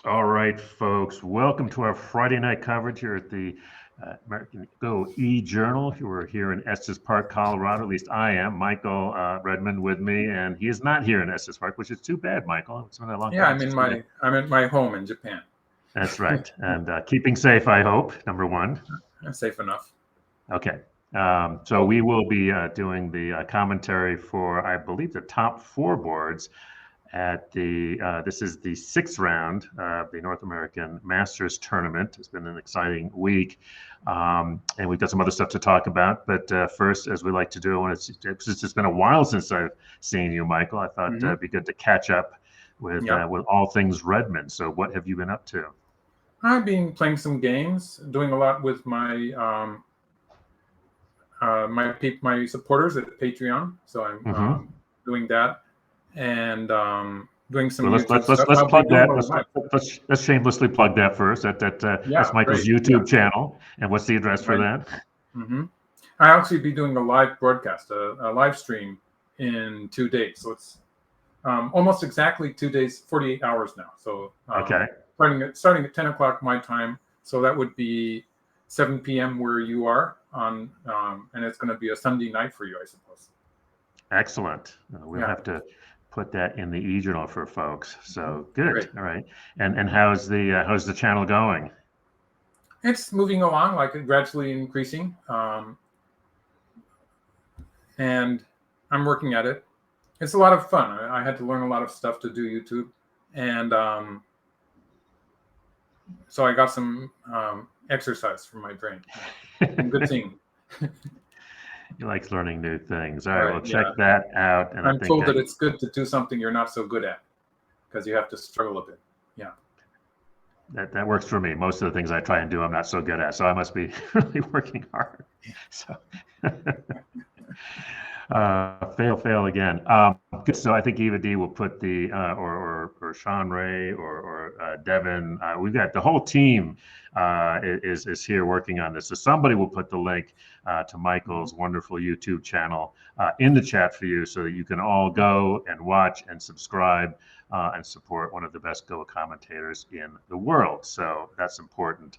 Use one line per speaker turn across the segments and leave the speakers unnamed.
All right, folks, welcome to our Friday night coverage here at the American Go E-Journal. We're here in Estes Park, Colorado. At least I am. Michael Redmond with me, and he is not here in Estes Park, which is too bad, Michael. It's been a long
Yeah,
time since we.
I'm at my home in Japan.
That's right. And keeping safe, I hope, number one.
I'm safe enough.
Okay. So we will be doing the commentary for, I believe, the top four boards at the this is the sixth round of the North American Masters tournament. It's been an exciting week, and we've got some other stuff to talk about. But first, as we like to do, since it's been a while since I've seen you, Michael, I thought
Hmm.
it'd be good to catch up
Yeah,
with all things Redmond. So, what have you been up to?
I've been playing some games, doing a lot with my supporters at Patreon. So I'm
Hmm.
doing that and doing some
Well,
YouTube stuff.
let's
I'll be
plug
doing
that.
a live.
Let's shamelessly plug that first. That's
Yeah,
Michael's
great. Yeah,
YouTube channel. And what's the address for
right.
that?
Hmm. I'll actually be doing a live broadcast, a live stream in 2 days. So it's almost exactly 2 days, 48 hours now. So
Okay.
starting at 10 o'clock my time. So that would be 7 p.m. where you are on, and it's going to be a Sunday night for you, I suppose.
Excellent. We'll
Yeah.
have to put that in the e-journal for folks.
Mhm.
So good.
Great.
All right. And how's the channel going?
It's moving along, like gradually increasing, and I'm working at it. It's a lot of fun. I had to learn a lot of stuff to do YouTube, and so I got some exercise for my brain. And good thing.
He likes learning new things. All right.
Right.
Well, check
Yeah.
that out. And I
I'm
think
told that it's good to do something you're not so good at because you have to struggle a bit. Yeah.
that works for me. Most of the things I try and do, I'm not so good at. So I must be really working hard. So fail again. Good. So I think Eva D will put the or Sean Ray or Devin. We've got the whole team is here working on this. So somebody will put the link to
Mhm.
Michael's wonderful YouTube channel in the chat for you, so that you can all go and watch and subscribe and support one of the best Go commentators in the world. So that's important.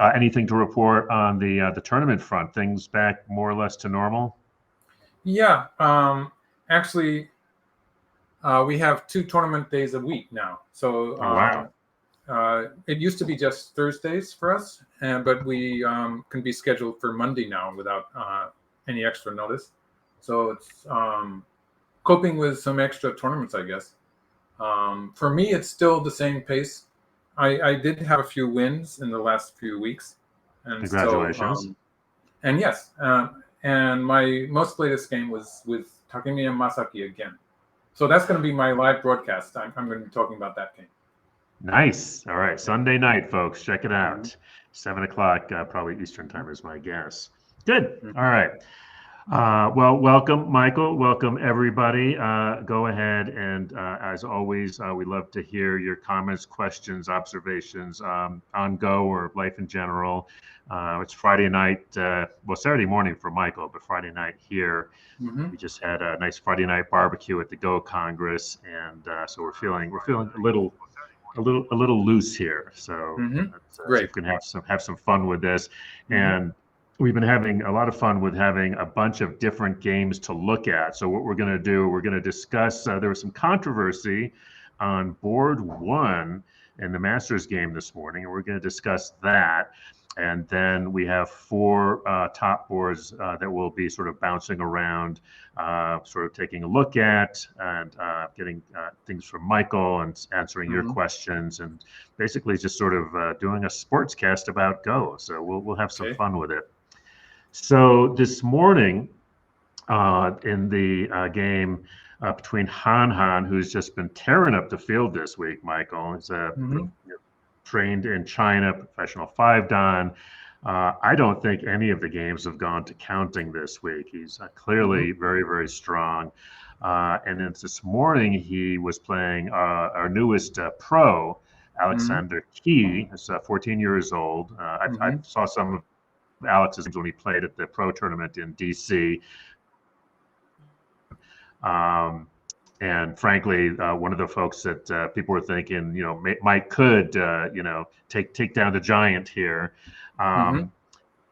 Anything to report on the tournament front? Things back more or less to normal.
Yeah. Actually, we have 2 tournament days a week now. So
Oh, wow.
it used to be just Thursdays for us, but we can be scheduled for Monday now without any extra notice. So it's coping with some extra tournaments, I guess. For me, it's still the same pace. I did have a few wins in the last few weeks, and so
Congratulations.
and yes, and my most latest game was with Takemiya Masaki again. So that's going to be my live broadcast. I'm going to be talking about that game.
Nice. All right.
Yeah.
Sunday night, folks. Check it
Mhm.
out. 7 o'clock, probably Eastern time is my guess. Good. All
Mhm.
right. Well, welcome, Michael. Welcome, everybody. Go ahead and, as always, we love to hear your comments, questions, observations on Go or life in general. It's Friday night, well, Saturday morning for Michael, but Friday night here.
Mhm.
We just had a nice Friday night barbecue at the Go Congress, and so we're feeling a little loose here. So
Mhm.
so we
Great.
can have some fun with this,
Mhm.
and we've been having a lot of fun with having a bunch of different games to look at. So what we're going to do, we're going to discuss. There was some controversy on board one in the Masters game this morning, and we're going to discuss that. And then we have four top boards that will be sort of bouncing around, sort of taking a look at and getting things from Michael and answering your
Mhm.
questions, and basically just sort of doing a sports cast about Go. So we'll have some
Okay.
fun with it. So this morning in the game between Han, who's just been tearing up the field this week, Michael, he's
Mhm.
trained in China, professional five dan. I don't think any of the games have gone to counting this week. He's
Mhm.
clearly very, very strong. And then this morning he was playing our newest pro,
Mhm.
Alexander Key, who's 14 years old. I
Mhm.
saw some of Alex's games when he played at the pro tournament in DC. and frankly, one of the folks that people were thinking, might could, take down the giant here.
Mm-hmm.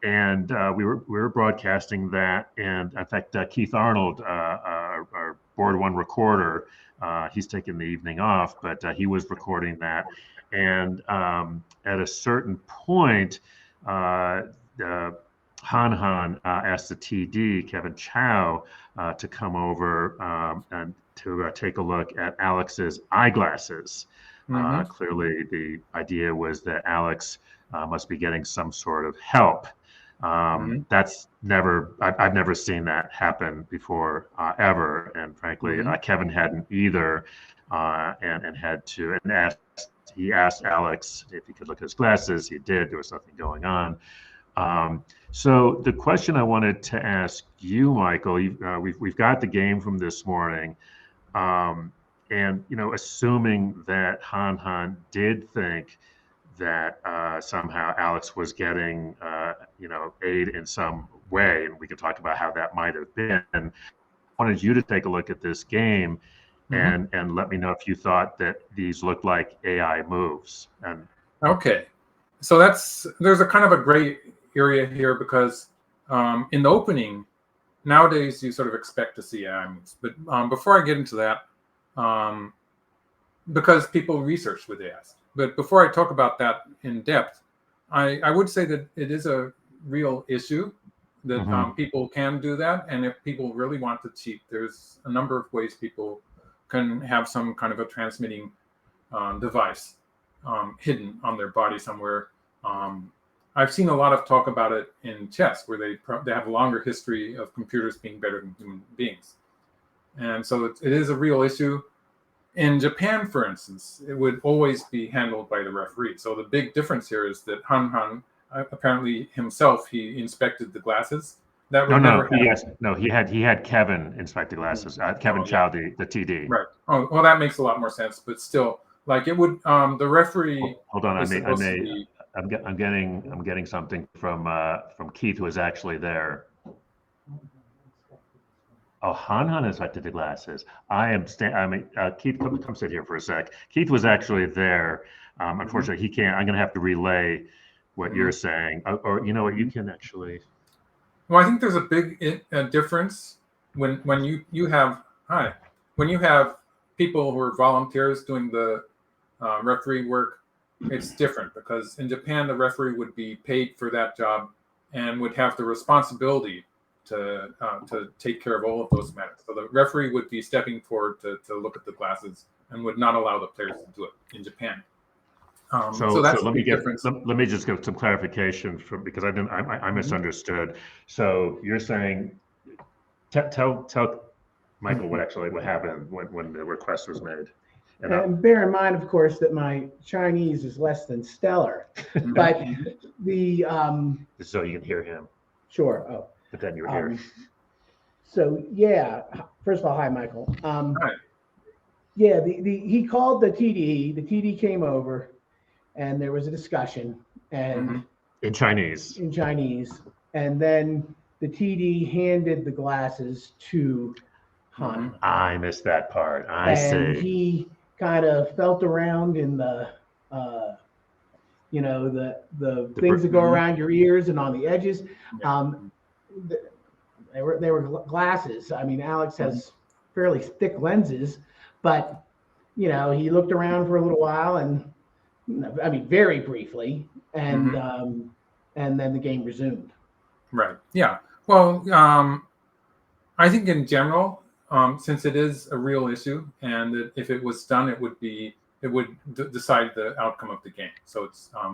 And we were broadcasting that, and in fact, Keith Arnold, our Board One recorder, he's taking the evening off, but he was recording that, and at a certain point, Han Han asked the TD Kevin Chow to come over and to take a look at Alex's eyeglasses.
Mm-hmm.
Clearly, the idea was that Alex must be getting some sort of help.
Mm-hmm.
That's I've never seen that happen before, ever. And frankly,
Mm-hmm.
Kevin hadn't either, and had to, and he asked Alex if he could look at his glasses. He did. There was nothing going on. So the question I wanted to ask you, Michael, we've got the game from this morning, and assuming that Han Han did think that somehow Alex was getting aid in some way, and we can talk about how that might have been. I wanted you to take a look at this game
Mm-hmm.
and let me know if you thought that these looked like AI moves. And
Okay, so there's a kind of a gray area here because in the opening, nowadays you sort of expect to see AI moves. But before I get into that, um, because people research with AIs. But before I talk about that in depth, I would say that it is a real issue that
Mhm.
people can do that. And if people really want to cheat, there's a number of ways people can have some kind of a transmitting device hidden on their body somewhere. Um, I've seen a lot of talk about it in chess, where they have a longer history of computers being better than human beings, and so it is a real issue. In Japan, for instance, it would always be handled by the referee. So the big difference here is that Han Han, apparently himself, he inspected the glasses. That
No,
would
no,
never happen.
he had Kevin inspect the glasses. Kevin
Oh yeah,
Chow, the TD.
right. Oh well, that makes a lot more sense. But still, like it would, the referee
Hold on,
is supposed to be.
I'm getting something from Keith, who was actually there. Oh, Han Han inspected the glasses. Keith, come sit here for a sec. Keith was actually there.
Mhm,
Unfortunately, he can't. I'm going to have to relay what you're
mhm.
saying, or you know what, you can actually.
Well, I think there's a big difference when you have hi when you have people who are volunteers doing the referee work. It's different because in Japan the referee would be paid for that job and would have the responsibility to take care of all of those matters. So the referee would be stepping forward to look at the glasses and would not allow the players to do it in Japan. So
So
that's a
let me
big
get
difference.
let me just get some clarification from, because I
Mhm.
misunderstood. So you're saying, tell Michael what happened when the request was made. And
And bear in mind, of course, that my Chinese is less than stellar.
Mhm.
But the
so you can hear him,
sure. Oh,
but then you're here.
um, so yeah. First of all, hi, Michael.
Right.
Yeah, the he called the TD. The TD came over, and there was a discussion, and
Mhm.
In Chinese.
in Chinese, and then the TD handed the glasses to
Mhm.
Han,
I missed that part. I
and
see.
he kind of felt around in the uh, the things that go
Mhm.
around your ears and on the edges.
Yeah.
Um, they were glasses. I mean, Alex
Mhm.
has fairly thick lenses, but he looked around for a little while, and I mean, very briefly,
Mhm.
and then the game resumed.
Right. Yeah. Well, I think in general, since it is a real issue, and that if it was done, it would decide the outcome of the game. So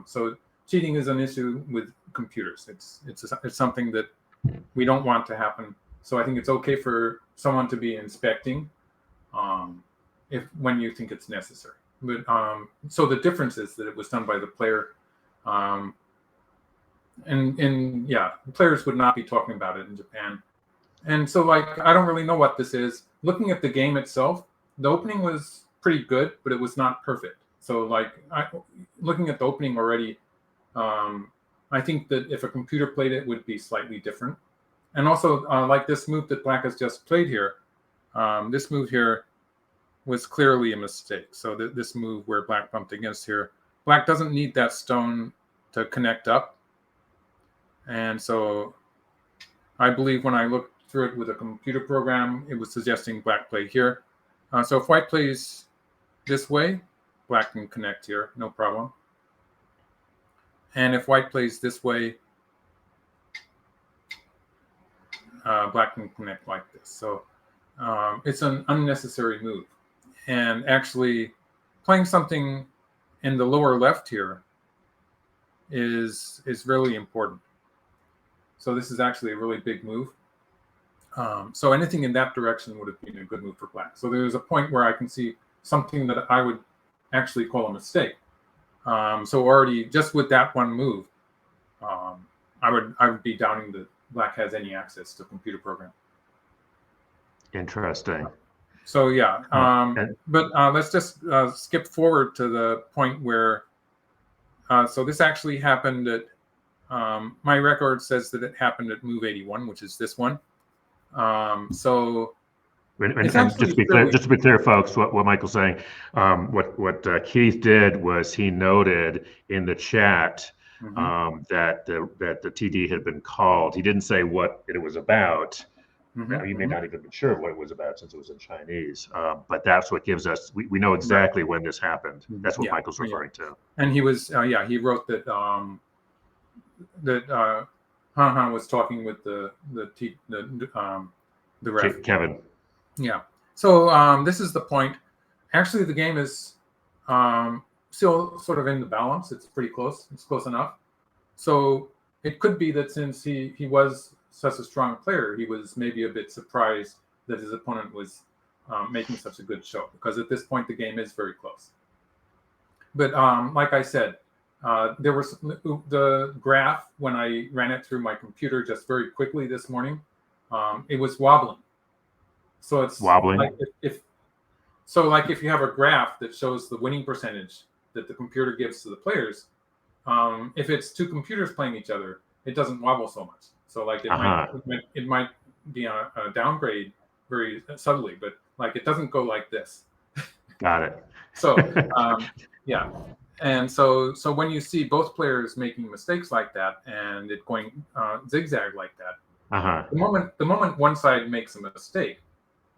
so cheating is an issue with computers. It's something that we don't want to happen. So I think it's okay for someone to be inspecting, um, if when you think it's necessary. But so the difference is that it was done by the player. Um, and yeah, players would not be talking about it in Japan. And so, like, I don't really know what this is. Looking at the game itself, the opening was pretty good, but it was not perfect. So, like, looking at the opening already, um, I think that if a computer played it, would be slightly different. And also, like this move that Black has just played here, this move here, was clearly a mistake. So this move where black bumped against here, black doesn't need that stone to connect up. And so I believe when I looked through it with a computer program, it was suggesting black play here. So if white plays this way, black can connect here, no problem. And if white plays this way, black can connect like this. So it's an unnecessary move. And actually playing something in the lower left here is really important. So this is actually a really big move. So anything in that direction would have been a good move for black. So there's a point where I can see something that I would actually call a mistake. So already just with that one move, I would be doubting that black has any access to computer program.
Interesting.
So yeah, but let's just skip forward to the point where. So this actually happened at. My record says that it happened at move 81, which is this one. So.
And just to be clear, folks, what Michael's saying, what Keith did was he noted in the chat that the TD had been called. He didn't say what it was about. Now, he may not even be sure what it was about since it was in Chinese. But that's what gives us. We know exactly when this happened. That's what Michael's referring to.
And he was he wrote that Han Han was talking with the ref.
Kevin.
Yeah. So this is the point. Actually, the game is still sort of in the balance. It's pretty close. It's close enough. So it could be that since he was such a strong player, he was maybe a bit surprised that his opponent was making such a good show, because at this point the game is very close. But like I said, there was the graph when I ran it through my computer just very quickly this morning. It was wobbling. So it's
wobbling.
Like if you have a graph that shows the winning percentage that the computer gives to the players, if it's two computers playing each other, it doesn't wobble so much. So like it might be a downgrade very subtly, but like it doesn't go like this.
Got it.
So yeah. And so when you see both players making mistakes like that and it going zigzag like that, the moment one side makes a mistake,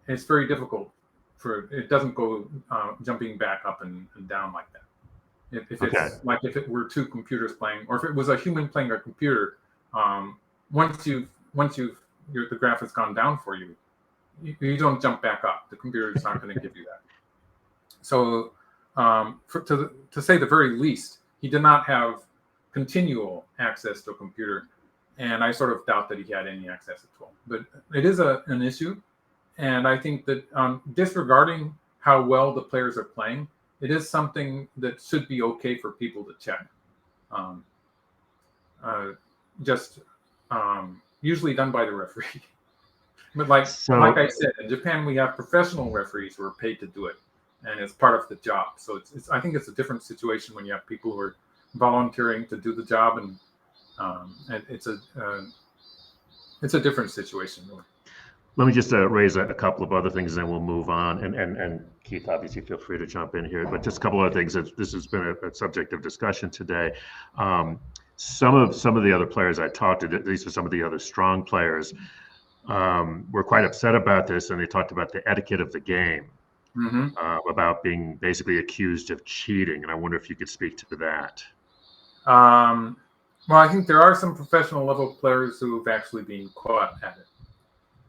it's very difficult it doesn't go jumping back up and down like that. If it's like if it were two computers playing, or if it was a human playing a computer, once the graph has gone down for you, you don't jump back up. The computer is not going to give you that. So to say the very least, he did not have continual access to a computer, and I sort of doubt that he had any access at all. But it is an issue, and I think that disregarding how well the players are playing, it is something that should be okay for people to check. Usually done by the referee. But like I said, in Japan we have professional referees who are paid to do it, and it's part of the job. So it's I think it's a different situation when you have people who are volunteering to do the job, and it's a different situation. Really.
Let me just raise a couple of other things, and then we'll move on. And Keith, obviously, feel free to jump in here. But just a couple other things. This has been a subject of discussion today. Some of the other players I talked to, these are some of the other strong players, were quite upset about this, and they talked about the etiquette of the game, about being basically accused of cheating. And I wonder if you could speak to that.
Well, I think there are some professional level players who've actually been caught at it.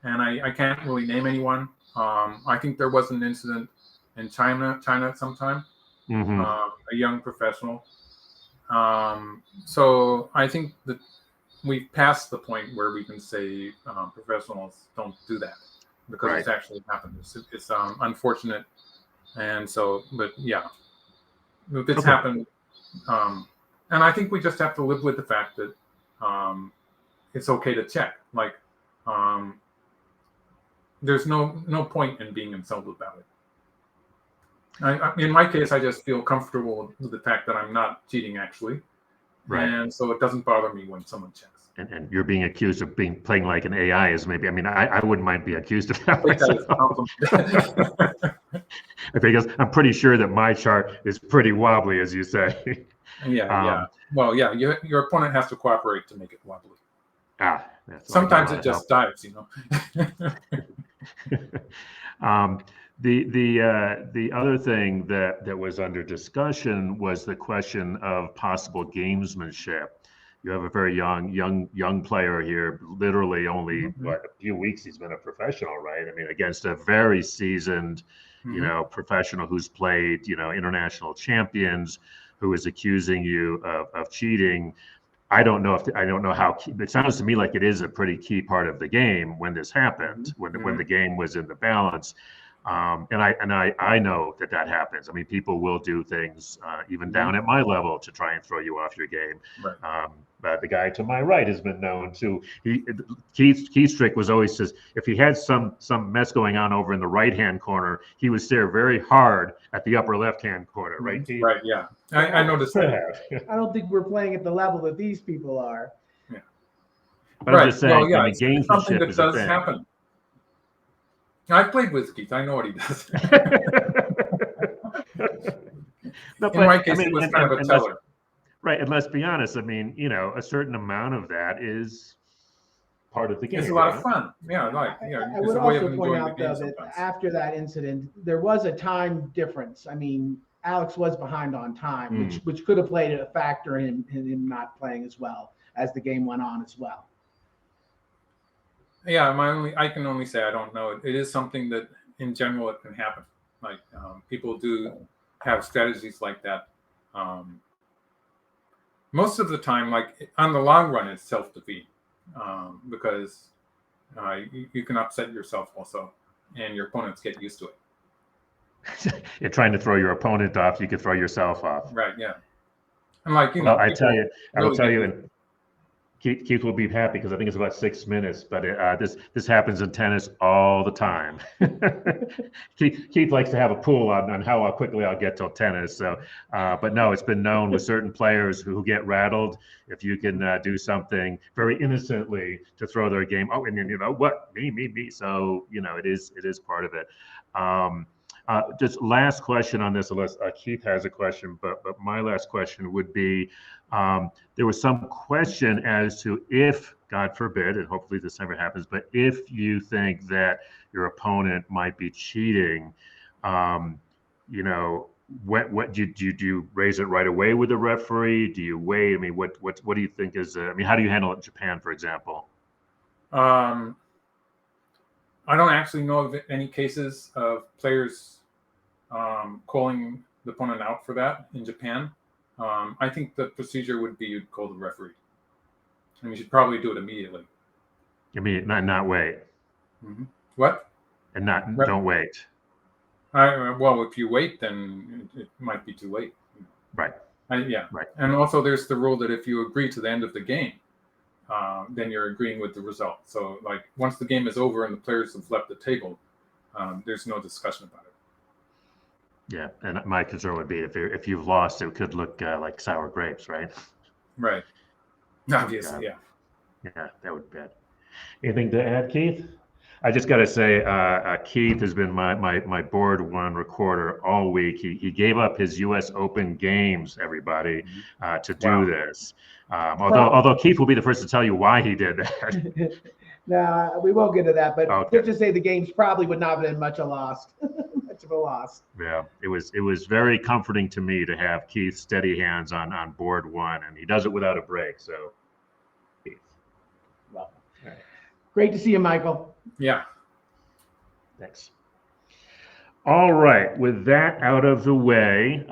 And I can't really name anyone. I think there was an incident in China at some time, a young professional. So I think that we've passed the point where we can say professionals don't do that, because it's actually happened. It's unfortunate. And so, but yeah, it's happened. And I think we just have to live with the fact that it's okay to check. Like, there's no point in being insulted about it. In my case, I just feel comfortable with the fact that I'm not cheating actually, and so it doesn't bother me when someone checks.
And you're being accused of playing like an AI is maybe. I mean, I wouldn't mind being accused of that
Take that as a
myself.
compliment.
Because I'm pretty sure that my chart is pretty wobbly, as you say.
Yeah. Well, yeah, your opponent has to cooperate to make it wobbly.
Sometimes
it just dives,
The other thing that was under discussion was the question of possible gamesmanship. You have a very young player here, literally only a few weeks he's been a professional, right? I mean, against a very seasoned, professional who's played, international champions, who is accusing you of cheating. I don't know how. It sounds to me like it is a pretty key part of the game when this happened, when the game was in the balance. And I know that happens. I mean, people will do things even down at my level to try and throw you off your game.
Right.
The guy to my right has been known to. Keith's trick was always just if he had some mess going on over in the right hand corner, he would stare very hard at the upper left hand corner. Right, Keith?
Right. Yeah. I noticed that.
I don't think we're playing at the level that these people are.
Yeah.
But I'm just saying,
Well, yeah,
I mean,
it's something
gamesmanship
that
is a
does
thing.
happen. I've played with Keith. I know what he does. In my case, it was kind of a teller.
Right, and let's be honest. I mean, a certain amount of that is part of the game.
It's a lot of fun. Yeah,
I would also point out though that after that incident, there was a time difference. I mean, Alex was behind on time, which could have played a factor in him not playing as well as the game went on as well.
Yeah, I can only say I don't know. It is something that in general it can happen. Like people do have strategies like that. Most of the time, like on the long run, it's self-defeat because you can upset yourself also, and your opponents get used to it.
You're trying to throw your opponent off, you can throw yourself off.
Right, yeah. And like,
well, I will tell you, and Keith will be happy because I think it's about 6 minutes, but this happens in tennis all the time. Keith likes to have a pool on how quickly I'll get till tennis. So, but no, it's been known with certain players who get rattled. If you can do something very innocently to throw their game, and then what me. So it is part of it. Just last question on this, unless Keith has a question, but my last question would be, there was some question as to if, God forbid, and hopefully this never happens, but if you think that your opponent might be cheating, what do you raise it right away with the referee? Do you wait? I mean, what do you think is? I mean, how do you handle it in Japan, for example?
I don't actually know of any cases of players calling the opponent out for that in Japan. I think the procedure would be you'd call the referee, and you should probably do it immediately.
Not wait.
Mm-hmm. What?
And don't wait.
Well, if you wait, then it might be too late.
Right.
Yeah.
Right.
And also, there's the rule that if you agree to the end of the game, then you're agreeing with the result. So, like, once the game is over and the players have left the table, there's no discussion about it.
Yeah, and my concern would be if you've lost, it could look like sour grapes, right?
Right. Obviously, yeah.
Yeah, that would be bad. Anything to add, Keith? I just got to say, Keith has been my board one recorder all week. He gave up his U.S. Open games, everybody, to do this. Although Keith will be the first to tell you why he did that.
No, we won't get to that. But
okay.
Just to say, the games probably would not have been much of a loss.
Yeah, it was very comforting to me to have Keith steady hands on board one, and he does it without a break. So, Keith.
Well, right. Great to see you, Michael.
Yeah.
Thanks. All right, with that out of the way,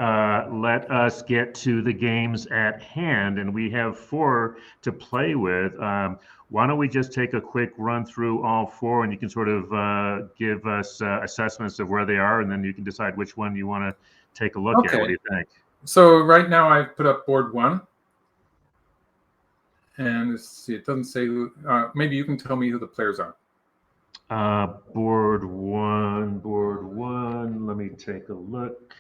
let us get to the games at hand, and we have 4 to play with. Why don't we just take a quick run through all 4, and you can sort of give us assessments of where they are, and then you can decide which one you want to take a look at. What do you think?
So right now I've put up board 1. And let's see, it doesn't say who, maybe you can tell me who the players are.
Board one. Let me take a look.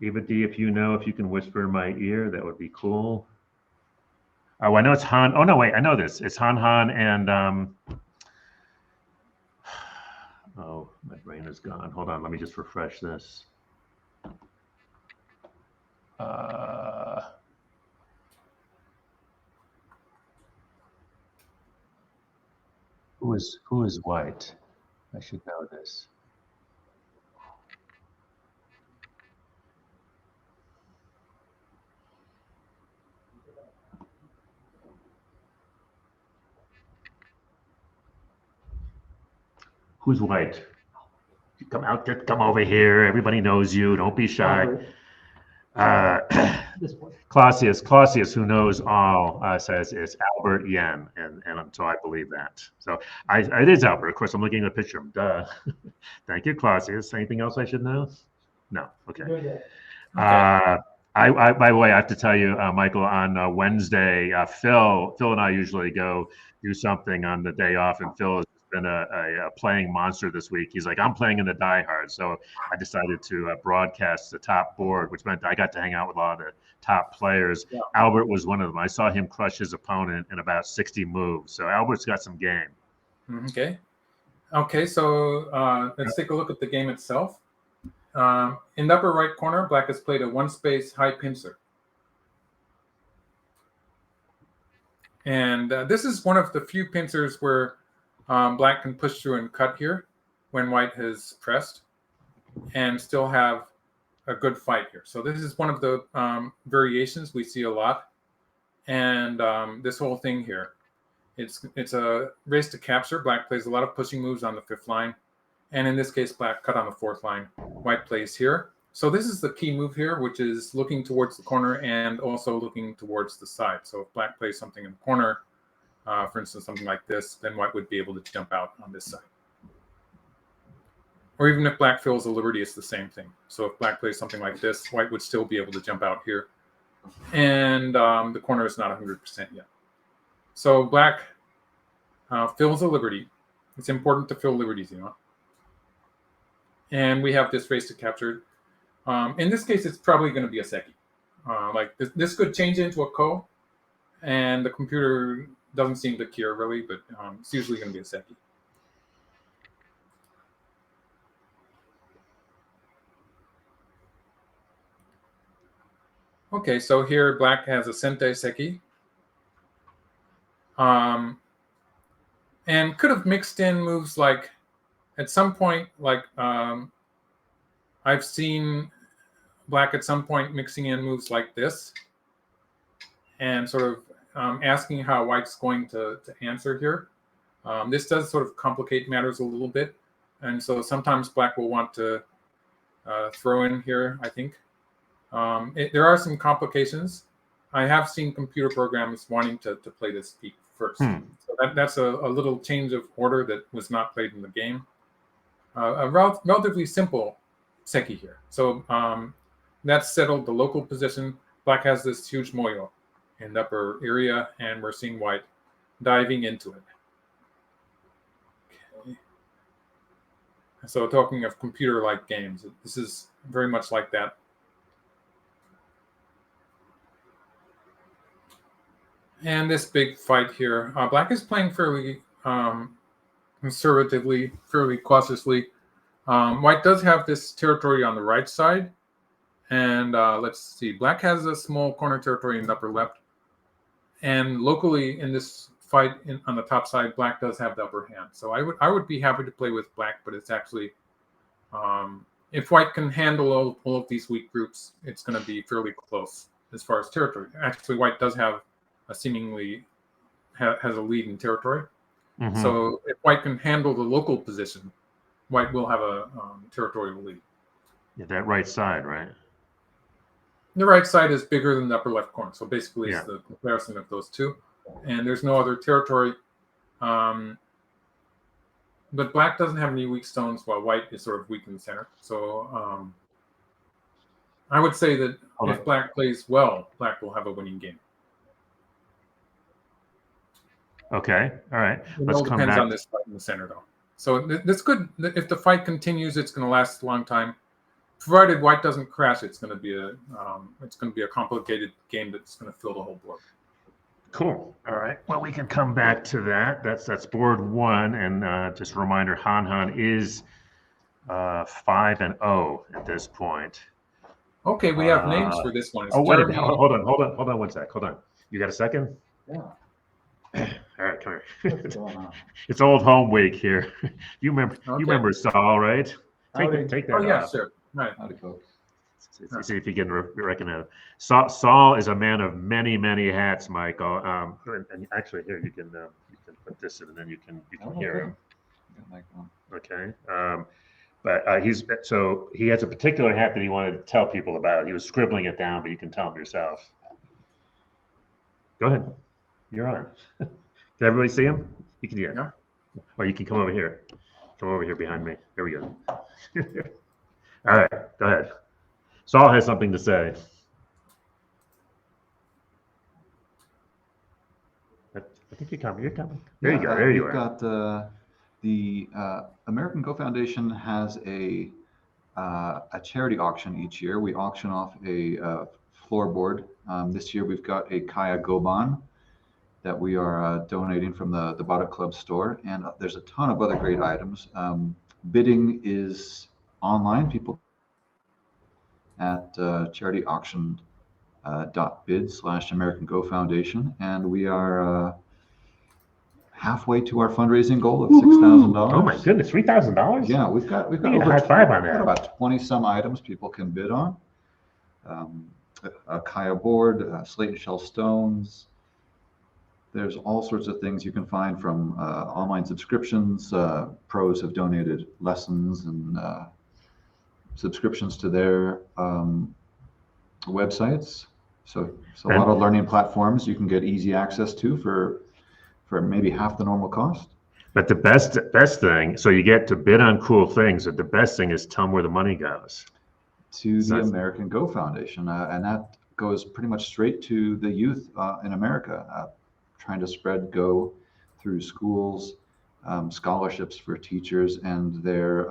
Eva D, if you can whisper in my ear, that would be cool. Oh, I know it's Han. Oh no, wait, I know this. It's Han and oh, my brain is gone. Hold on, let me just refresh this. Who is white? I should know this. Who's white? Come out, come over here. Everybody knows you. Don't be shy. Clausius, who knows all, says it's Albert Yen, and so I believe that. So it is Albert. Of course, I'm looking at a picture of him. Duh. Thank you, Clausius. Anything else I should know? No. Okay. By the way, I have to tell you, Michael, on Wednesday, Phil and I usually go do something on the day off, and Phil has been a playing monster this week. He's like, I'm playing in the Die Hard, so I decided to broadcast the top board, which meant I got to hang out with a lot of the top players. Yeah. Albert was one of them. I saw him crush his opponent in about 60 moves. So Albert's got some game.
Okay. So let's take a look at the game itself. In the upper right corner, Black has played a one-space high pincer. And this is one of the few pincers where Black can push through and cut here when White has pressed and still have a good fight here. So this is one of the variations we see a lot. And this whole thing here, it's a race to capture. Black plays a lot of pushing moves on the 5th line. And in this case, Black cut on the 4th line. White plays here. So this is the key move here, which is looking towards the corner and also looking towards the side. So if Black plays something in the corner, for instance, something like this, then White would be able to jump out on this side. Or even if Black fills a liberty, it's the same thing. So if Black plays something like this, White would still be able to jump out here. And the corner is not 100% yet. So Black fills a liberty. It's important to fill liberties, you know. And we have this race to capture. In this case, it's probably going to be a Seki. Like this could change into a Ko, and the computer doesn't seem to care really, but it's usually going to be a Seki. Okay, so here Black has a Sente Seki. And could have mixed in moves like, at some point, like I've seen Black at some point mixing in moves like this and sort of asking how White's going to answer here. This does sort of complicate matters a little bit. And so sometimes Black will want to throw in here, I think. There are some complications. I have seen computer programs wanting to play this peak first. So that's a little change of order that was not played in the game. A relatively simple Seki here. So that's settled the local position. Black has this huge moyo in the upper area, and we're seeing White diving into it. Okay. So talking of computer-like games, this is very much like that. And this big fight here, Black is playing fairly conservatively, fairly cautiously. White does have this territory on the right side. And let's see, Black has a small corner territory in the upper left. And locally in this fight on the top side, Black does have the upper hand. So I would be happy to play with Black, but it's actually, if White can handle all of these weak groups, it's going to be fairly close as far as territory. Actually, White does have seemingly has a lead in territory. Mm-hmm. So if White can handle the local position, White will have a territorial lead.
Yeah, that right side, right?
The right side is bigger than the upper left corner. So basically it's the comparison of those two. And there's no other territory. But Black doesn't have any weak stones while White is sort of weak in the center. So I would say that if Black plays well, Black will have a winning game.
Okay, all right.
It all depends on this fight in the center, though. So this could, if the fight continues, it's going to last a long time. Provided White doesn't crash, it's going to be a complicated game that's going to fill the whole board.
Cool. All right. Well, we can come back to that. That's board one, and just a reminder, Han is 5-0 at this point.
Okay, we have names for this one. It's
Wait a minute.
Jeremy.
Hold on one sec. Hold on. You got a second?
Yeah.
All right, come here.
What's going on?
It's old home week here. You remember?
Okay.
You remember Saul, right?
Howdy.
Take that
Oh yeah,
off.
sure. Right.
Howdy, folks.
See if you can recognize him. Saul is a man of many, many hats, Michael. And actually, here you can put this in, and then you can hear him.
Got mic on.
Okay. But he has a particular hat that he wanted to tell people about. He was scribbling it down, but you can tell him yourself. Go ahead. You're on. Can everybody see him? You can, yeah. Or you can come over here. Come over here behind me. There we go. All right. Go ahead. Saul has something to say. I think you're coming. You're coming. There you go. There you are.
We've got the American Go Foundation has a charity auction each year. We auction off a floorboard. This year we've got a Kaya Goban that we are donating from the Bada Club store, and there's a ton of other great items. Bidding is online. People at charityauction.bid/American Go Foundation, and we are halfway to our fundraising goal of $6,000.
Oh my goodness, $3,000!
Yeah, we've got
We need a
over
high five on that.
about 20 some items people can bid on. A Kaya board, slate and shell stones. There's all sorts of things you can find from online subscriptions. Pros have donated lessons and subscriptions to their websites. So a lot of learning platforms you can get easy access to for maybe half the normal cost.
But the best thing, so you get to bid on cool things, but the best thing is tell them where the money goes.
To the American Go Foundation, and that goes pretty much straight to the youth in America, trying to spread Go through schools, scholarships for teachers and their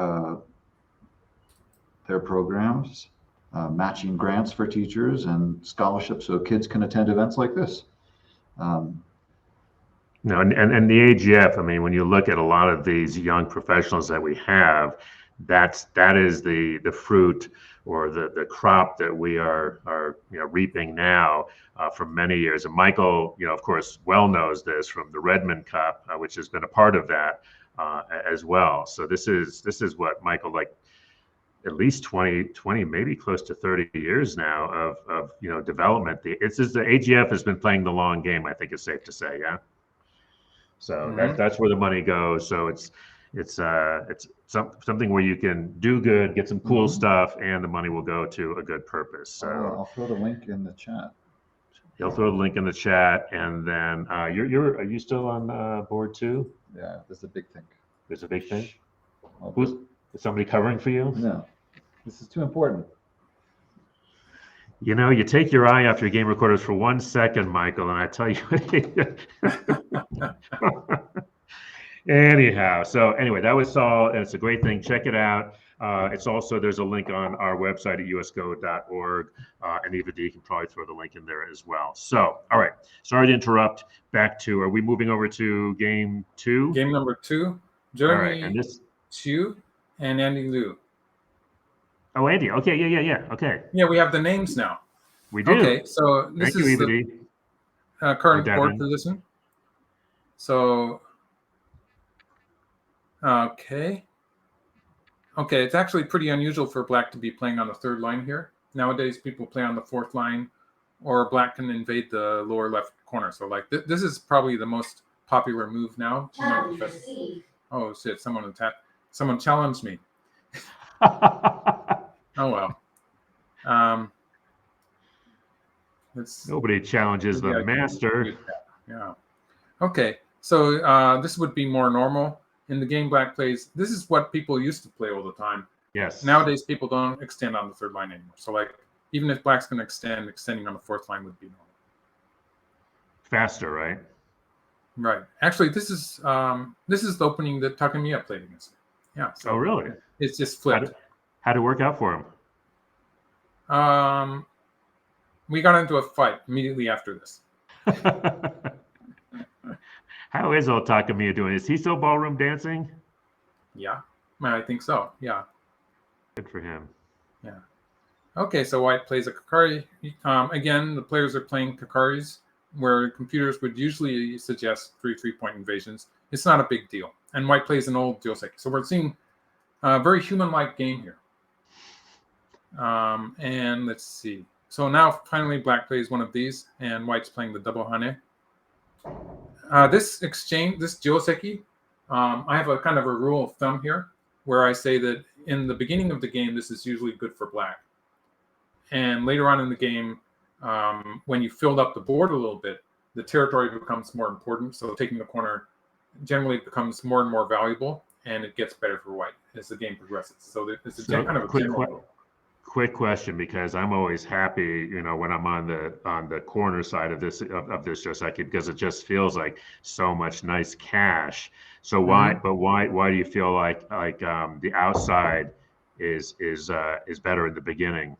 programs, matching grants for teachers and scholarships so kids can attend events like this.
No, and the AGF, I mean, when you look at a lot of these young professionals that we have, that is the fruit or the crop that we are reaping now for many years. And Michael, of course, well knows this from the Redmond Cup, which has been a part of that as well. So this is what Michael, like at least 20, maybe close to 30 years now of development. The AGF has been playing the long game, I think it's safe to say, yeah. So that's where the money goes. So it's something where you can do good, get some cool stuff, and the money will go to a good purpose. So
I'll throw the link in the chat.
He'll throw the link in the chat, and then are you still on board two?
Yeah, this is a big thing.
There's a big thing.
Is
Somebody covering for you?
No, this is too important.
You take your eye off your game recorders for 1 second, Michael, and I tell you. Anyhow, so anyway, that was Saul, and it's a great thing. Check it out. It's also, there's a link on our website at usgo.org, and Eva D can probably throw the link in there as well. So, all right, sorry to interrupt. Back to, are we moving over to game two?
Game number 2, Jeremy
and this
Chu and Andy Liu.
Oh, Andy. Okay, yeah. Okay.
Yeah, we have the names now.
We do.
Okay, so this
Thank you,
is
Eva
the
D.
current board position. So, okay, it's actually pretty unusual for black to be playing on the third line here. Nowadays, people play on the fourth line, or black can invade the lower left corner. So, like, this is probably the most popular move now. Oh, shit, someone challenged me. Oh, well.
Nobody challenges the master.
Yeah. Okay, so this would be more normal. In the game black plays, this is what people used to play all the time.
Yes.
Nowadays, people don't extend on the third line anymore. So, like, even if black's going to extending on the fourth line would be normal.
Faster, right?
Right. Actually, this is the opening that Takamiya played against me. Yeah. So
oh, really?
It's just flipped.
How'd it work out for him?
We got into a fight immediately after this.
How is old Takamiya doing? Is he still ballroom dancing?
Yeah, I think so. Yeah.
Good for him.
Yeah. Okay, so white plays a Kakari. Again, the players are playing Kakaris, where computers would usually suggest 3 3-point invasions. It's not a big deal. And white plays an old Joseki. So we're seeing a very human-like game here. And let's see. So now finally black plays one of these, and white's playing the double hane. This exchange, this Joseki, I have a kind of a rule of thumb here, where I say that in the beginning of the game, this is usually good for black. And later on in the game, when you filled up the board a little bit, the territory becomes more important. So taking the corner generally becomes more and more valuable, and it gets better for white as the game progresses. So it's a kind of a general.
Quick question, because I'm always happy, when I'm on the corner side of this Joseki, because it just feels like so much nice cash. So why do you feel like the outside is better in the beginning?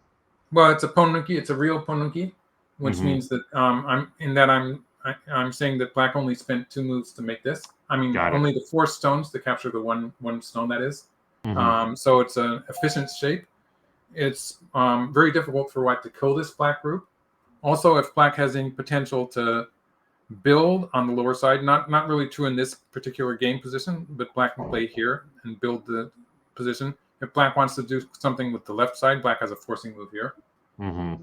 Well, it's a ponnuki. It's a real ponnuki, which means that I'm saying that black only spent 2 moves to make this. I mean, only the 4 stones to capture the one stone, that is. So it's an efficient shape. It's very difficult for white to kill this black group. Also, if black has any potential to build on the lower side, not really true in this particular game position, but black can play here and build the position. If black wants to do something with the left side, black has a forcing move here. And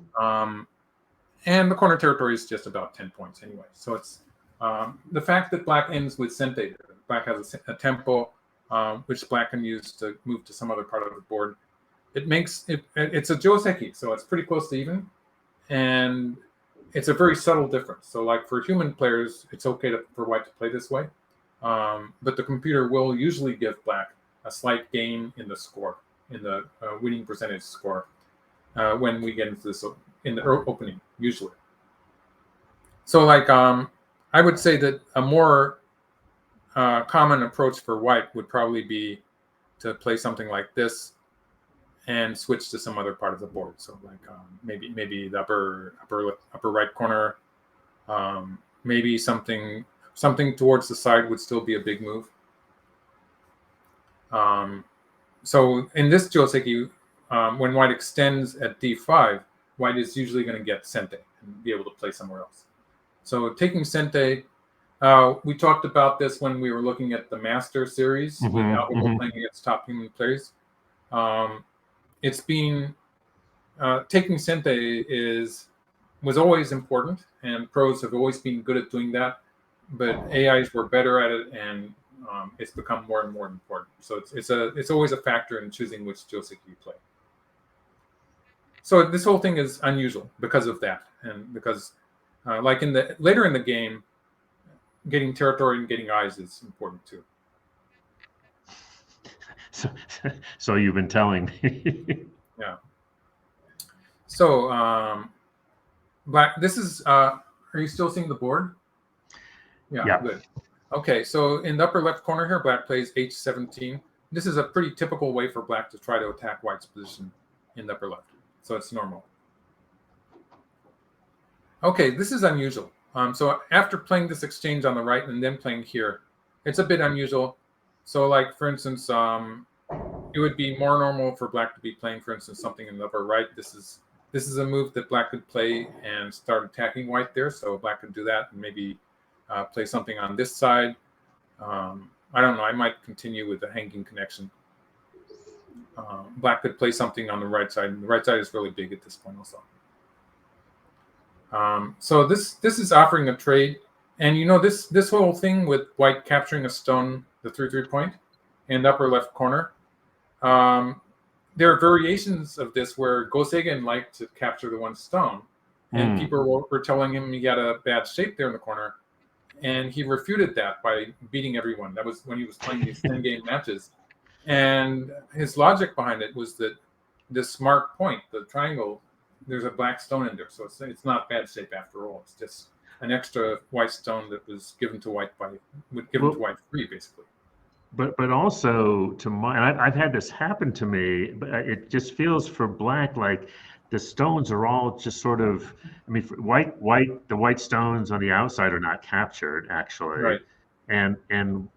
the corner territory is just about 10 points anyway. So it's the fact that black ends with sente. Black has a tempo, which black can use to move to some other part of the board. It makes it's a Joseki, so it's pretty close to even. And it's a very subtle difference. So like for human players, it's okay for white to play this way. But the computer will usually give black a slight gain in the score, in the winning percentage score, when we get into this in the opening, usually. So like I would say that a more common approach for white would probably be to play something like this and switch to some other part of the board. So like maybe the upper right corner, maybe something towards the side would still be a big move. So in this Joseki, when white extends at d5, white is usually going to get sente and be able to play somewhere else. So taking sente, we talked about this when we were looking at the Master Series with Alpha playing against top human players. It's been taking sente was always important, and pros have always been good at doing that, but AIs were better at it, and it's become more and more important. So it's always a factor in choosing which Joseki you play. So this whole thing is unusual because of that, and because like later in the game, getting territory and getting eyes is important too.
So you've been telling me.
Yeah. So black. This is. Are you still seeing the board? Yeah. Good. Okay. So in the upper left corner here, black plays h17. This is a pretty typical way for black to try to attack white's position in the upper left. So it's normal. Okay, this is unusual. So after playing this exchange on the right and then playing here, it's a bit unusual. So like, for instance, it would be more normal for black to be playing, for instance, something in the upper right. This is a move that black could play and start attacking white there. So black could do that and maybe play something on this side. I don't know. I might continue with the hanging connection. Black could play something on the right side. And the right side is really big at this point also. So this is offering a trade. And this whole thing with white capturing a stone, the 3-3 point, in the upper left corner, there are variations of this where Goseigen liked to capture the one stone, and people were telling him he got a bad shape there in the corner, and he refuted that by beating everyone. That was when he was playing these 10-game matches, and his logic behind it was that this mark point, the triangle, there's a black stone in there, so it's not bad shape after all. It's just an extra white stone that was given to white to white free, basically.
But also I've had this happen to me, but it just feels for black like the stones are all just sort of, I mean, the white stones on the outside are not captured actually.
Right.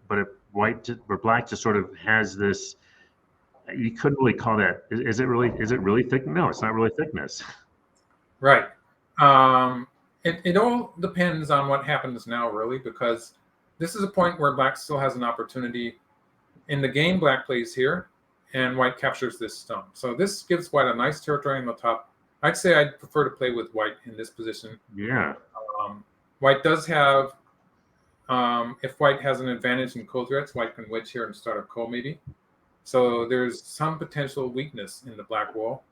but black just sort of has this. You couldn't really call that. Is it really thick? No, it's not really thickness.
Right. It all depends on what happens now, really, because this is a point where black still has an opportunity. In the game, black plays here, and white captures this stone. So this gives white a nice territory on the top. I'd say I'd prefer to play with white in this position.
Yeah.
White does have, if white has an advantage in cold threats, white can wedge here and start a koh maybe. So there's some potential weakness in the black wall,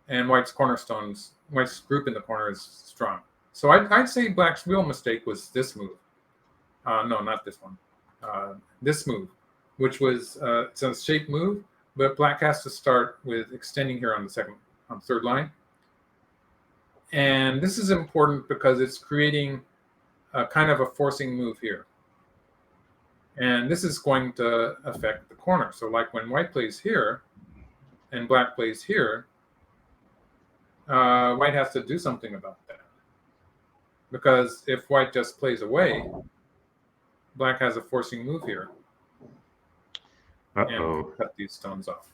and white's group in the corner is strong. So I'd say black's real mistake was this move. No, not this one. This move, which was it's a shape move, but black has to start with extending here on the third line. And this is important because it's creating a kind of a forcing move here. And this is going to affect the corner. So like when white plays here and black plays here, white has to do something about that. Because if white just plays away, black has a forcing move here. And cut these stones off.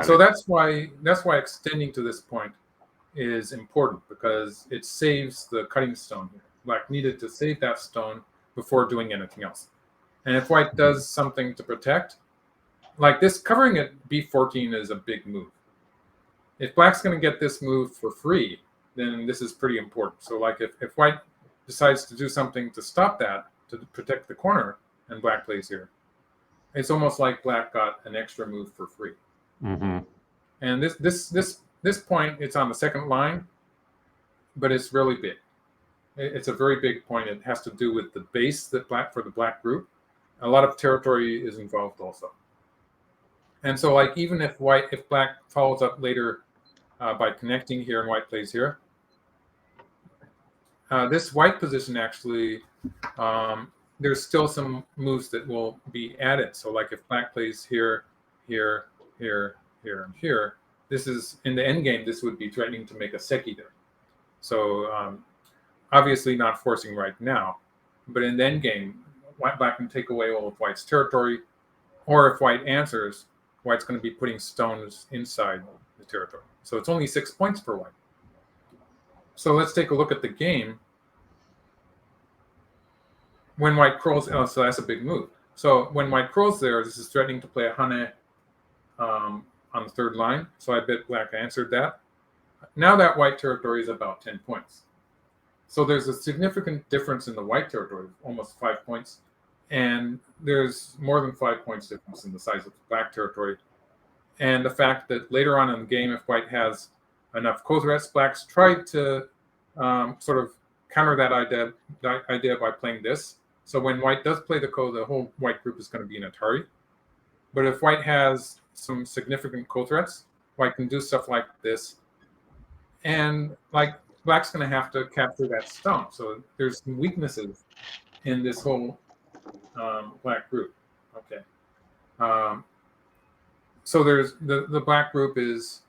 So that's why extending to this point is important, because it saves the cutting stone here. Black needed to save that stone before doing anything else. And if white does something to protect, like this, covering at b14 is a big move. If black's going to get this move for free, then this is pretty important. So like if white decides to do something to stop that, to protect the corner, and black plays here, it's almost like black got an extra move for free.
Mm-hmm.
And this point, it's on the second line, but it's really big. It's a very big point. It has to do with the base for the black group. A lot of territory is involved also. And so like even if black follows up later by connecting here and white plays here, this white position actually, there's still some moves that will be added. So like if black plays here, here, here, here, and here, this is, in the end game, this would be threatening to make a seki there. So obviously not forcing right now, but in the end game, black can take away all of white's territory, or if white answers, white's going to be putting stones inside the territory. So it's only 6 points for white. So let's take a look at the game. When white crawls, so that's a big move. So when white crawls there, this is threatening to play a hane on the third line. So I bet black answered that. Now that white territory is about 10 points. So there's a significant difference in the white territory, almost 5 points. And there's more than 5 points difference in the size of the black territory. And the fact that later on in the game, if white has enough koh threats, blacks tried to sort of counter that idea by playing this. So when white does play the koh, the whole white group is going to be in Atari. But if white has some significant koh threats, white can do stuff like this. And like black's going to have to capture that stone. So there's some weaknesses in this whole black group. Okay. So there's the black group is,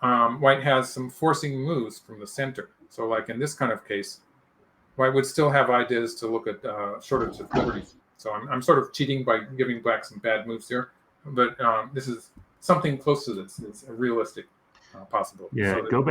white has some forcing moves from the center. So like in this kind of case, white would still have ideas to look at shortage of liberties. So I'm sort of cheating by giving black some bad moves here, but this is something close to this. It's a realistic possibility.
Yeah,
so
go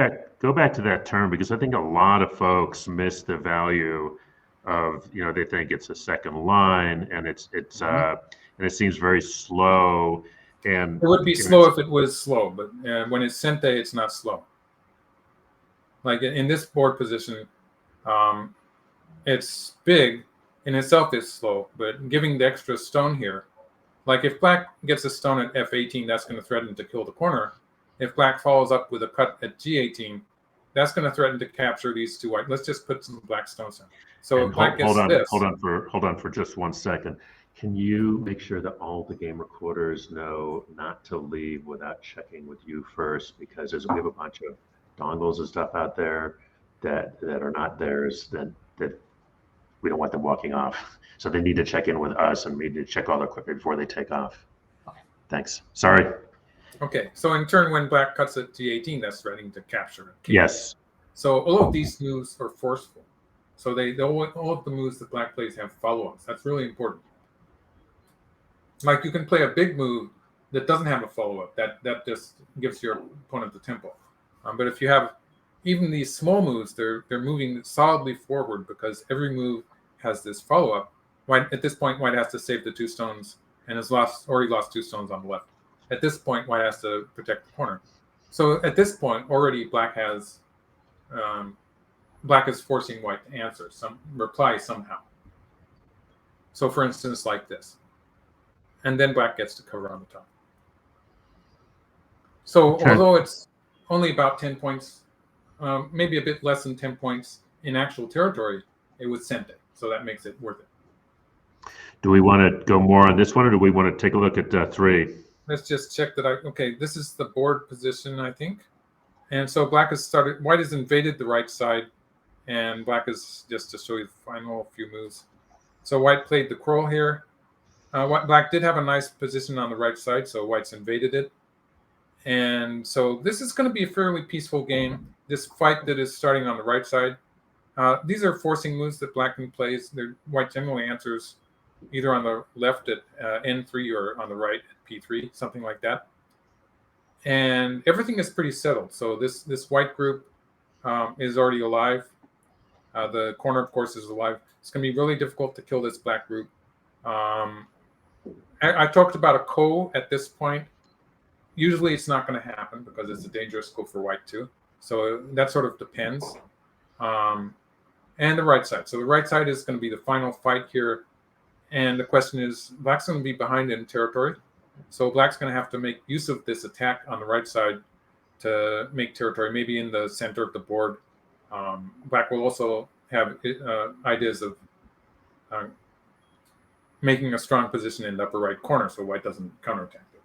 back to that term, because I think a lot of folks miss the value of, they think it's a second line, and it's and it seems very slow. And
it would be slow if it was slow, but when it's sente, it's not slow. Like in this board position, it's big in itself, is slow, but giving the extra stone here, like if black gets a stone at f18, that's going to threaten to kill the corner. If black follows up with a cut at g18, that's going to threaten to capture these two white. Let's just put some black stones in. So black gets this.
Hold on for just 1 second. Can you make sure that all the game recorders know not to leave without checking with you first? Because we have a bunch of dongles and stuff out there that are not theirs, that we don't want them walking off. So they need to check in with us, and we need to check all their equipment before they take off. Okay. Thanks. Sorry.
Okay. So in turn, when black cuts at g18, that's threatening to capture it.
Yes.
So all of these moves are forceful. So all of the moves that black plays have follow-ups. That's really important. Like you can play a big move that doesn't have a follow-up. That just gives your opponent the tempo. But if you have even these small moves, they're moving solidly forward because every move has this follow-up. White at this point, white has to save the 2 stones and has already lost 2 stones on the left. At this point, white has to protect the corner. So at this point, already black is forcing white to answer, reply somehow. So for instance, like this. And then black gets to cover on the top. So although it's only about 10 points, maybe a bit less than 10 points in actual territory, it was sent it. So that makes it worth it.
Do we want to go more on this one, or do we want to take a look at 3?
Let's just check that okay, this is the board position, I think. And so white has invaded the right side, and black is, just to show you the final few moves. So white played the curl here. Black did have a nice position on the right side, so white's invaded it. And so this is going to be a fairly peaceful game. This fight that is starting on the right side, these are forcing moves that black can play. White generally answers either on the left at N3 or on the right at P3, something like that. And everything is pretty settled. So this white group is already alive. The corner, of course, is alive. It's going to be really difficult to kill this black group. I talked about a ko at this point. Usually it's not going to happen because it's a dangerous ko for white too. So that sort of depends. And the right side. So the right side is going to be the final fight here. And the question is, black's going to be behind in territory. So black's going to have to make use of this attack on the right side to make territory, maybe in the center of the board. Black will also have ideas of making a strong position in the upper right corner so white doesn't counterattack it.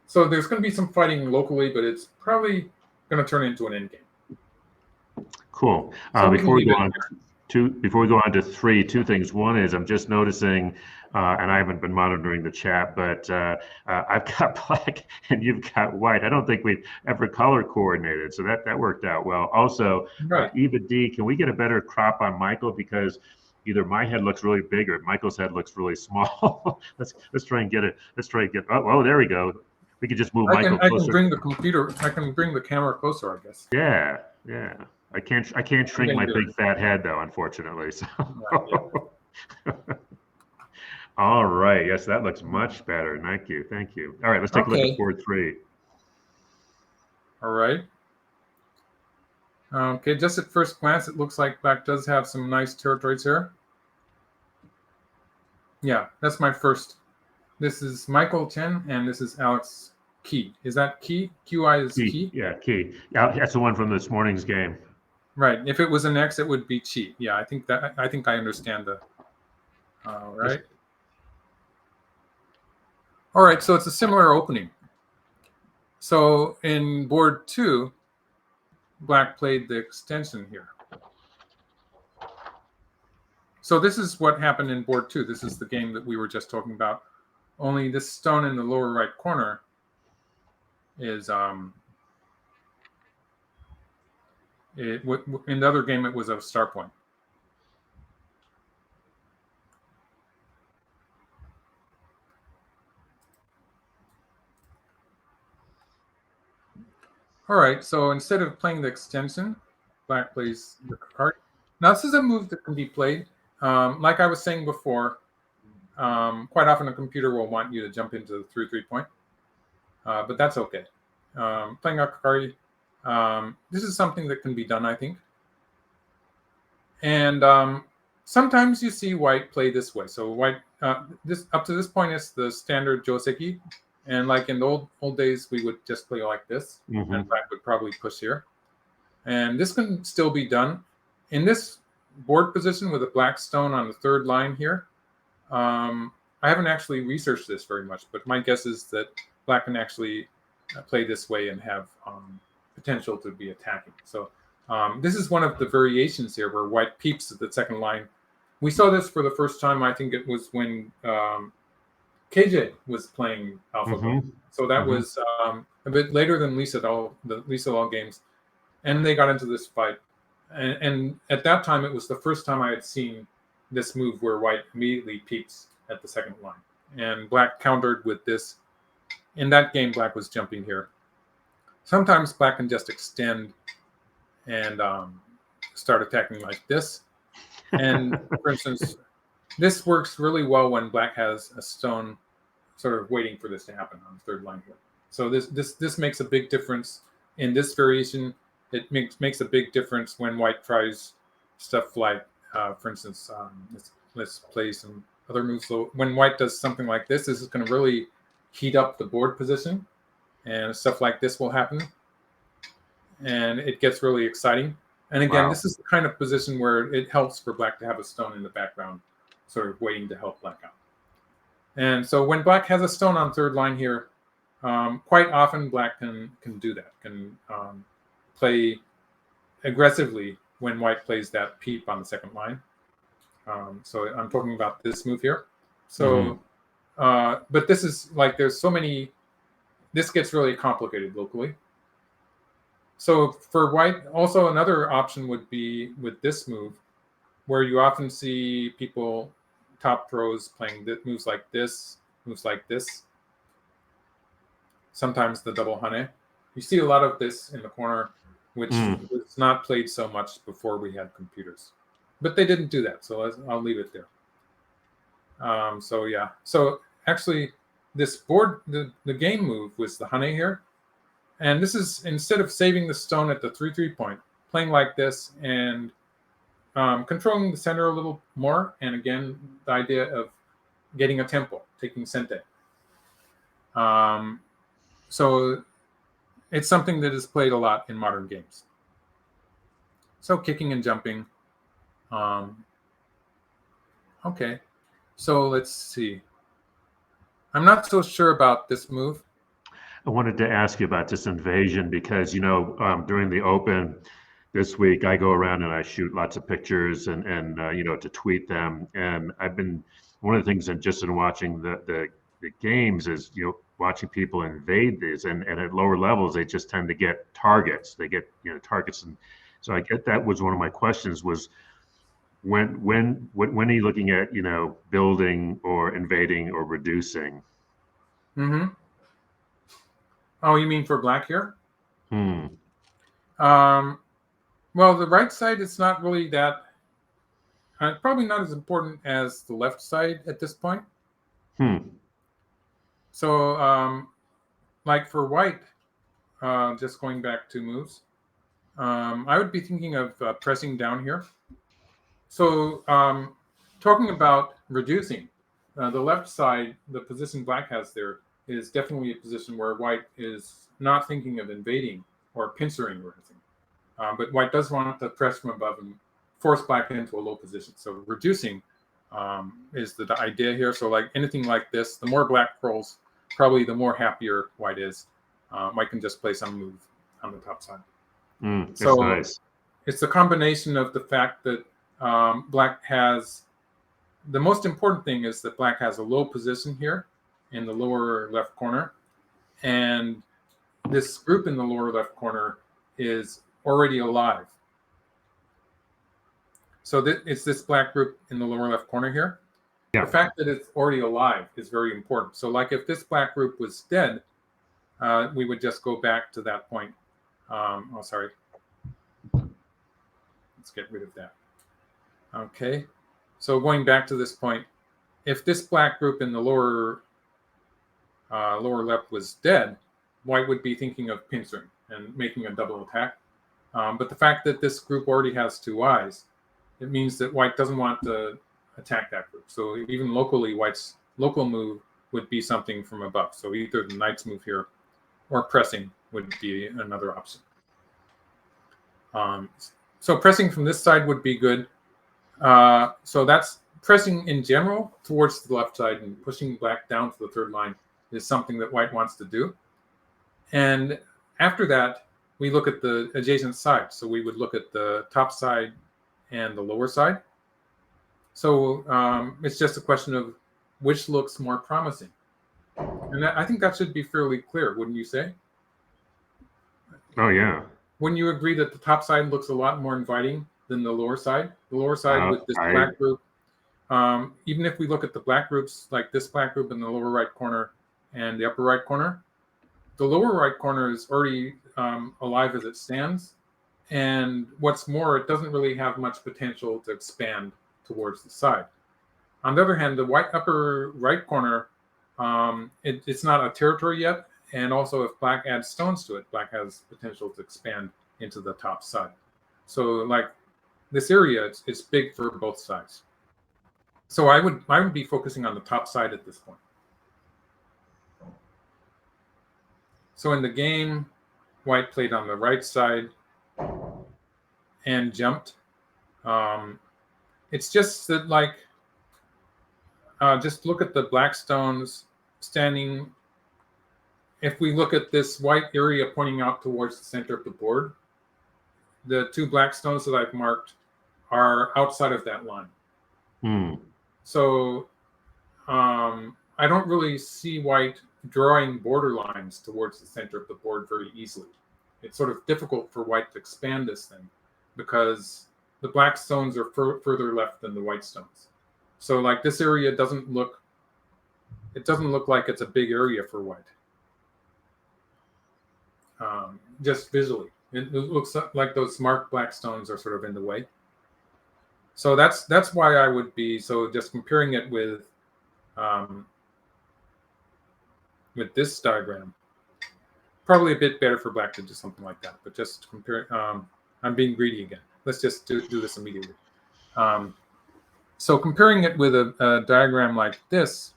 So there's going to be some fighting locally, but it's probably going to turn into an endgame.
Cool. Before we go on to 3, 2 things. One is I'm just noticing, and I haven't been monitoring the chat, but I've got black and you've got white. I don't think we've ever color coordinated, so that worked out well. Also,
right.
Eva D, can we get a better crop on Michael, because either my head looks really big or Michael's head looks really small. let's try and get it. Let's try and get. Oh, there we go. We could just move Michael closer.
I can bring the computer. I can bring the camera closer, I guess.
Yeah. I can't shrink my big fat head though, unfortunately. So.
Yeah.
All right. Yes, that looks much better. Thank you. All right, let's take a look at board 3.
All right. Okay, just at first glance, it looks like black does have some nice territories here. Yeah, that's my first. This is Michael Chen, and this is Alex Key. Is that Key? QI is Key?
Yeah, Key. Yeah, that's the one from this morning's game.
Right. If it was an X, it would be Chi. Yeah, I think I understand the. All right. All right. So it's a similar opening. So in board 2, black played the extension here. So this is what happened in board 2. This is the game that we were just talking about. Only this stone in the lower right corner is in the other game it was a star point. All right, so instead of playing the extension, black plays the card. Now this is a move that can be played. Like I was saying before, quite often a computer will want you to jump into the 3 point, but that's okay. Playing Akakari, this is something that can be done, I think. And sometimes you see white play this way. So white, this up to this point is the standard joseki, and like in the old days, we would just play like this, and black would probably push here. And this can still be done in this board position with a black stone on the 3rd line here. I haven't actually researched this very much, but my guess is that black can actually play this way and have potential to be attacking. So this is one of the variations here where white peeps at the 2nd line. We saw this for the first time, I think it was when KJ was playing AlphaGo. So that was a bit later than the Lisa All games. And they got into this fight. And at that time, it was the first time I had seen this move where white immediately peeks at the second line. And black countered with this. In that game, black was jumping here. Sometimes black can just extend and start attacking like this. And for instance, this works really well when black has a stone sort of waiting for this to happen on the third line here. So this makes a big difference in this variation. It makes a big difference when white tries stuff like, for instance, let's play some other moves. So when white does something like this is going to really heat up the board position, and stuff like this will happen, and it gets really exciting. And again, this is the kind of position where it helps for black to have a stone in the background, sort of waiting to help black out. And so when black has a stone on third line here, quite often black can do that, can play aggressively when white plays that peep on the second line. So I'm talking about this move here. So, but this is like, there's so many, this gets really complicated locally. So for white, also another option would be with this move, where you often see people, top pros, playing moves like this, moves like this. Sometimes the double hane. You see a lot of this in the corner, which was not played so much before we had computers. But they didn't do that, so I'll leave it there. So yeah, so actually this board, the game move was the hane here. And this is, instead of saving the stone at the 3-3 point, playing like this and controlling the center a little more. And again, the idea of getting a tempo, taking sente. So it's something that is played a lot in modern games. So kicking and jumping. Okay, so let's see. I'm not so sure about this move.
I wanted to ask you about this invasion because, during the Open this week, I go around and I shoot lots of pictures and to tweet them. And I've been, one of the things that just in watching the games is, watching people invade these, and at lower levels, they just tend to get targets. They get, targets. And so I get that was one of my questions was, when are you looking at, building or invading or reducing?
Oh, you mean for black here? Well, the right side, it's not really that, probably not as important as the left side at this point. So, like for white, just going back 2 moves, I would be thinking of pressing down here. So, talking about reducing, the left side, the position black has there, is definitely a position where white is not thinking of invading or pincering or anything. But white does want to press from above and force black into a low position. So reducing is the idea here. So like anything like this, the more black rolls, probably the more happier white is. White can just play some move on the top side.
So nice.
It's a combination of the fact that black has, the most important thing is that black has a low position here in the lower left corner, and this group in the lower left corner is already alive. So it's this black group in the lower left corner here. The fact that it's already alive is very important. So like if this black group was dead, we would just go back to that point. Sorry. Let's get rid of that. Okay. So going back to this point, if this black group in the lower left was dead, white would be thinking of pincering and making a double attack. But the fact that this group already has 2 eyes, it means that white doesn't want to attack that group. So even locally, white's local move would be something from above. So either the knight's move here or pressing would be another option. So pressing from this side would be good. So that's pressing in general towards the left side and pushing black down to the third line is something that white wants to do. And after that, we look at the adjacent side. So we would look at the top side and the lower side. So it's just a question of which looks more promising. And I think that should be fairly clear, wouldn't you say?
Oh, yeah.
wouldn't you agree that the top side looks a lot more inviting than the lower side? The lower side with this black group, even if we look at the black groups, like this black group in the lower right corner and the upper right corner, the lower right corner is already alive as it stands. And what's more, it doesn't really have much potential to expand towards the side. On the other hand, the white upper right corner, it's not a territory yet. And also, if black adds stones to it, black has potential to expand into the top side. So like this area, it's big for both sides. So I would be focusing on the top side at this point. So in the game, white played on the right side and jumped. It's just that, like, just look at the black stones standing. If we look at this white area pointing out towards the center of the board, the two black stones that I've marked are outside of that line. So I don't really see white drawing border lines towards the center of the board very easily. It's sort of difficult for white to expand this thing because the black stones are further left than the white stones. So like this area doesn't look like it's a big area for white. Just visually, it looks like those marked black stones are sort of in the way. So that's why I would be just comparing it with this diagram. Probably a bit better for black to do something like that, but just compare. I'm being greedy again. Let's just do this immediately. So comparing it with a diagram like this,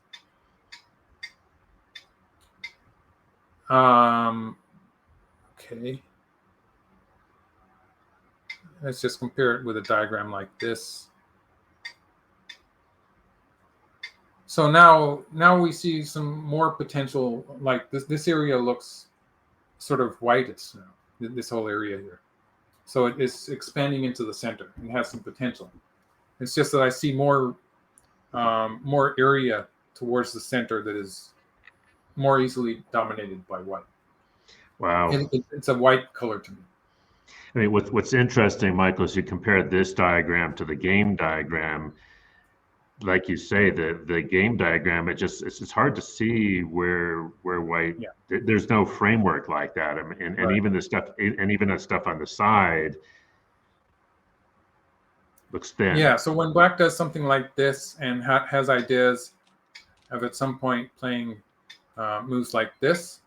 okay. Let's just compare it with a diagram like this. So now we see some more potential. Like this area looks sort of whitish now. This whole area here. So it is expanding into the center and has some potential. It's just that I see more area towards the center that is more easily dominated by white.
Wow.
It's a white color to me.
I mean, what's interesting, Michael, is you compare this diagram to the game diagram. Like you say, the game diagram, it's hard to see where white.
Yeah.
There's no framework like that. I mean, and
Right.
even the stuff on the side looks thin.
Yeah. So when black does something like this and has ideas of at some point playing moves like this,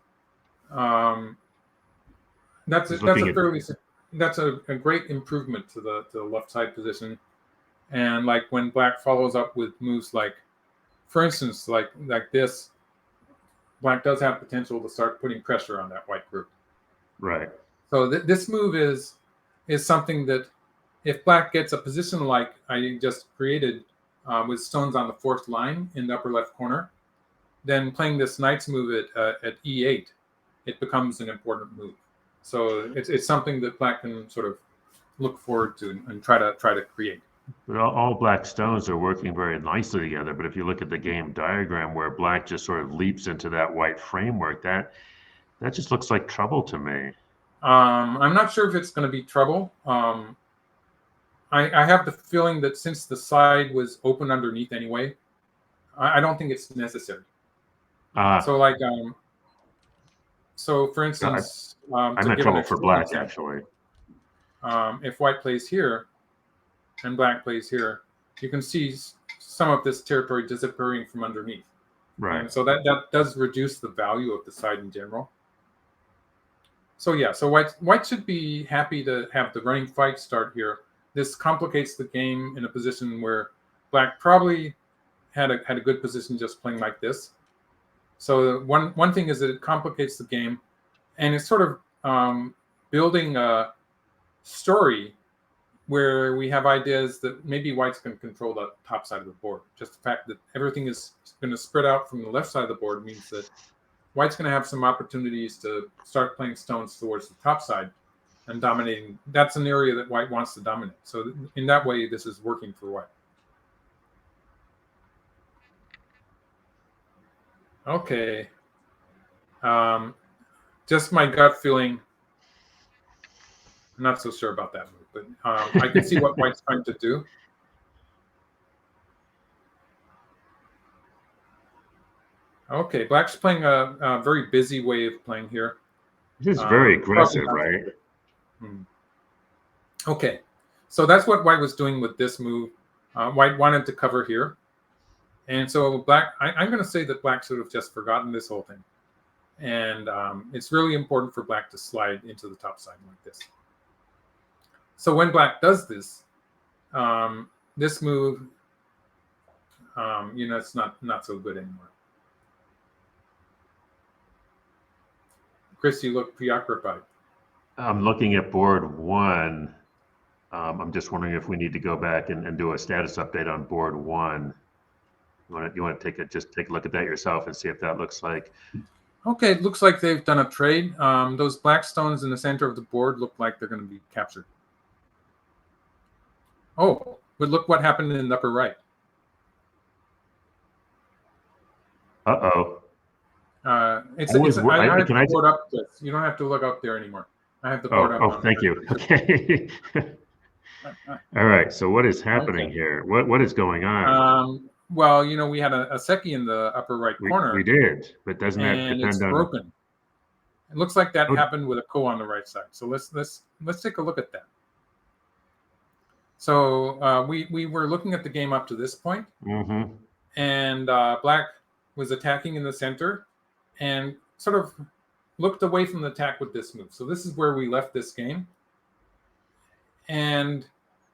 that's a great improvement to the left side position. And like when black follows up with moves like, for instance, like this, black does have potential to start putting pressure on that white group.
Right.
So this move is something that if black gets a position like I just created with stones on the fourth line in the upper left corner, then playing this knight's move at e8, it becomes an important move. So it's something that black can sort of look forward to and try to create.
But all black stones are working very nicely together. But if you look at the game diagram where black just sort of leaps into that white framework, that just looks like trouble to me.
I'm not sure if it's going to be trouble. I have the feeling that since the side was open underneath anyway, I don't think it's necessary. So like, so for instance,
I'm in trouble for black actually.
If white plays here and black plays here, you can see some of this territory disappearing from underneath.
Right.
And so that does reduce the value of the side in general. So yeah, so white should be happy to have the running fight start here. This complicates the game in a position where black probably had a good position just playing like this. So one thing is that it complicates the game, and it's sort of building a story where we have ideas that maybe white's can control the top side of the board. Just the fact that everything is going to spread out from the left side of the board means that white's going to have some opportunities to start playing stones towards the top side and dominating. That's an area that white wants to dominate. So in that way, this is working for white. Okay. Just my gut feeling. I'm not so sure about that move, but I can see what white's trying to do. Okay, black's playing a very busy way of playing here.
This is very aggressive, right?
Okay, so that's what white was doing with this move. White wanted to cover here. And so black, I'm going to say that black should have just forgotten this whole thing. And it's really important for black to slide into the top side like this. So when black does this, this move, it's not so good anymore. Chris, you look preoccupied.
I'm looking at board 1. I'm just wondering if we need to go back and do a status update on board 1. You want to take a look at that yourself and see if that looks like.
Okay, it looks like they've done a trade. Those black stones in the center of the board look like they're going to be captured. Oh, but look what happened in the upper right.
Uh-oh.
I have the board up. You don't have to look up there anymore. I have the board up.
Oh, thank you. Okay. All right. So what is happening here? What is going on?
Well, we had a Seki in the upper right corner.
We did, but doesn't that depend
it's
on?
Broken. It looks like that happened with a ko on the right side. So let's take a look at that. So we were looking at the game up to this point, and black was attacking in the center, and sort of looked away from the attack with this move. So this is where we left this game, and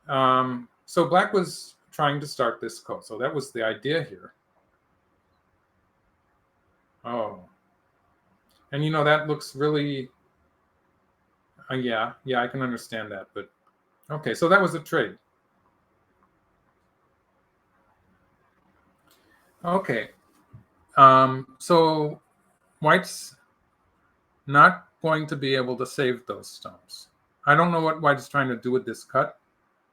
so black was trying to start this ko. So that was the idea here. Oh, and that looks really. Yeah, I can understand that, but. Okay, so that was a trade. Okay, so white's not going to be able to save those stones. I don't know what white is trying to do with this cut,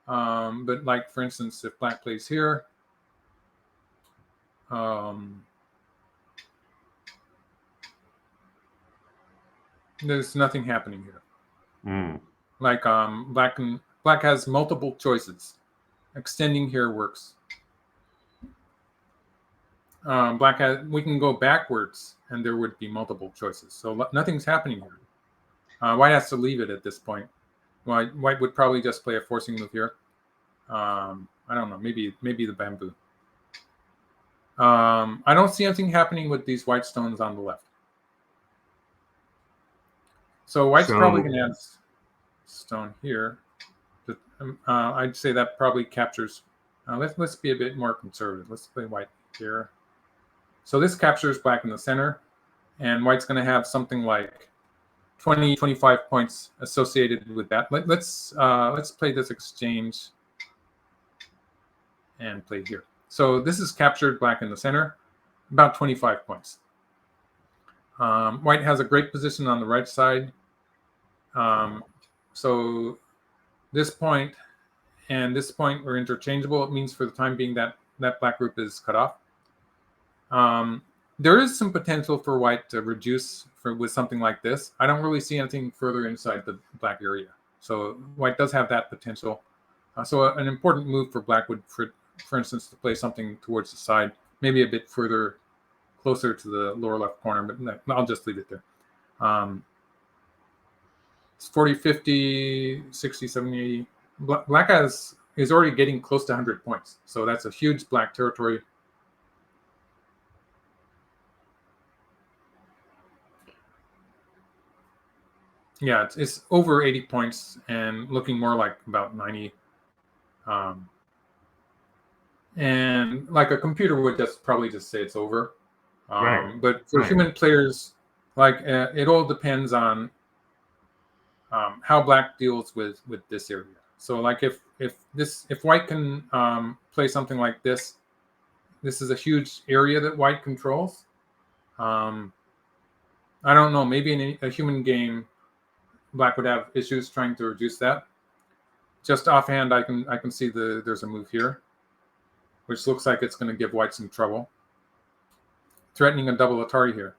but like, for instance, if black plays here, there's nothing happening here. Like Black has multiple choices. Extending here works. We can go backwards, and there would be multiple choices. So nothing's happening here. White has to leave it at this point. White would probably just play a forcing move here. I don't know. Maybe the bamboo. I don't see anything happening with these white stones on the left. So white's probably going to add stone here. I'd say that probably captures. Let's be a bit more conservative. Let's play white here. So this captures black in the center, and white's going to have something like 20, 25 points associated with that. Let's play this exchange and play here. So this is captured black in the center, about 25 points. White has a great position on the right side. So this point and this point are interchangeable. It means for the time being that black group is cut off. There is some potential for white to reduce with something like this. I don't really see anything further inside the black area. So white does have that potential. So an important move for black would, for instance, to play something towards the side, maybe a bit further, closer to the lower left corner, but no, I'll just leave it there. It's 40, 50, 60, 70, 80. Black is already getting close to 100 points. So that's a huge black territory. Yeah, it's over 80 points and looking more like about 90. And like a computer would probably just say it's over.
Right.
But for human players, it all depends on how black deals with this area. So like if white can play something like this is a huge area that white controls. I don't know, maybe in a human game black would have issues trying to reduce that. Just offhand, I can see there's a move here, which looks like it's going to give white some trouble. Threatening a double Atari here,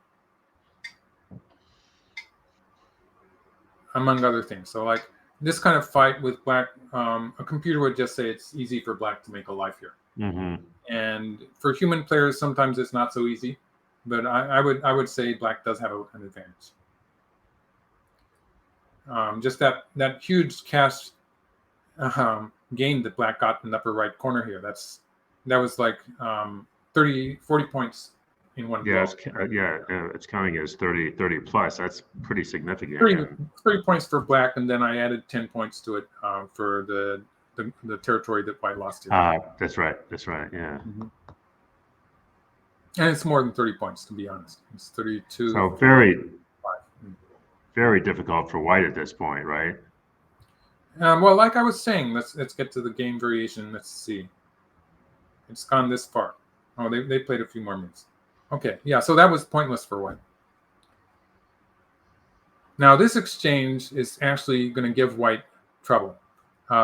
among other things. So this kind of fight with black, a computer would just say it's easy for black to make a life here.
Mm-hmm.
And for human players, sometimes it's not so easy. But I would say black does have an advantage. Just that huge cast gain that black got in the upper right corner here. That was like 40 points in one blow.
It's counting as 30 plus. That's pretty significant.
30 points for black, and then I added 10 points to it for the territory that white lost here.
That's right. Yeah.
Mm-hmm. And it's more than 30 points, to be honest. It's 32.
So very difficult for white at this point, right?
Well, like I was saying, let's get to the game variation. Let's see. It's gone this far. Oh, they played a few more moves. Okay, yeah, so that was pointless for white. Now, this exchange is actually going to give white trouble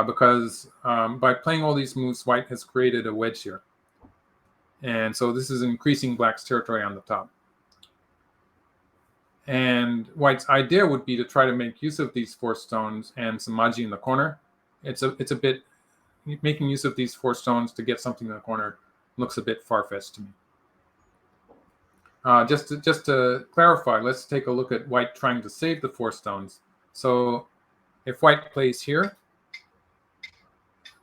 because by playing all these moves, white has created a wedge here. And so this is increasing black's territory on the top. And white's idea would be to try to make use of these 4 stones and some maji in the corner. It's a bit, making use of these 4 stones to get something in the corner looks a bit far-fetched to me. Just to clarify, let's take a look at white trying to save the 4 stones. So if white plays here,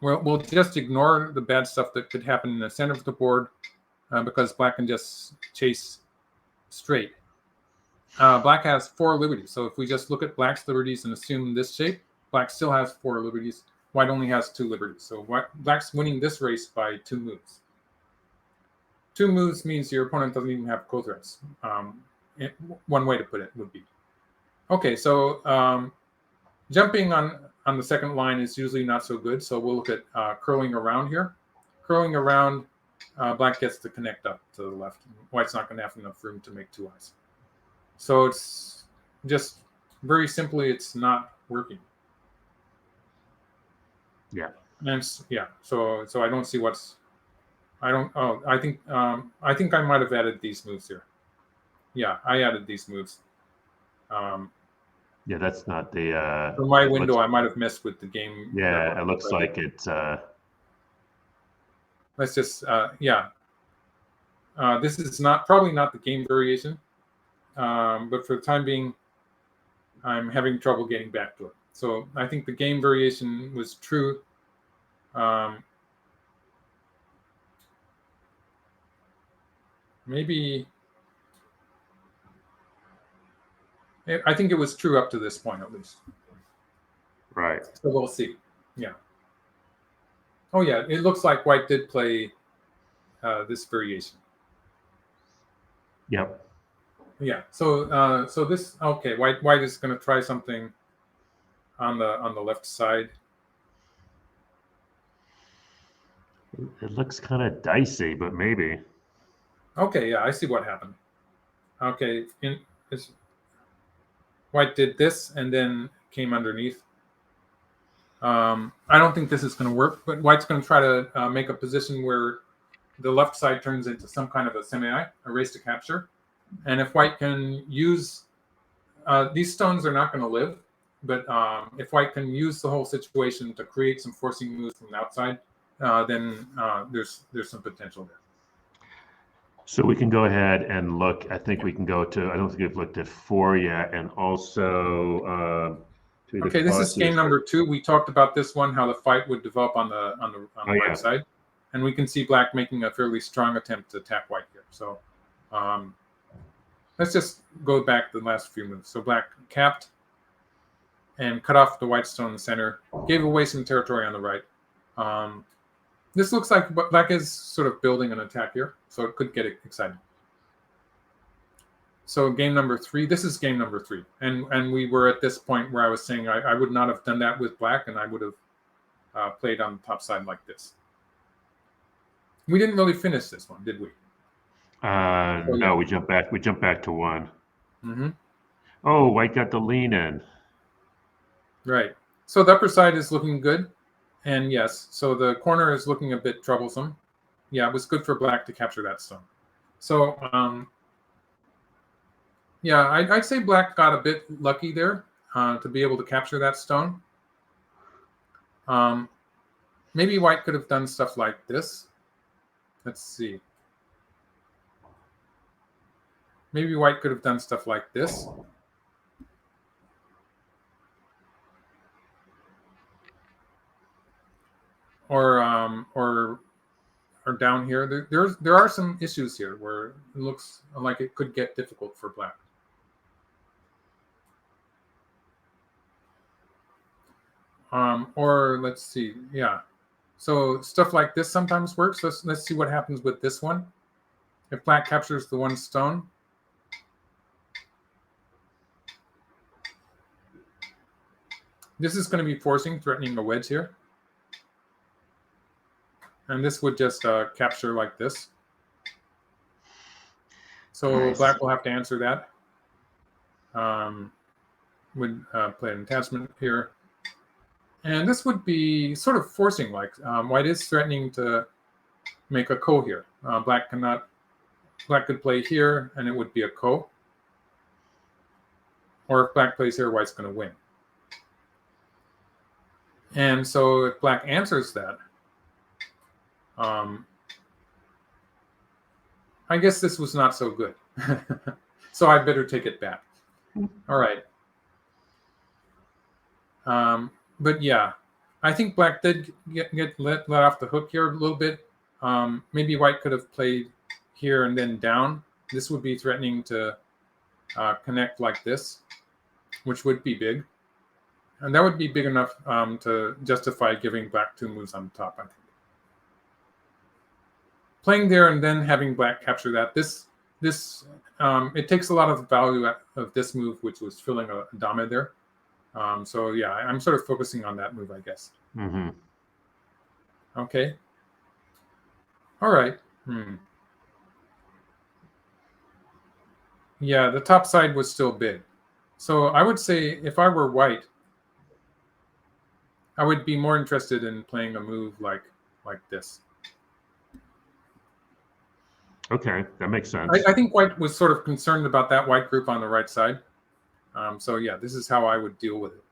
we'll just ignore the bad stuff that could happen in the center of the board because black can just chase straight. Black has 4 liberties. So if we just look at black's liberties and assume this shape, black still has 4 liberties. White only has 2 liberties. So black's winning this race by 2 moves. 2 moves means your opponent doesn't even have co-threats. One way to put it would be. Okay, so jumping on the second line is usually not so good. So we'll look at curling around here. Curling around, black gets to connect up to the left. White's not going to have enough room to make 2 eyes. So it's just very simply, it's not working.
Yeah.
And so I don't see what's. I think I might have added these moves here. Yeah, I added these moves.
Yeah, that's not the.
For my window, I might have messed with the game.
Yeah, it looks like it's.
Let's just this is probably not the game variation. But for the time being, I'm having trouble getting back to it. So I think the game variation was true. Maybe I think it was true up to this point, at least.
Right.
So we'll see. Yeah. Oh yeah, it looks like white did play this variation.
Yep.
Yeah. So this white is going to try something on the left side.
It looks kind of dicey, but maybe.
Okay, yeah, I see what happened. Okay, white did this and then came underneath. I don't think this is going to work, but white's going to try to make a position where the left side turns into some kind of a semi-eye, a race to capture. And if white can use these stones are not going to live, but if white can use the whole situation to create some forcing moves from the outside, then there's some potential there.
So we can go ahead and look. I think we can go to. I don't think we've looked at 4 yet, and also.
Okay, this is game number 2. We talked about this one, how the fight would develop on the right side, and we can see black making a fairly strong attempt to attack white here. So let's just go back to the last few moves. So black capped and cut off the white stone in the center, gave away some territory on the right. This looks like black is sort of building an attack here, so it could get exciting. So game number 3, this is game number 3. And we were at this point where I was saying I would not have done that with black, and I would have played on the top side like this. We didn't really finish this one, did we?
No, we jumped back. We jumped back to 1.
Mm-hmm.
Oh, white got the lean in.
Right. So the upper side is looking good. And yes, so the corner is looking a bit troublesome. Yeah, it was good for black to capture that stone. So, yeah, I'd say black got a bit lucky there to be able to capture that stone. Maybe white could have done stuff like this. Let's see. Maybe white could have done stuff like this. Or down here. There are some issues here where it looks like it could get difficult for black. Or let's see, yeah. So stuff like this sometimes works. Let's see what happens with this one. If black captures the one stone. This is going to be forcing, threatening a wedge here. And this would just capture like this. So nice. Black will have to answer that. Would play an attachment here. And this would be sort of forcing, like white is threatening to make a ko here. Black could play here and it would be a ko. Or if black plays here, white's going to win. And so if black answers that, I guess this was not so good. So I better take it back. All right. But yeah, I think black did get let off the hook here a little bit. Maybe white could have played here and then down. This would be threatening to connect like this, which would be big. And that would be big enough to justify giving black 2 moves on top, I think. Playing there and then having black capture that, it takes a lot of value of this move, which was filling a dame there. So yeah, I'm sort of focusing on that move, I guess.
Mm-hmm.
Okay. All right. Yeah, the top side was still big. So I would say if I were white, I would be more interested in playing a move like this.
Okay, that makes sense.
I think white was sort of concerned about that white group on the right side. So yeah, this is how I would deal with it.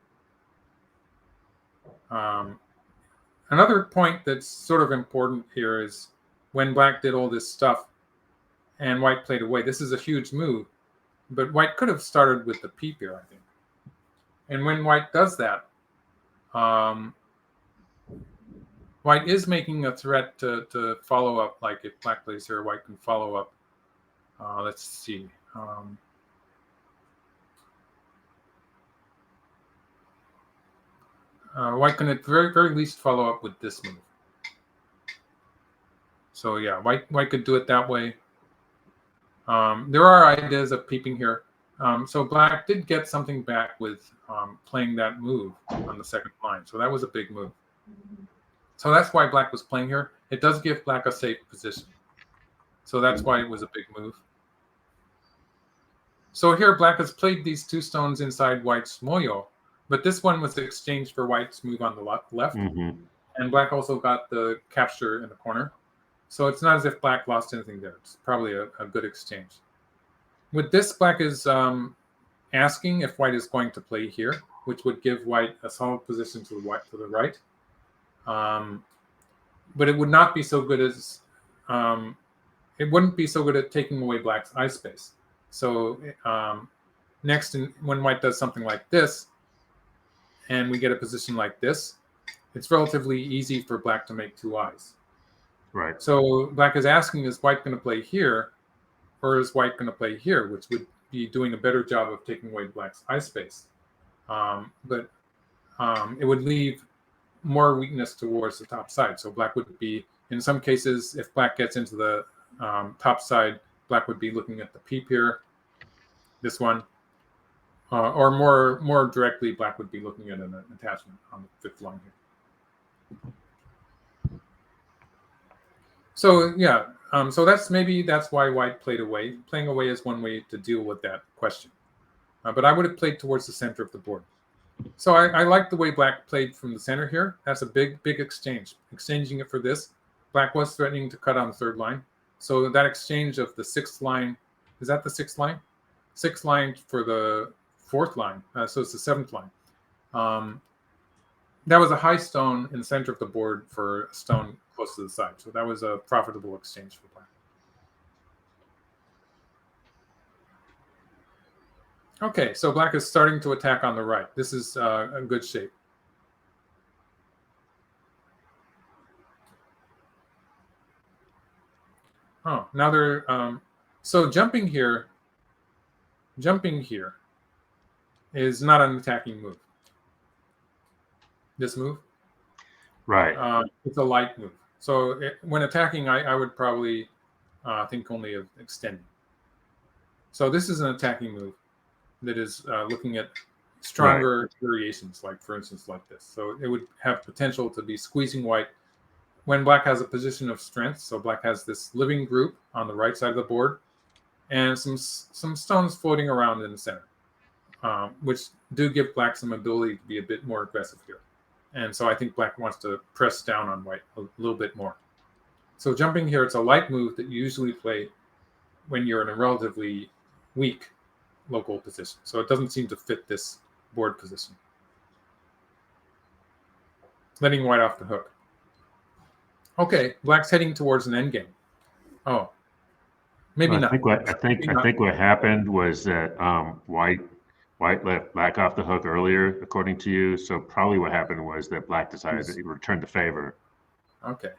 Another point that's sort of important here is when black did all this stuff and white played away. This is a huge move, but white could have started with the peep here, I think. And when white does that, white is making a threat to follow up. Like if black plays here, white can follow up. Let's see. White can at the very least follow up with this move. So yeah, white could do it that way. There are ideas of peeping here. So black did get something back with playing that move on the second line. So that was a big move. So that's why black was playing here. It does give black a safe position. So that's why it was a big move. So here black has played these 2 stones inside white's moyo, but this one was exchanged for white's move on the left.
Mm-hmm.
And black also got the capture in the corner. So it's not as if black lost anything there. It's probably a good exchange. With this, black is asking if white is going to play here, which would give white a solid position to the right. But it would not be so good as it wouldn't be so good at taking away black's eye space. So next, when white does something like this, and we get a position like this, it's relatively easy for black to make 2 eyes.
Right.
So black is asking, is white going to play here, or is white going to play here, which would be doing a better job of taking away black's eye space. But it would leave more weakness towards the top side. So black would be, in some cases, if black gets into the top side, black would be looking at the peep here, this one. Or more directly, black would be looking at an attachment on the 5th line here. So yeah, so that's why white played away. Playing away is one way to deal with that question. But I would have played towards the center of the board. So I like the way black played from the center here. That's a big exchange. Exchanging it for this. Black was threatening to cut on the 3rd line. So that exchange of the 6th line, is that the 6th line? 6th line for the 4th line. So it's the 7th line. that was a high stone in the center of the board for a stone close to the side. So that was a profitable exchange for black. Okay, so black is starting to attack on the right. This is a good shape. Oh, now they're so jumping here is not an attacking move. This move,
Right.
it's a light move. So when attacking, I would probably think only of extending. So this is an attacking move that is looking at stronger variations, like for instance, like this. So it would have potential to be squeezing white when black has a position of strength. So black has this living group on the right side of the board and some stones floating around in the center, which do give black some ability to be a bit more aggressive here. And so I think black wants to press down on white a little bit more. So jumping here, it's a light move that you usually play when you're in a relatively weak local position. So it doesn't seem to fit this board position. Letting white off the hook. Okay, black's heading towards an endgame. Oh, maybe not.
I think what happened was that white let black off the hook earlier, according to you. So probably what happened was that black decided to return the favor.
Okay.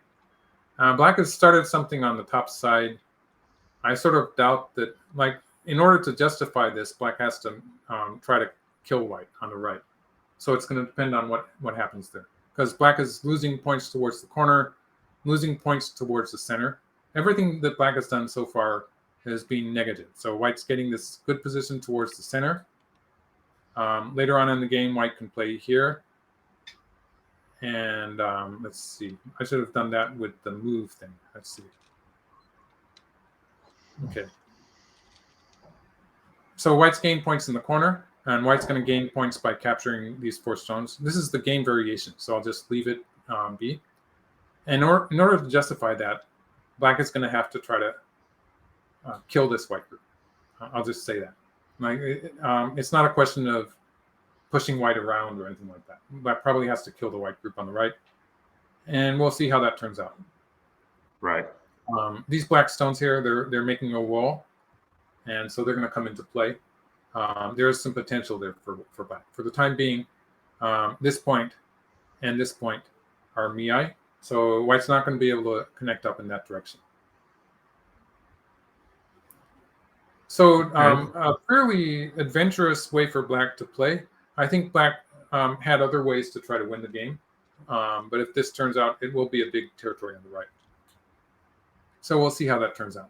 Black has started something on the top side. I sort of doubt that, like, in order to justify this, black has to try to kill white on the right. So it's going to depend on what happens there. Because black is losing points towards the corner, losing points towards the center. Everything that black has done so far has been negative. So white's getting this good position towards the center. Later on in the game, white can play here. And let's see. I should have done that with the move thing. Let's see. Okay. So white's gained points in the corner, and white's going to gain points by capturing these 4 stones. This is the game variation, so I'll just leave it be. And in order to justify that, black is going to have to try to kill this white group. I'll just say that. Like, it's not a question of pushing white around or anything like that. Black probably has to kill the white group on the right, and we'll see how that turns out.
Right.
These black stones here, they're making a wall, and so they're going to come into play. There's some potential there for black. For the time being, this point and this point are miai, so white's not going to be able to connect up in that direction. So a fairly adventurous way for black to play. I think black had other ways to try to win the game, but if this turns out, it will be a big territory on the right. So we'll see how that turns out.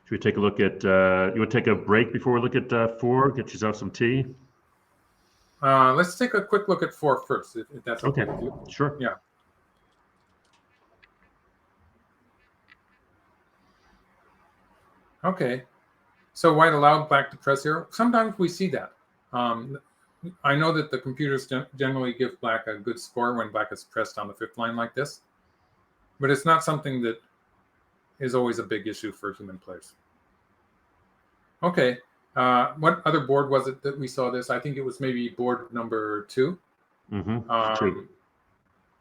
Should we take a look at, you want to take a break before we look at 4? Get yourself some tea?
Let's take a quick look at 4 first, if that's okay with you.
Sure.
Yeah. Okay. So white allowed black to press here. Sometimes we see that. I know that the computers generally give black a good score when black is pressed on the 5th line like this, but it's not something that is always a big issue for human players. Okay. What other board was it that we saw this? I think it was maybe board number 2.
Mm-hmm. 2.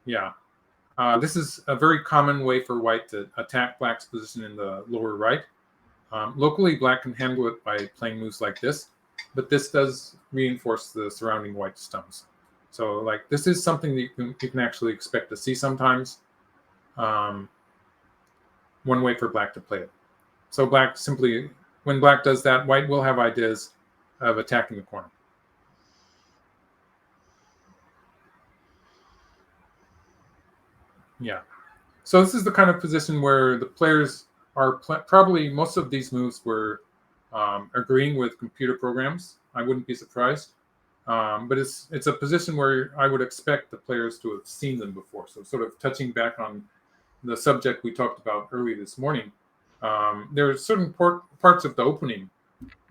Yeah. This is a very common way for white to attack black's position in the lower right. Locally, black can handle it by playing moves like this, but this does reinforce the surrounding white stones. So, like, this is something that you can actually expect to see sometimes. One way for black to play it. So black simply, when black does that, white will have ideas of attacking the corner. Yeah. So this is the kind of position where the players are probably, most of these moves were agreeing with computer programs. I wouldn't be surprised. But it's a position where I would expect the players to have seen them before. So sort of touching back on the subject we talked about earlier this morning, there are certain parts of the opening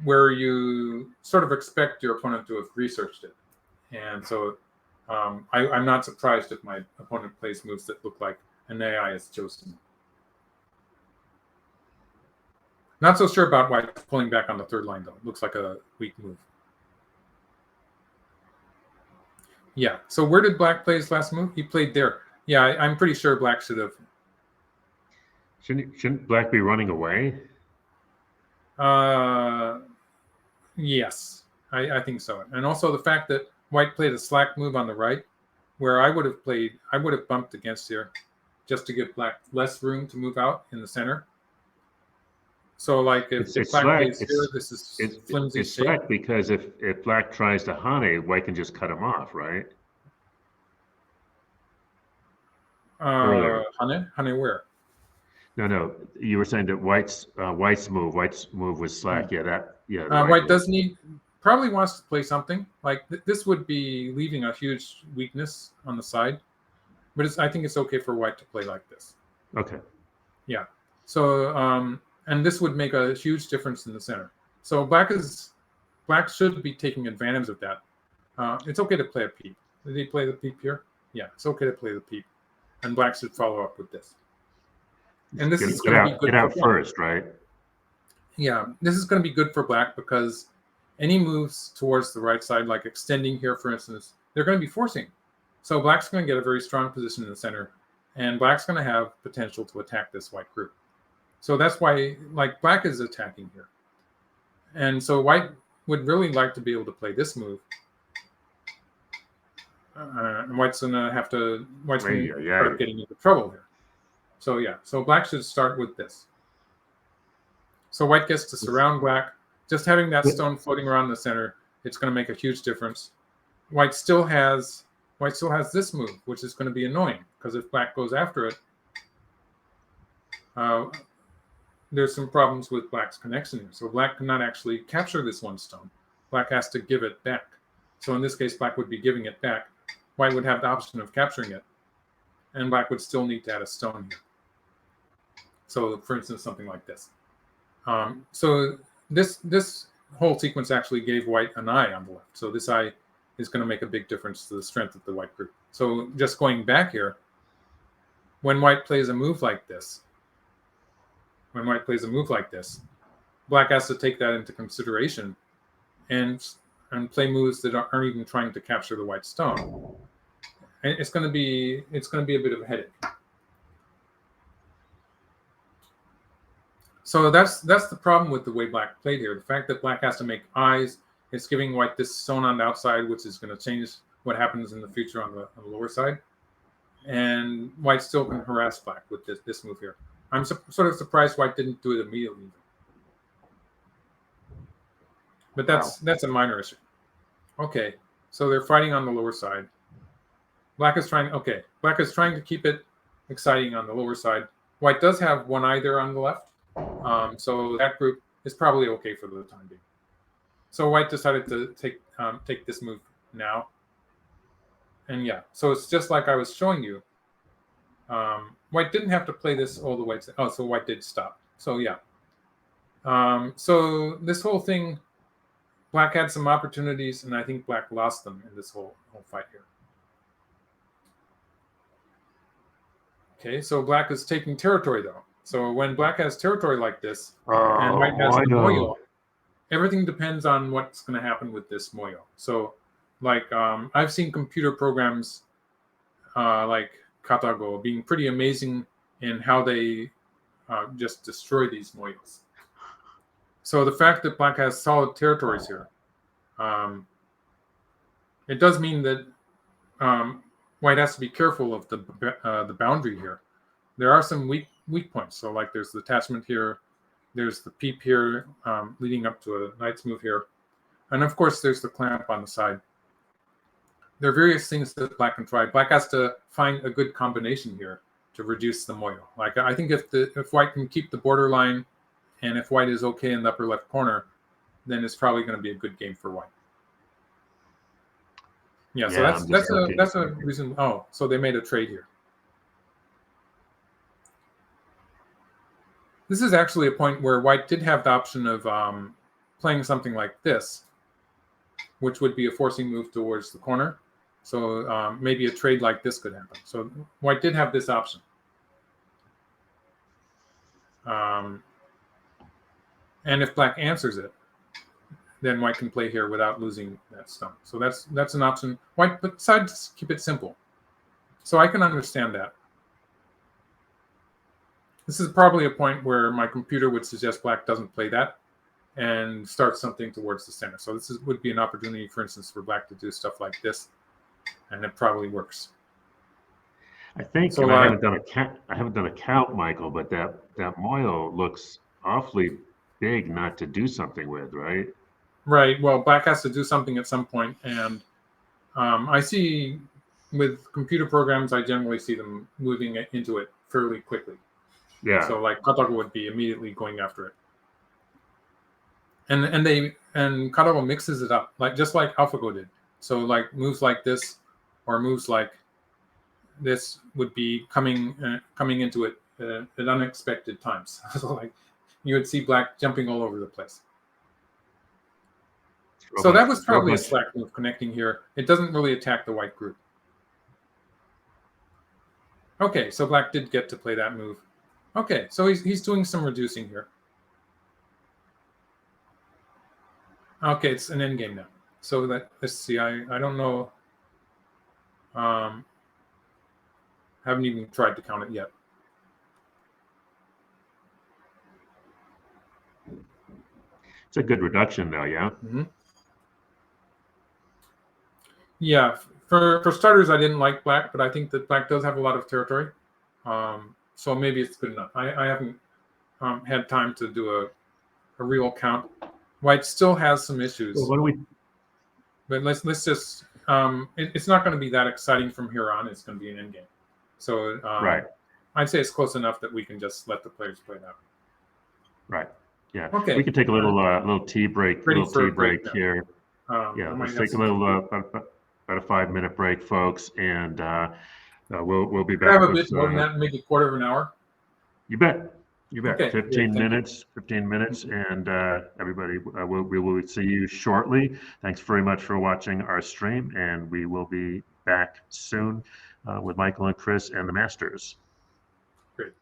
where you sort of expect your opponent to have researched it. And so I'm not surprised if my opponent plays moves that look like an AI has chosen. Not so sure about white pulling back on the 3rd line, though. It looks like a weak move. Yeah. So where did black play his last move? He played there. Yeah, I'm pretty sure black should have.
Shouldn't black be running away?
Yes, I think so. And also the fact that white played a slack move on the right, where I would have bumped against here just to give black less room to move out in the center. So like if black
slack.
plays here, this is flimsy
It's
shape.
slack because if black tries to hane, white can just cut him off, right?
Hane where?
No. You were saying that white's move was slack. Yeah,
White does probably wants to play something like this would be leaving a huge weakness on the side, but I think it's okay for white to play like this.
Okay.
Yeah. So and this would make a huge difference in the center. So black should be taking advantage of that. It's okay to play a peep. Did he play the peep here? Yeah, it's okay to play the peep, and black should follow up with this. And this is going to be good. Get out
first, right?
Yeah, this is going to be good for black because any moves towards the right side, like extending here, for instance, they're going to be forcing. So black's going to get a very strong position in the center, and black's going to have potential to attack this white group. So that's why, like, black is attacking here. And so white would really like to be able to play this move. And white's going to have to, start getting into trouble here. So yeah, so black should start with this. So white gets to surround black. Just having that stone floating around the center, it's going to make a huge difference. White still has this move, which is going to be annoying because if black goes after it, there's some problems with black's connection here. So black cannot actually capture this one stone. Black has to give it back. So in this case, black would be giving it back. White would have the option of capturing it, and black would still need to add a stone here. So for instance, something like this. So this whole sequence actually gave white an eye on the left. So this eye is going to make a big difference to the strength of the white group. So just going back here, when white plays a move like this, black has to take that into consideration and play moves that aren't even trying to capture the white stone. And it's going to be a bit of a headache. So that's the problem with the way black played here. The fact that black has to make eyes, it's giving white this stone on the outside, which is going to change what happens in the future on the lower side. And white still can harass black with this move here. I'm sort of surprised white didn't do it immediately. But that's a minor issue. Okay, so they're fighting on the lower side. Black is trying to keep it exciting on the lower side. White does have one eye there on the left. So that group is probably okay for the time being. So white decided to take this move now. And yeah, so it's just like I was showing you. White didn't have to play this all the way. So white did stop. So yeah. So this whole thing, black had some opportunities, and I think black lost them in this whole fight here. Okay, so black is taking territory though. So when black has territory like this, and white has the moyo, everything depends on what's going to happen with this moyo. So, like I've seen computer programs like Katago being pretty amazing in how they just destroy these moyos. So the fact that black has solid territories here, it does mean that white has to be careful of the boundary here. There are some weak points. So like there's the attachment here, there's the peep here, leading up to a knight's move here, and of course there's the clamp on the side. There are various things that black can try. Black has to find a good combination here to reduce the moyo. Like I think if white can keep the borderline, and if white is okay in the upper left corner, then it's probably going to be a good game for white. Yeah, so that's a reason. Oh, so they made a trade here. This is actually a point where white did have the option of playing something like this, which would be a forcing move towards the corner. So maybe a trade like this could happen. So white did have this option. And if black answers it, then white can play here without losing that stone. So that's an option. White decided to keep it simple. So I can understand that. This is probably a point where my computer would suggest black doesn't play that and start something towards the center. So this would be an opportunity, for instance, for black to do stuff like this, and it probably works.
I think,
So,
and I haven't done a count, Michael, but that Moyle looks awfully big not to do something with, right?
Right. Well, black has to do something at some point, and I see with computer programs, I generally see them moving into it fairly quickly.
Yeah.
So like Katago would be immediately going after it. And Katago mixes it up, like just like AlphaGo did. So like moves like this or moves like this would be coming into it at unexpected times. So like you would see black jumping all over the place. So that was probably a slack move connecting here. It doesn't really attack the white group. Okay, so black did get to play that move. Okay, so he's doing some reducing here. Okay, it's an endgame now. So let's see. I don't know. Haven't even tried to count it yet.
It's a good reduction, though. Yeah.
Mm-hmm. Yeah. For starters, I didn't like black, but I think that black does have a lot of territory. So maybe it's good enough. I haven't had time to do a real count. White still has some issues.
Well, what do we?
But let's just. It's not going to be that exciting from here on. It's going to be an endgame. So
Right.
I'd say it's close enough that we can just let the players play that.
Right. Yeah.
Okay.
We could take a little tea break. Here. Yeah. Let's take a little about a 5-minute break, folks, and we'll be back.
Have a bit more than that, maybe a quarter of an hour.
You bet. You bet.
Okay,
15 minutes, and everybody, we will see you shortly. Thanks very much for watching our stream, and we will be back soon with Michael and Chris and the Masters.
Great.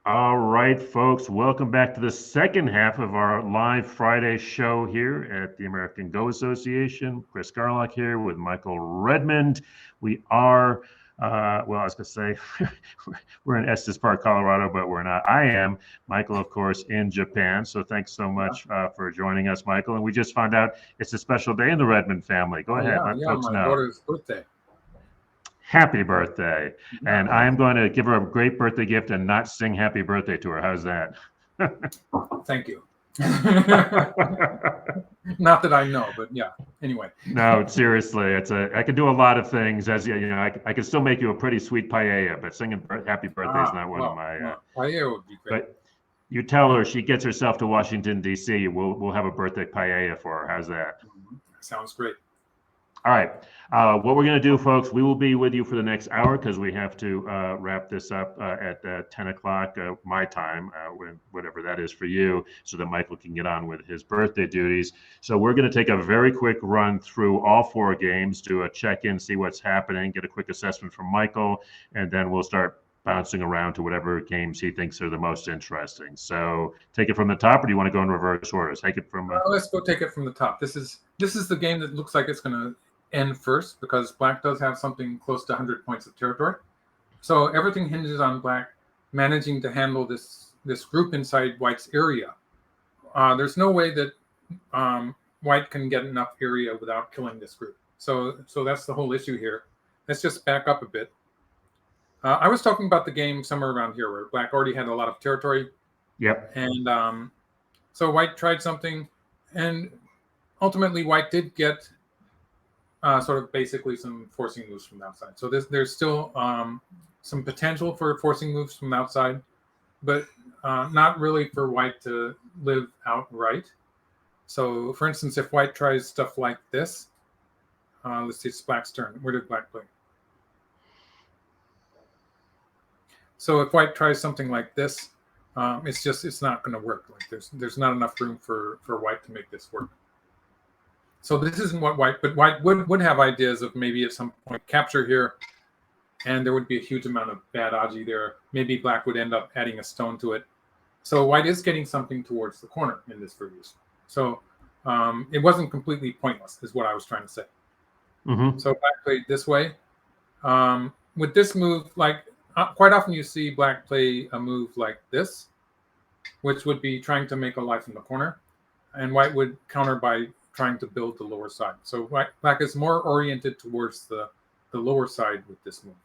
All right, folks, welcome back to the second half of our live Friday show here at the American Go Association. Chris Garlock here with Michael Redmond. We are, well, I was going to say, we're in Estes Park, Colorado, but we're not. I am, Michael, of course, in Japan. So thanks so much for joining us, Michael. And we just found out it's a special day in the Redmond family. Go ahead, let folks know.
My daughter's birthday.
Happy birthday. And I'm going to give her a great birthday gift and not sing happy birthday to her. How's that?
Thank you. Not that I know, but yeah. Anyway.
No, seriously, I could do a lot of things. As you know, I could still make you a pretty sweet paella, but singing happy birthday is not one of my.
Paella would be great.
But you tell her she gets herself to Washington D.C. We'll have a birthday paella for her. How's that?
Sounds great.
All right. What we're going to do, folks, we will be with you for the next hour because we have to wrap this up at 10 o'clock my time, whatever that is for you, so that Michael can get on with his birthday duties. So we're going to take a very quick run through all four games, do a check-in, see what's happening, get a quick assessment from Michael, and then we'll start bouncing around to whatever games he thinks are the most interesting. So take it from the top, or do you want to go in reverse order? Take it from.
Let's go take it from the top. This is the game that looks like it's going to end first because Black does have something close to 100 points of territory. So everything hinges on Black managing to handle this group inside White's area. There's no way that White can get enough area without killing this group. So that's the whole issue here. Let's just back up a bit. I was talking about the game somewhere around here where Black already had a lot of territory.
Yep.
And so White tried something, and ultimately White did get sort of basically some forcing moves from the outside. So there's still some potential for forcing moves from the outside, but not really for White to live outright. So for instance, if White tries stuff like this, Let's see, it's black's turn. Where did black play? So if white tries something like this, it's not going to work. Like there's not enough room for white to make this work. So this isn't what white, but white would have ideas of maybe at some point capture here, and there would be a huge amount of bad aji there. Maybe black would end up adding a stone to it. So white is getting something towards the corner in this variation. So it wasn't completely pointless, is what I was trying to say.
Mm-hmm.
So black played this way. With this move, like quite often you see black play a move like this, which would be trying to make a life in the corner, and white would counter by trying to build the lower side. So black is more oriented towards the lower side with this move.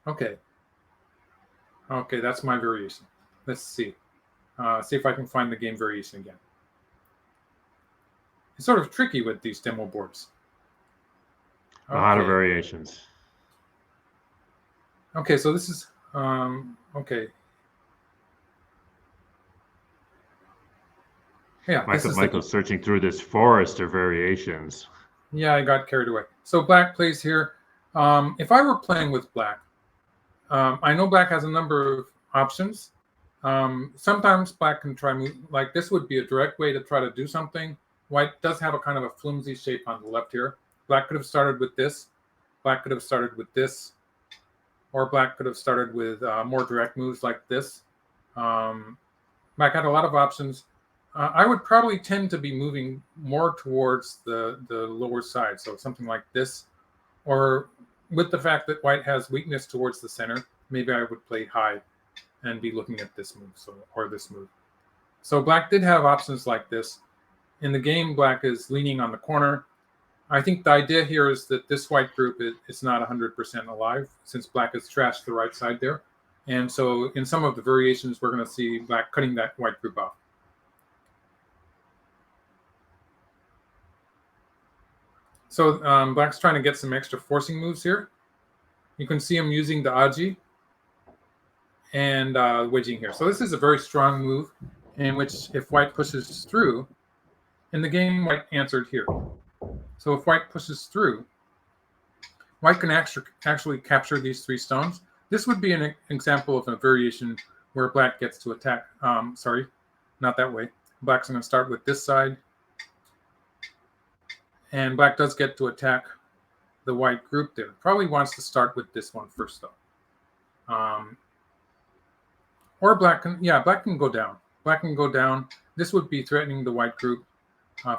Okay, that's my variation. Let's see. See if I can find the game variation again. It's sort of tricky with these demo boards.
A lot of variations.
Okay, so this is okay. Yeah,
Michael's searching through this forest of variations.
Yeah, I got carried away. So black plays here. If I were playing with black, I know black has a number of options. Sometimes black can try move, like this would be a direct way to try to do something. White does have a kind of a flimsy shape on the left here. Black could have started with this. Black could have started with this. Or black could have started with more direct moves like this. Black had a lot of options. I would probably tend to be moving more towards the lower side. So something like this. Or with the fact that white has weakness towards the center, maybe I would play high and be looking at this move, or this move. So black did have options like this. In the game, black is leaning on the corner. I think the idea here is that this white group is not 100% alive, since black has trashed the right side there. And so in some of the variations, we're going to see black cutting that white group off. So black's trying to get some extra forcing moves here. You can see him using the aji and wedging here. So this is a very strong move in which if white pushes through, in the game, white answered here. So if white pushes through, white can actually capture these 3 stones. This would be an example of a variation where black gets to attack. Sorry, not that way. Black's going to start with this side. And black does get to attack the white group there. Probably wants to start with this one first, though. Or black can go down. Black can go down. This would be threatening the white group.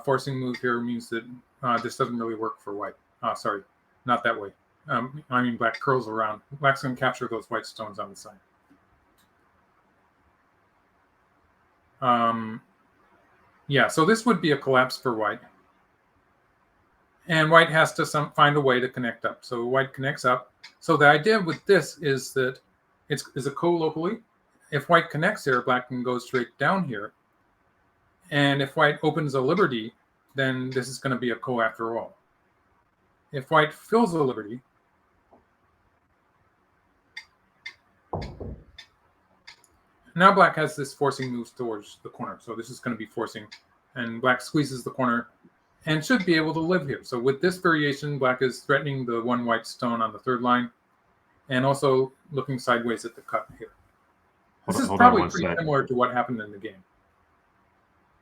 Forcing move here means that this doesn't really work for white. Sorry, not that way. I mean, black curls around. Black's going to capture those white stones on the side. Yeah, so this would be a collapse for white. And white has to find a way to connect up. So white connects up. So the idea with this is that it's a co-locally. If white connects here, black can go straight down here. And if white opens a liberty, then this is going to be a ko after all. If white fills a liberty, now black has this forcing moves towards the corner. So this is going to be forcing, and black squeezes the corner and should be able to live here. So with this variation, black is threatening the 1 white stone on the 3rd line and also looking sideways at the cut here. This is probably pretty similar to what happened in the game.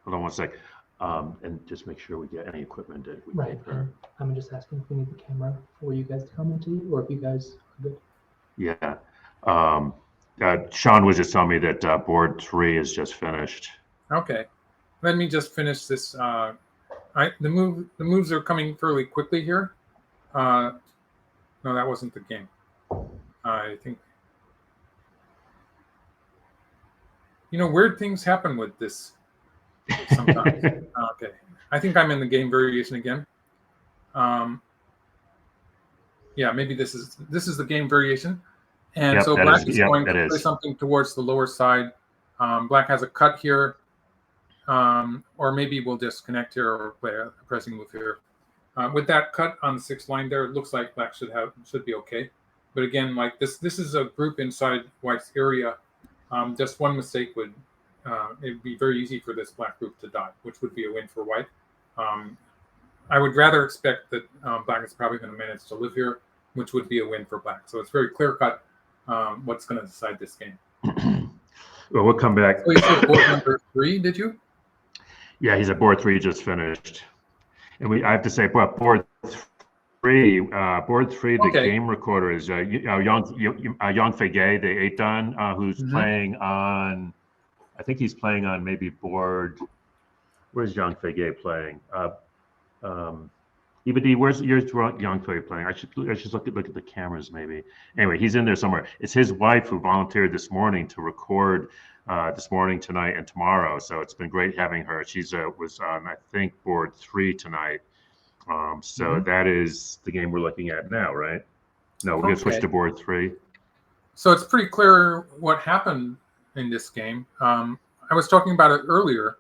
Hold on one sec. And just make sure we get any equipment that we
right. I'm just asking if we need the camera for you guys to come into, or if you guys are good.
Yeah. Sean was just telling me that board 3 is just finished.
Okay. Let me just finish this. The moves are coming fairly quickly here. No, that wasn't the game. I think, weird things happen with this sometimes. Okay, I think I'm in the game variation again. Yeah, maybe this is the game variation, and so black is going to play something towards the lower side. Black has a cut here. Or maybe we'll just connect here or play a pressing move here. With that cut on the 6th line there, it looks like black should be okay. But again, like this is a group inside white's area. Just one mistake would it'd be very easy for this black group to die, which would be a win for white. I would rather expect that black is probably going to manage to live here, which would be a win for black. So it's very clear cut what's going to decide this game.
Well, we'll come back.
So you said board number 3, did you?
Yeah, he's at board 3, just finished. And I have to say, well, board 3, the
Okay.
game recorder is Yang Fei-Gay, the 8-dan, who's playing on, I think he's playing on maybe board, where's Yang Fei-Gay playing? EBD, where's Yang Fei playing? I should look at the cameras maybe. Anyway, he's in there somewhere. It's his wife who volunteered this morning to record this morning, tonight, and tomorrow. So it's been great having her. She's was on, I think, board 3 tonight. So that is the game we're looking at now, right? No, we're going to switch to board 3.
So it's pretty clear what happened in this game. I was talking about it earlier,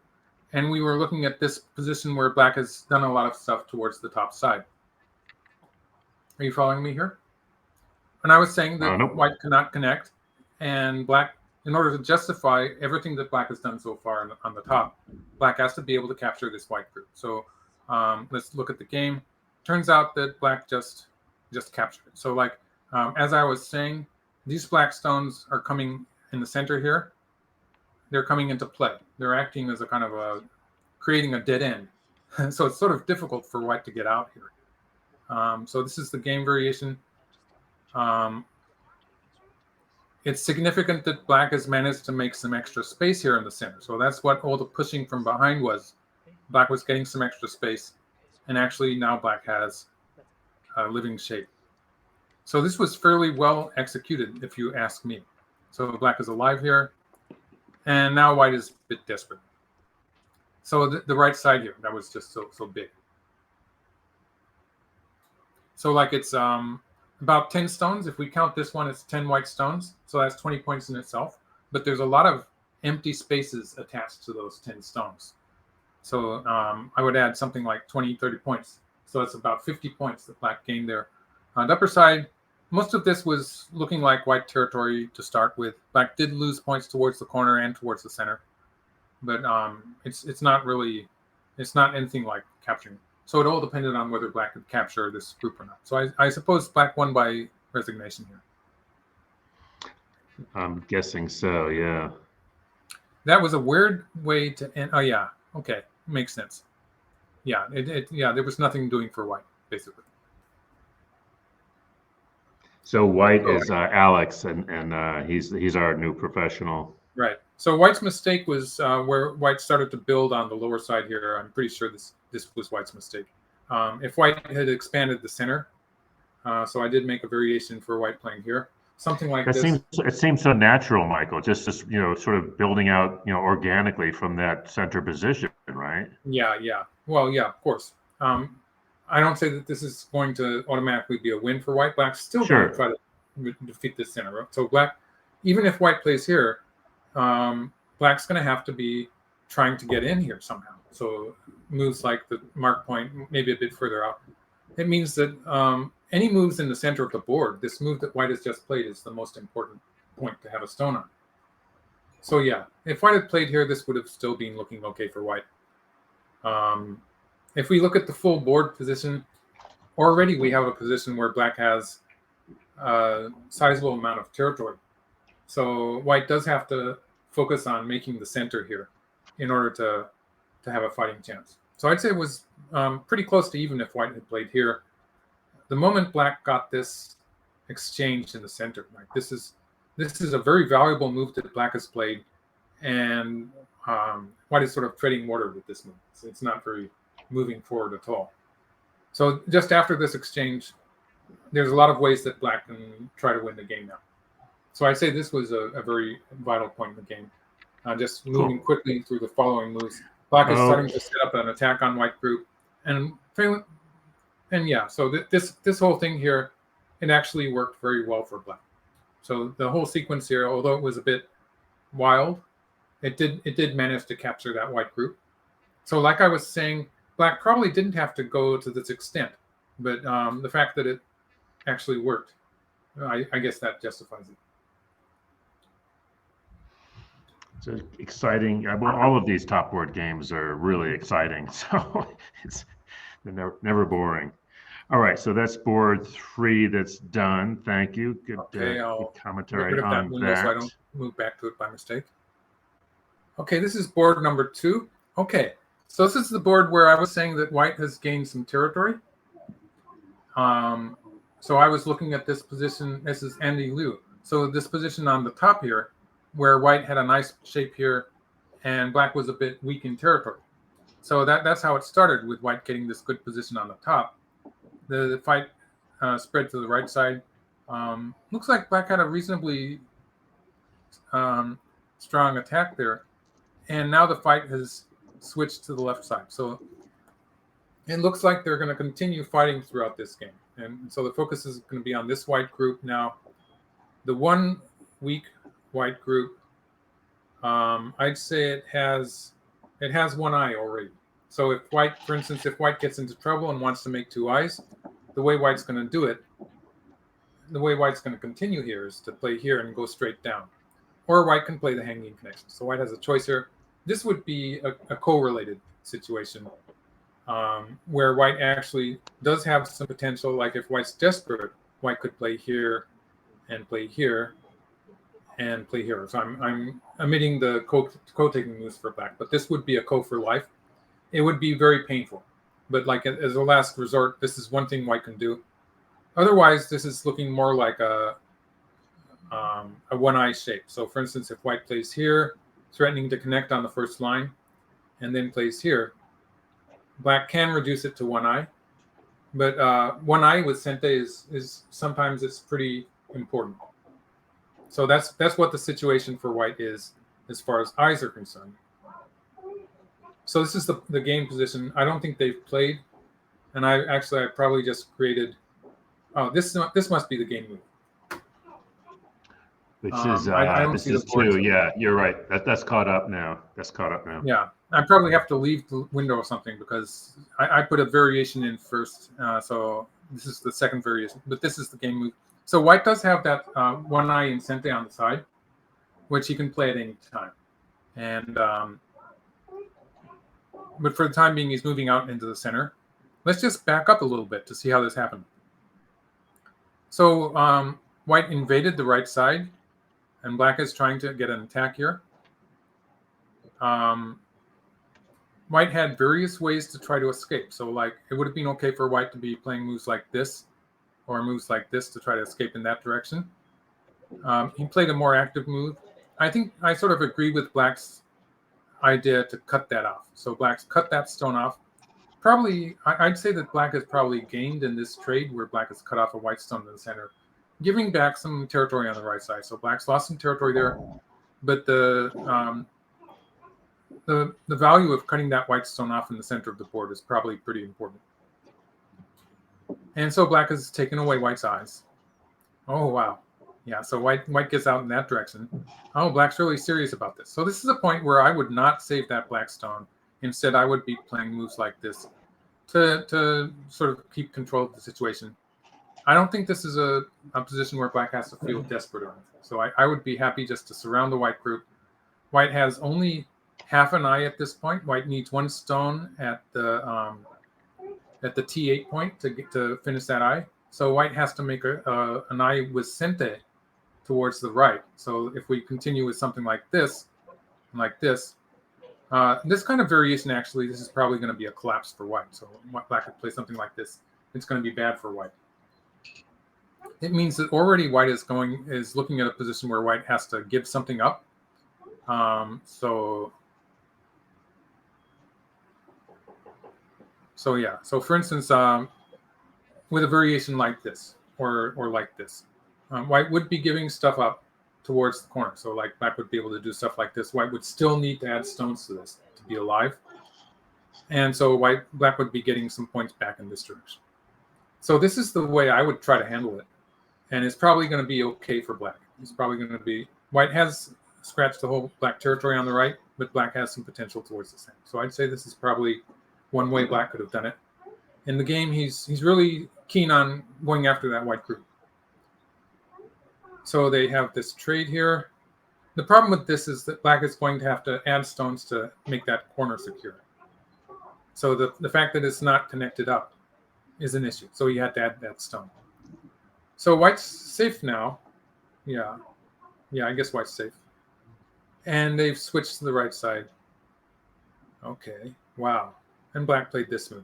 and we were looking at this position where black has done a lot of stuff towards the top side. Are you following me here? And I was saying that
Nope.
white cannot connect, and black, in order to justify everything that black has done so far on the top, black has to be able to capture this white group. So let's look at the game. Turns out that black just captured it. So like, as I was saying, these black stones are coming in the center here. They're coming into play. They're acting as a kind of creating a dead end. So it's sort of difficult for white to get out here. So this is the game variation. It's significant that black has managed to make some extra space here in the center. So that's what all the pushing from behind was. Black was getting some extra space, and actually now black has a living shape. So this was fairly well executed, if you ask me. So black is alive here, and now white is a bit desperate. So the right side here, that was just so big. So like it's about 10 stones. If we count this one, it's 10 white stones. So that's 20 points in itself. But there's a lot of empty spaces attached to those 10 stones. So I would add something like 20, 30 points. So that's about 50 points that black gained there. On the upper side, most of this was looking like white territory to start with. Black did lose points towards the corner and towards the center. But it's not anything like capturing. So it all depended on whether black could capture this group or not. So I suppose black won by resignation here.
I'm guessing so, yeah.
That was a weird way to end. Oh, yeah. Okay. Makes sense. Yeah. There was nothing doing for white, basically.
So white is Alex, and he's our new professional.
Right. So white's mistake was where white started to build on the lower side here. I'm pretty sure this was white's mistake. If white had expanded the center, so I did make a variation for white playing here. Something like this.
It seems so natural, Michael. Just sort of building out, organically from that center position, right?
Yeah. Well, yeah, of course. I don't say that this is going to automatically be a win for white. Black's still going to try to defeat this center. So black, even if white plays here, black's going to have to be trying to get in here somehow. So moves like the mark point, maybe a bit further out. It means that any moves in the center of the board, this move that white has just played is the most important point to have a stone on. So yeah, if white had played here, this would have still been looking okay for white. If we look at the full board position, already we have a position where black has a sizable amount of territory. So white does have to focus on making the center here in order to have a fighting chance. So I'd say it was pretty close to even if white had played here. The moment black got this exchange in the center, right? This is a very valuable move that black has played, and white is sort of treading water with this move. So it's not very moving forward at all. So just after this exchange, there's a lot of ways that black can try to win the game now. So I'd say this was a very vital point in the game. Just moving quickly through the following moves. Black is starting to set up an attack on white group, and yeah. So this whole thing here, it actually worked very well for black. So the whole sequence here, although it was a bit wild, it did manage to capture that white group. So like I was saying, black probably didn't have to go to this extent, but the fact that it actually worked, I guess that justifies it.
It's exciting. Well, all of these top board games are really exciting. So They're never boring. All right, so that's board 3 that's done. Thank you. Good,
Okay, I'll
good
get
commentary
rid of that
on
window so I
that.
don't move back to it by mistake. Okay, this is board number 2. Okay, so this is the board where I was saying that white has gained some territory. So I was looking at this position. This is Andy Liu. So this position on the top here, where white had a nice shape here, and black was a bit weak in territory. So that's how it started, with white getting this good position on the top. The fight spread to the right side. Looks like black had a reasonably strong attack there, and now the fight has switched to the left side. So it looks like they're going to continue fighting throughout this game. And so the focus is going to be on this white group now. The one weak white group, I'd say it has one eye already. So if white, for instance, if white gets into trouble and wants to make 2 eyes, the way white's going to do it, the way white's going to continue here is to play here and go straight down. Or white can play the hanging connection. So white has a choice here. This would be a co-related situation. Where white actually does have some potential, like if white's desperate, white could play here and play here and play here. So I'm omitting the co-taking moves for black, but this would be a co for life. It would be very painful, but like as a last resort, this is one thing white can do. Otherwise, this is looking more like a one-eye shape. So for instance, if white plays here, threatening to connect on the first line, and then plays here, black can reduce it to 1 eye, but 1 eye with Sente is sometimes it's pretty important. So that's what the situation for white is as far as eyes are concerned. So this is the game position. I don't think they've played, and I probably just created. Oh, this must be the game move.
Which is
I don't
this
see
is
the board.
2. Yeah, you're right. That's caught up now. That's caught up now.
Yeah, I probably have to leave the window or something because I put a variation in first. So this is the second variation, but this is the game move. So white does have that 1 eye in Sente on the side, which he can play at any time. And but for the time being, he's moving out into the center. Let's just back up a little bit to see how this happened. So white invaded the right side, and black is trying to get an attack here. White had various ways to try to escape. So like it would have been okay for white to be playing moves like this or moves like this to try to escape in that direction. He played a more active move. I think I sort of agree with black's idea to cut that off. So black's cut that stone off. Probably, I'd say that black has probably gained in this trade where black has cut off a white stone in the center, giving back some territory on the right side. So black's lost some territory there, but the value of cutting that white stone off in the center of the board is probably pretty important. And so black has taken away white's eyes. Oh, wow. Yeah, so white gets out in that direction. Oh, black's really serious about this. So this is a point where I would not save that black stone. Instead, I would be playing moves like this to sort of keep control of the situation. I don't think this is a position where black has to feel desperate or anything. So I would be happy just to surround the white group. White has only half an eye at this point. White needs 1 stone at the T8 point to finish that eye. So white has to make an eye with Sente towards the right. So if we continue with something like this, this kind of variation, actually, this is probably going to be a collapse for white. So black could play something like this. It's going to be bad for white. It means that already white is looking at a position where white has to give something up. So yeah. So for instance, with a variation like this or like this, white would be giving stuff up towards the corner. So like black would be able to do stuff like this. White would still need to add stones to this to be alive. And so black would be getting some points back in this direction. So this is the way I would try to handle it. And it's probably going to be okay for black. It's probably going to be, white has scratched the whole black territory on the right, but black has some potential towards the center. So I'd say this is probably one way black could have done it. In the game, he's really keen on going after that white group. So they have this trade here. The problem with this is that black is going to have to add stones to make that corner secure. So the fact that it's not connected up is an issue. So you had to add that stone. So white's safe now. Yeah, I guess white's safe. And they've switched to the right side. Okay, wow. And black played this move.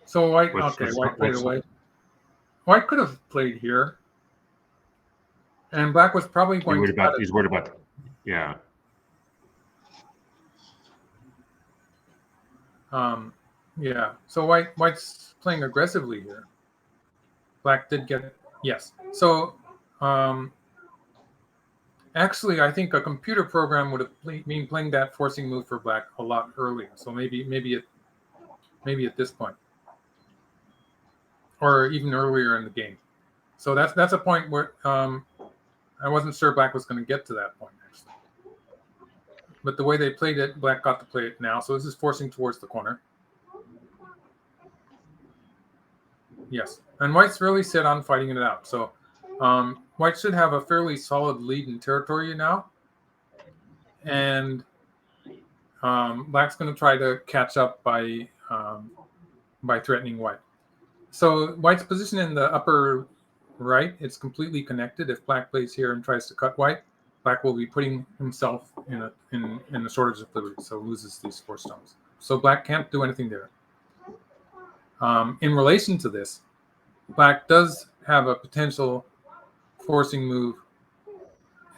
So white played away. White could have played here. And black was probably going to cut it.
He's worried about, yeah.
Yeah, so white's playing aggressively here. Black did get, yes. So actually, I think a computer program would have been playing that forcing move for black a lot earlier. So maybe at this point, or even earlier in the game. So that's a point where I wasn't sure black was going to get to that point actually. But the way they played it, black got to play it now. So this is forcing towards the corner. Yes, and white's really set on fighting it out. So white should have a fairly solid lead in territory now. And black's going to try to catch up by threatening white. So white's position in the upper right, it's completely connected. If black plays here and tries to cut white, black will be putting himself in a shortage of liberty, so loses these 4 stones. So black can't do anything there. In relation to this, black does have a potential forcing move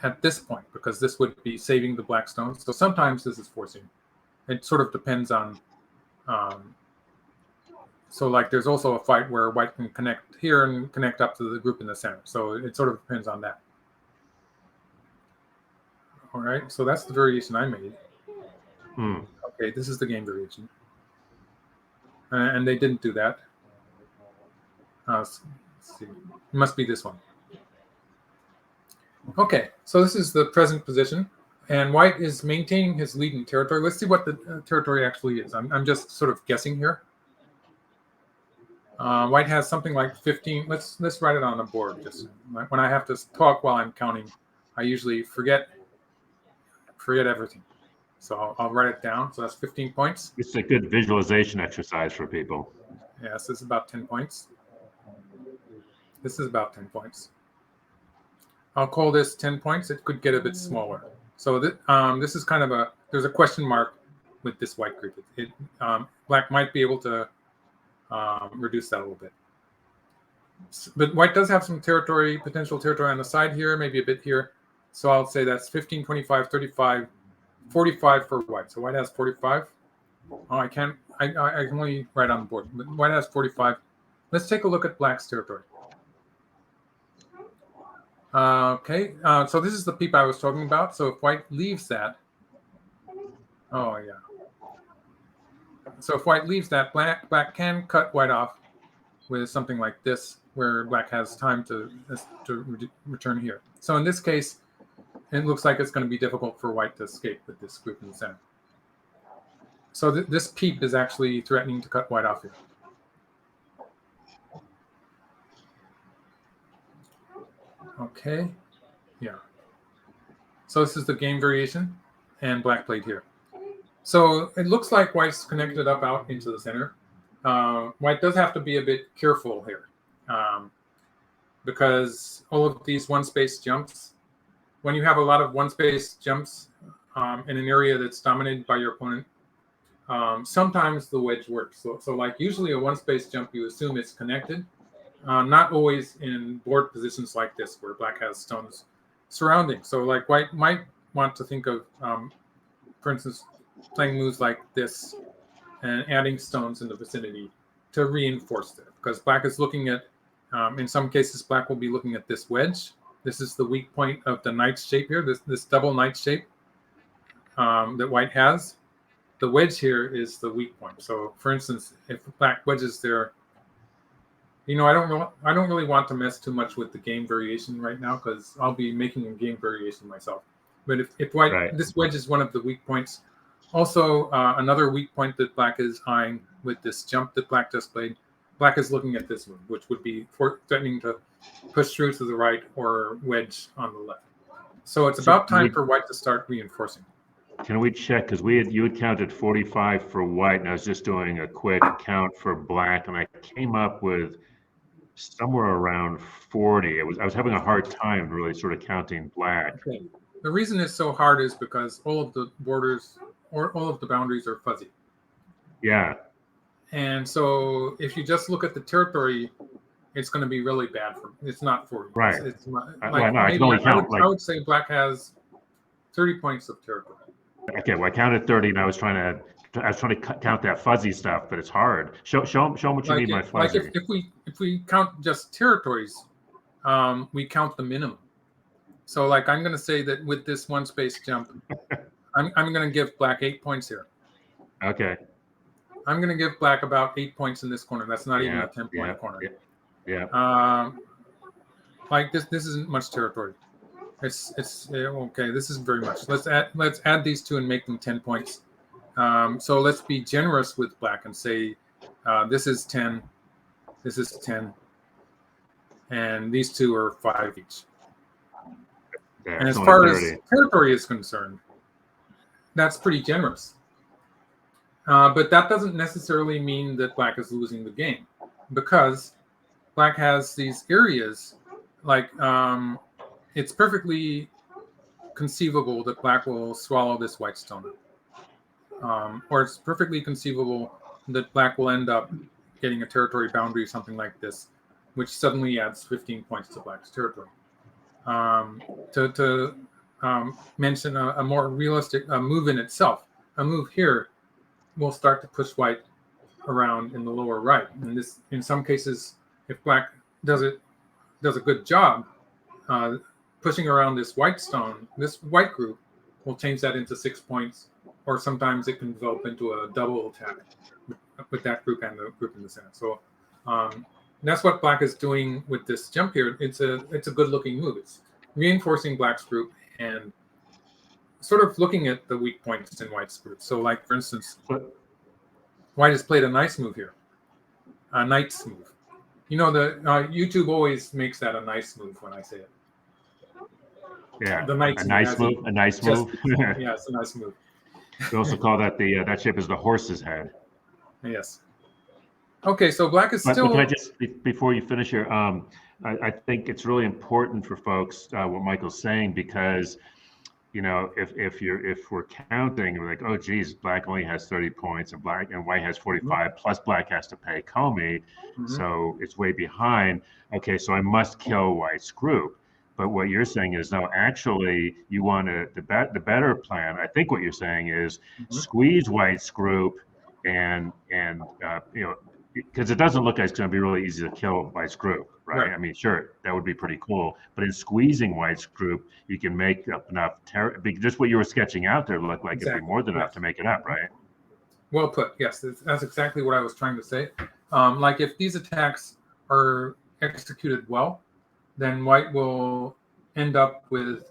at this point, because this would be saving the black stones. So sometimes this is forcing. It sort of depends on... so like there's also a fight where white can connect here and connect up to the group in the center. So it sort of depends on that. All right, so that's the variation I made. Okay, this is the game variation. And they didn't do that. Let's see. It must be this one. Okay, so this is the present position. And white is maintaining his lead in territory. Let's see what the territory actually is. I'm just sort of guessing here. White has something like 15. Let's write it on the board. Just when I have to talk while I'm counting, I usually forget everything. So I'll write it down. So that's 15 points.
It's a good visualization exercise for people.
Yes, this is about 10 points. This is about 10 points. I'll call this 10 points. It could get a bit smaller. So this is kind of there's a question mark with this white group. Black might be able to reduce that a little bit. But white does have some potential territory on the side here, maybe a bit here. So I'll say that's 15, 25, 35, 45 for white. So white has 45. Oh, I can only write on the board. But white has 45. Let's take a look at black's territory. Okay, so this is the peep I was talking about. So if white leaves that, oh yeah. So if white leaves that, black can cut white off with something like this, where black has time to return here. So in this case, it looks like it's going to be difficult for white to escape with this group in the center. So this peep is actually threatening to cut white off here. Okay, yeah. So this is the game variation, and black played here. So it looks like white's connected up out into the center. White does have to be a bit careful here, because all of these one-space jumps, when you have a lot of one-space jumps in an area that's dominated by your opponent, sometimes the wedge works. So like usually a one-space jump, you assume it's connected. Not always in board positions like this, where black has stones surrounding. So like white might want to think of, for instance, playing moves like this and adding stones in the vicinity to reinforce that. Because black is looking at, in some cases, black will be looking at this wedge. This is the weak point of the knight's shape here, this double knight shape that white has. The wedge here is the weak point. So for instance, if black wedges there, you know, I don't really want to mess too much with the game variation right now, because I'll be making a game variation myself. But if white, right. This wedge is one of the weak points. Also, another weak point that black is eyeing with this jump that black just played, black is looking at this one, which would be threatening to push through to the right, or wedge on the left. So it's about time for white to start reinforcing.
Can we check, because you had counted 45 for white, and I was just doing a quick count for black, and I came up with somewhere around 40. I was having a hard time really sort of counting black.
Okay. The reason it's so hard is because all of the borders or all of the boundaries are fuzzy.
Yeah.
And so if you just look at the territory, it's going to be really bad for it's not for you.
Right.
It's like,
I can only count
I would say black has 30 points of territory.
Okay, well I counted 30, and I was trying to count that fuzzy stuff, but it's hard. Show them what you mean by fuzzy.
Like if we count just territories, we count the minimum. So like I'm going to say that with this one space jump, I'm going to give black 8 points here.
Okay.
I'm going to give black about 8 points in this corner. That's not even a 10-point corner.
Yeah.
Like this isn't much territory. It's okay. This isn't very much. Let's add these two and make them 10 points. So let's be generous with black and say this is 10, this is 10, and these two are 5 each.
Yeah,
and as far as territory is concerned, that's pretty generous. But that doesn't necessarily mean that black is losing the game, because black has these areas like it's perfectly conceivable that black will swallow this white stone. Or it's perfectly conceivable that black will end up getting a territory boundary or something like this, which suddenly adds 15 points to black's territory. To mention a more realistic move in itself, a move here will start to push white around in the lower right. And this, in some cases, if black does a good job, pushing around this white stone, this white group will change that into 6 points, or sometimes it can develop into a double attack with that group and the group in the center. So that's what black is doing with this jump here. It's a good looking move. It's reinforcing black's group and sort of looking at the weak points in white's group. So like, for instance, white has played a nice move here, a knight's move. You know, the YouTube always makes that a nice move when I say it.
Yeah,
the knight's
a nice move. A nice move.
Yeah, it's a nice move.
We also call that that shape is the horse's head.
Yes. Okay, so black is still.
But can I just, before you finish here, I think it's really important for folks what Michael's saying, because you know, if we're counting, we're like, oh geez, black only has 30 points and white has 45, plus black has to pay Comey, so it's way behind. Okay, so I must kill white's group. But what you're saying is, no, actually, you want to, the better plan, I think what you're saying is squeeze white's group and you know, because it doesn't look like it's going to be really easy to kill white's group, right? I mean, sure, that would be pretty cool. But in squeezing white's group, you can make up enough, just what you were sketching out there looked like it'd be more than enough to make it up, right?
Well put, yes, that's exactly what I was trying to say. Like if these attacks are executed well, then white will end up with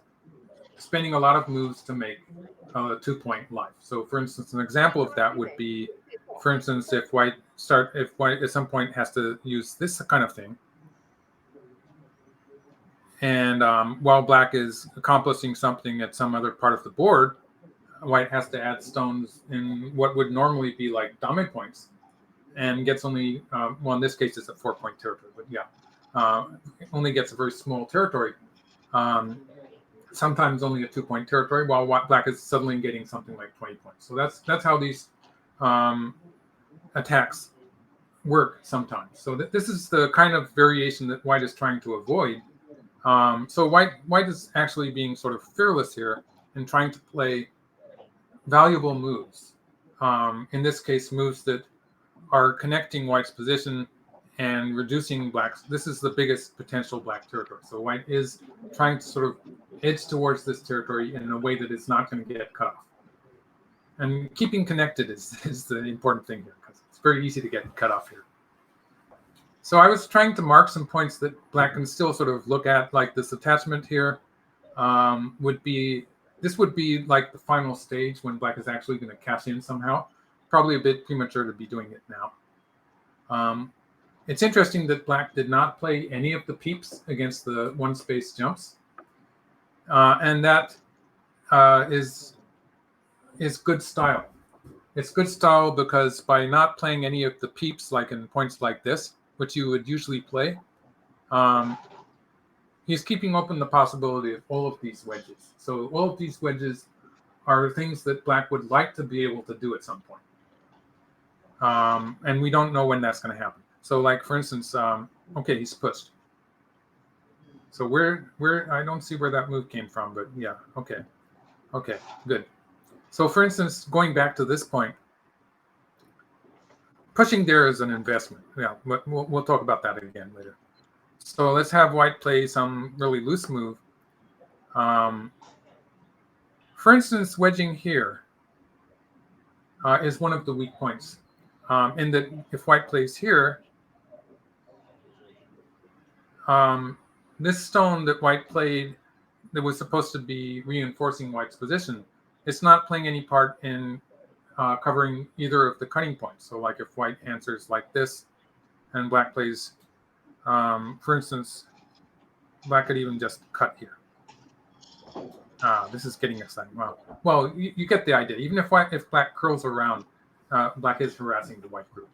spending a lot of moves to make a 2-point life. So for instance, an example of that would be, for instance, if white at some point has to use this kind of thing, and while black is accomplishing something at some other part of the board, white has to add stones in what would normally be like dominant points, and gets only, well, in this case, it's a 4-point territory, but yeah. Only gets a very small territory, sometimes only a 2-point territory, while black is suddenly getting something like 20 points. So that's how these attacks work sometimes. So this is the kind of variation that white is trying to avoid. So white is actually being sort of fearless here and trying to play valuable moves. In this case, moves that are connecting white's position and reducing black's. This is the biggest potential black territory. So white is trying to sort of edge towards this territory in a way that it's not going to get cut off. And keeping connected is the important thing here, because it's very easy to get cut off here. So I was trying to mark some points that black can still sort of look at, like this attachment here would be like the final stage when black is actually going to cash in somehow. Probably a bit premature to be doing it now. It's interesting that black did not play any of the peeps against the one space jumps. And that is good style. It's good style because by not playing any of the peeps, like in points like this, which you would usually play, he's keeping open the possibility of all of these wedges. So all of these wedges are things that black would like to be able to do at some point. And we don't know when that's going to happen. So like, for instance, okay, he's pushed. So I don't see where that move came from, but yeah, okay, good. So for instance, going back to this point, pushing there is an investment. Yeah, but we'll talk about that again later. So let's have white play some really loose move. For instance, wedging here is one of the weak points. In that if white plays here, this stone that white played that was supposed to be reinforcing white's position, it's not playing any part in covering either of the cutting points. So like if white answers like this and black plays, for instance, black could even just cut here. This is getting exciting. Wow. Well, you get the idea. Even if black curls around, black is harassing the white group.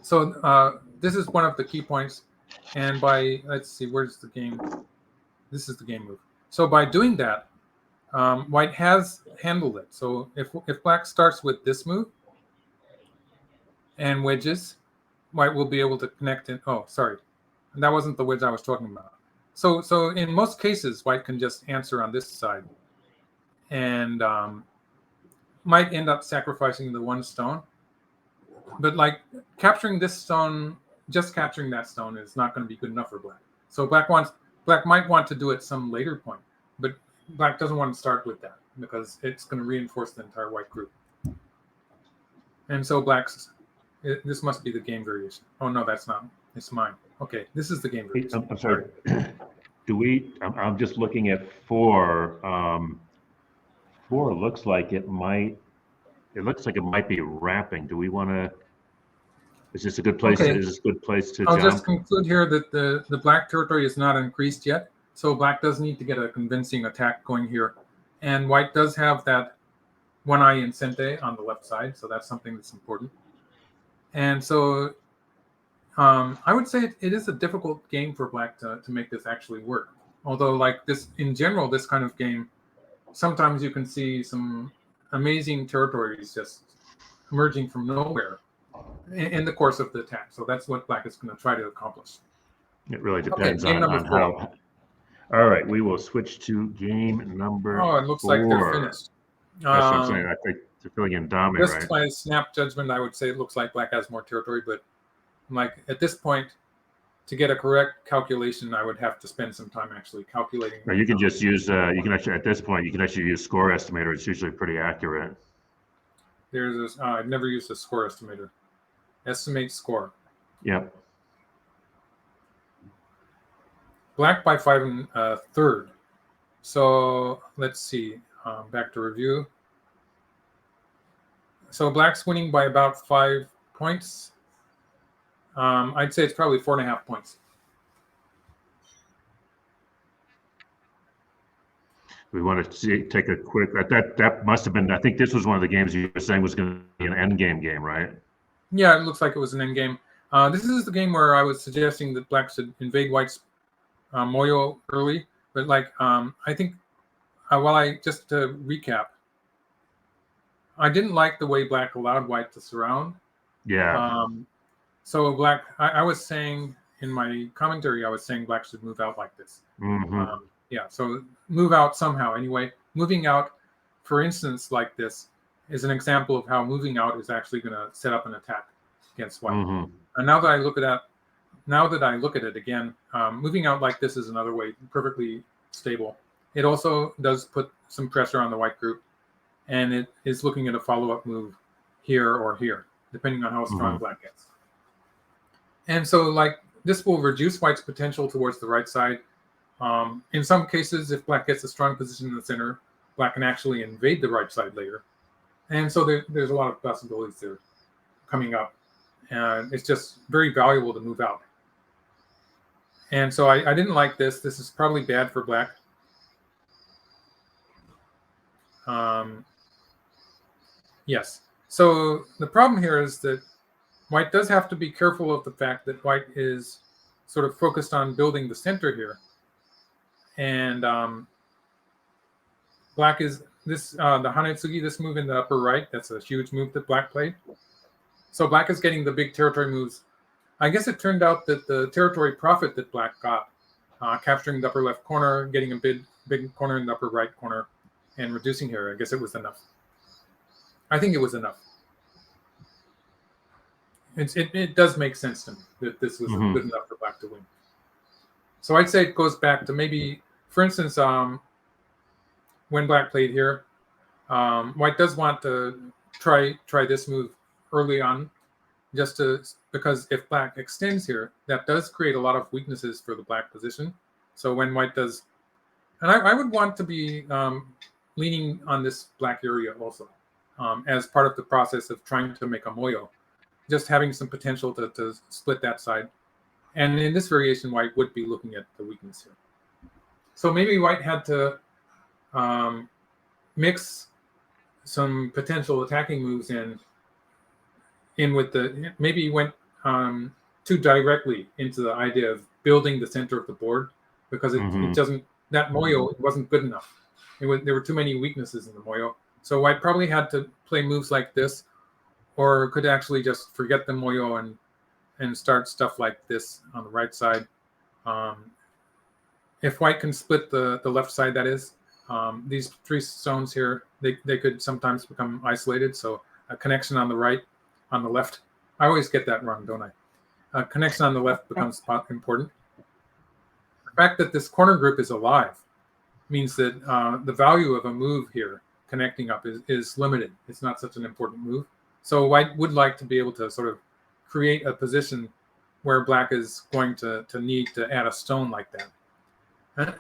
So this is one of the key points. And by, let's see, where's the game? This is the game move. So by doing that, white has handled it. So if black starts with this move and wedges, white will be able to connect in. Oh, sorry. That wasn't the wedge I was talking about. So in most cases, white can just answer on this side and might end up sacrificing the one stone. But like capturing this stone, just capturing that stone is not going to be good enough for black. So black might want to do it some later point, but black doesn't want to start with that because it's going to reinforce the entire white group. And so this must be the game variation. Oh no, that's not. It's mine. Okay, this is the game variation.
I'm sorry. I'm just looking at 4. 4 looks like it might be wrapping. Do we want to? Is this a good place?
Okay.
Is this a good place to
I'll
jump?
just conclude here that the black territory is not increased yet. So black does need to get a convincing attack going here. And white does have that one eye incente on the left side. So that's something that's important. And so I would say it is a difficult game for black to make this actually work. Although like this, in general, this kind of game, sometimes you can see some amazing territories just emerging from nowhere in the course of the attack. So that's what black is going to try to accomplish.
It really depends on
number 4.
how. All right, we will switch to game number 4.
Oh, it looks like they're finished.
That's what I'm saying. I think they're filling in Dami,
Just
right?
by snap judgment, I would say it looks like black has more territory, but like at this point, to get a correct calculation, I would have to spend some time actually calculating.
Or you can just use, at this point, you can actually use score estimator. It's usually pretty accurate.
There's I've never used a score estimator. Estimate score.
Yep.
Black by 5 1/3. So let's see. Back to review. So black's winning by about 5 points. I'd say it's probably 4.5 points.
We want to take a quick. That must have been. I think this was one of the games you were saying was going to be an end game, right?
Yeah, it looks like it was an end game. This is the game where I was suggesting that black should invade white's moyo early, but like I think just to recap, I didn't like the way black allowed white to surround.
Yeah.
So black, I was saying in my commentary, I was saying black should move out like this.
Mm-hmm.
Yeah, so move out somehow. Anyway, moving out, for instance, like this, is an example of how moving out is actually going to set up an attack against white.
Mm-hmm.
And now that I look at it again, moving out like this is another way, perfectly stable. It also does put some pressure on the white group, and it is looking at a follow-up move here or here, depending on how strong black gets. And so, like, this will reduce white's potential towards the right side. In some cases, if black gets a strong position in the center, black can actually invade the right side later. And so there's a lot of possibilities there coming up. And it's just very valuable to move out. And so I didn't like this. This is probably bad for black. Yes. So the problem here is that white does have to be careful of the fact that white is sort of focused on building the center here. And black is this, the Hanetsugi, this move in the upper right, that's a huge move that black played. So black is getting the big territory moves. I guess it turned out that the territory profit that black got, capturing the upper left corner, getting a big corner in the upper right corner, and reducing here, I guess it was enough. I think it was enough. It does make sense to me that this was good enough for black to win. So I'd say it goes back to maybe, for instance, when black played here, white does want to try this move early on, because if black extends here, that does create a lot of weaknesses for the black position. So when white does, and I would want to be leaning on this black area also, as part of the process of trying to make a moyo, just having some potential to split that side. And in this variation, white would be looking at the weakness here. So maybe white had to mix some potential attacking moves in with the, maybe went too directly into the idea of building the center of the board, because it doesn't, that moyo, it wasn't good enough. There were too many weaknesses in the moyo. So white probably had to play moves like this, or could actually just forget the moyo and start stuff like this on the right side. If white can split the left side, that is, these three stones here, they could sometimes become isolated. So a connection on the right, on the left. I always get that wrong, don't I? A connection on the left becomes important. The fact that this corner group is alive means that the value of a move here connecting up is limited. It's not such an important move. So white would like to be able to sort of create a position where black is going to need to add a stone like that.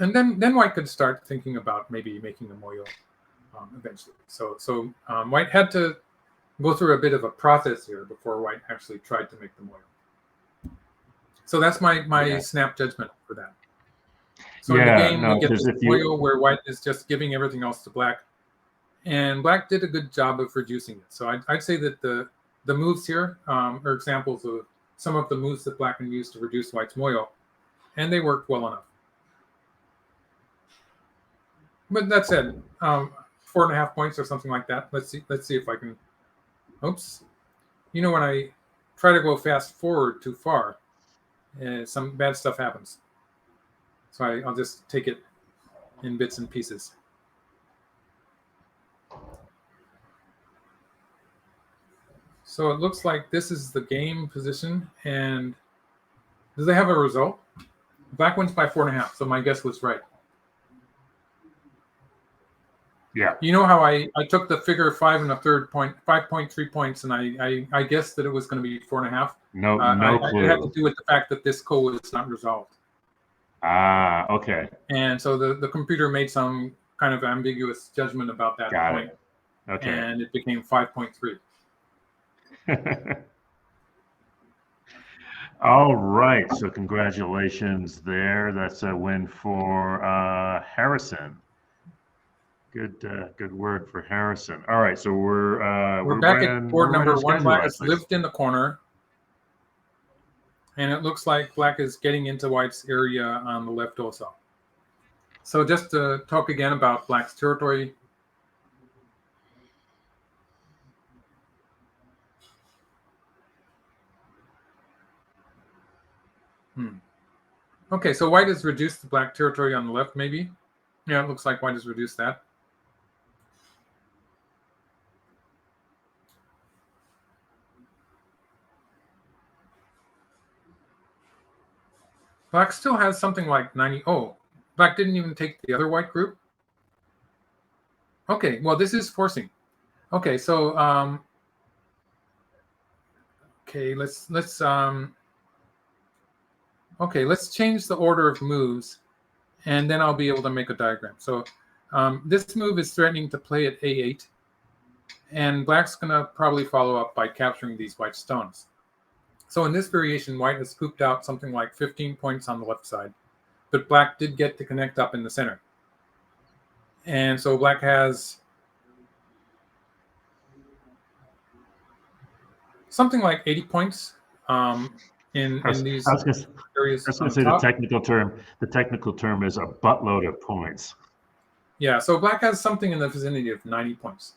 And then white could start thinking about maybe making a moyo eventually. So white had to go through a bit of a process here before white actually tried to make the moyo. So that's my snap judgment for that. So in the game, we get this moyo where white is just giving everything else to black. And black did a good job of reducing it. So I'd say that the moves here are examples of some of the moves that black can use to reduce white's moyo, and they worked well enough. But that said, 4.5 points or something like that. Let's see if I can. Oops. You know, when I try to go fast forward too far, some bad stuff happens. So I'll just take it in bits and pieces. So it looks like this is the game position. And do they have a result? Black wins by 4.5. So my guess was right.
Yeah.
You know how I took the figure 5 1/3 point, 5.3 points, and I guessed that it was going to be 4.5.
No clue.
It had to do with the fact that this code was not resolved.
Ah, okay.
And so the computer made some kind of ambiguous judgment about that point.
Okay.
And it became 5.3.
All right. So congratulations there. That's a win for Harrison. Good word for Harrison. All right. So we're
back at board number 1. Black has lived in the corner. And it looks like black is getting into white's area on the left also. So just to talk again about black's territory. Okay, so white has reduced the black territory on the left, maybe. Yeah, it looks like white has reduced that. Black still has something like 90. Oh, black didn't even take the other white group. Okay, well, this is forcing. Okay, so okay, let's change the order of moves, and then I'll be able to make a diagram. So this move is threatening to play at A8, and black's gonna probably follow up by capturing these white stones. So in this variation, white has scooped out something like 15 points on the left side, but black did get to connect up in the center. And so black has something like 80 points in these areas.
I was going to say the technical term is a buttload of points.
Yeah, so black has something in the vicinity of 90 points.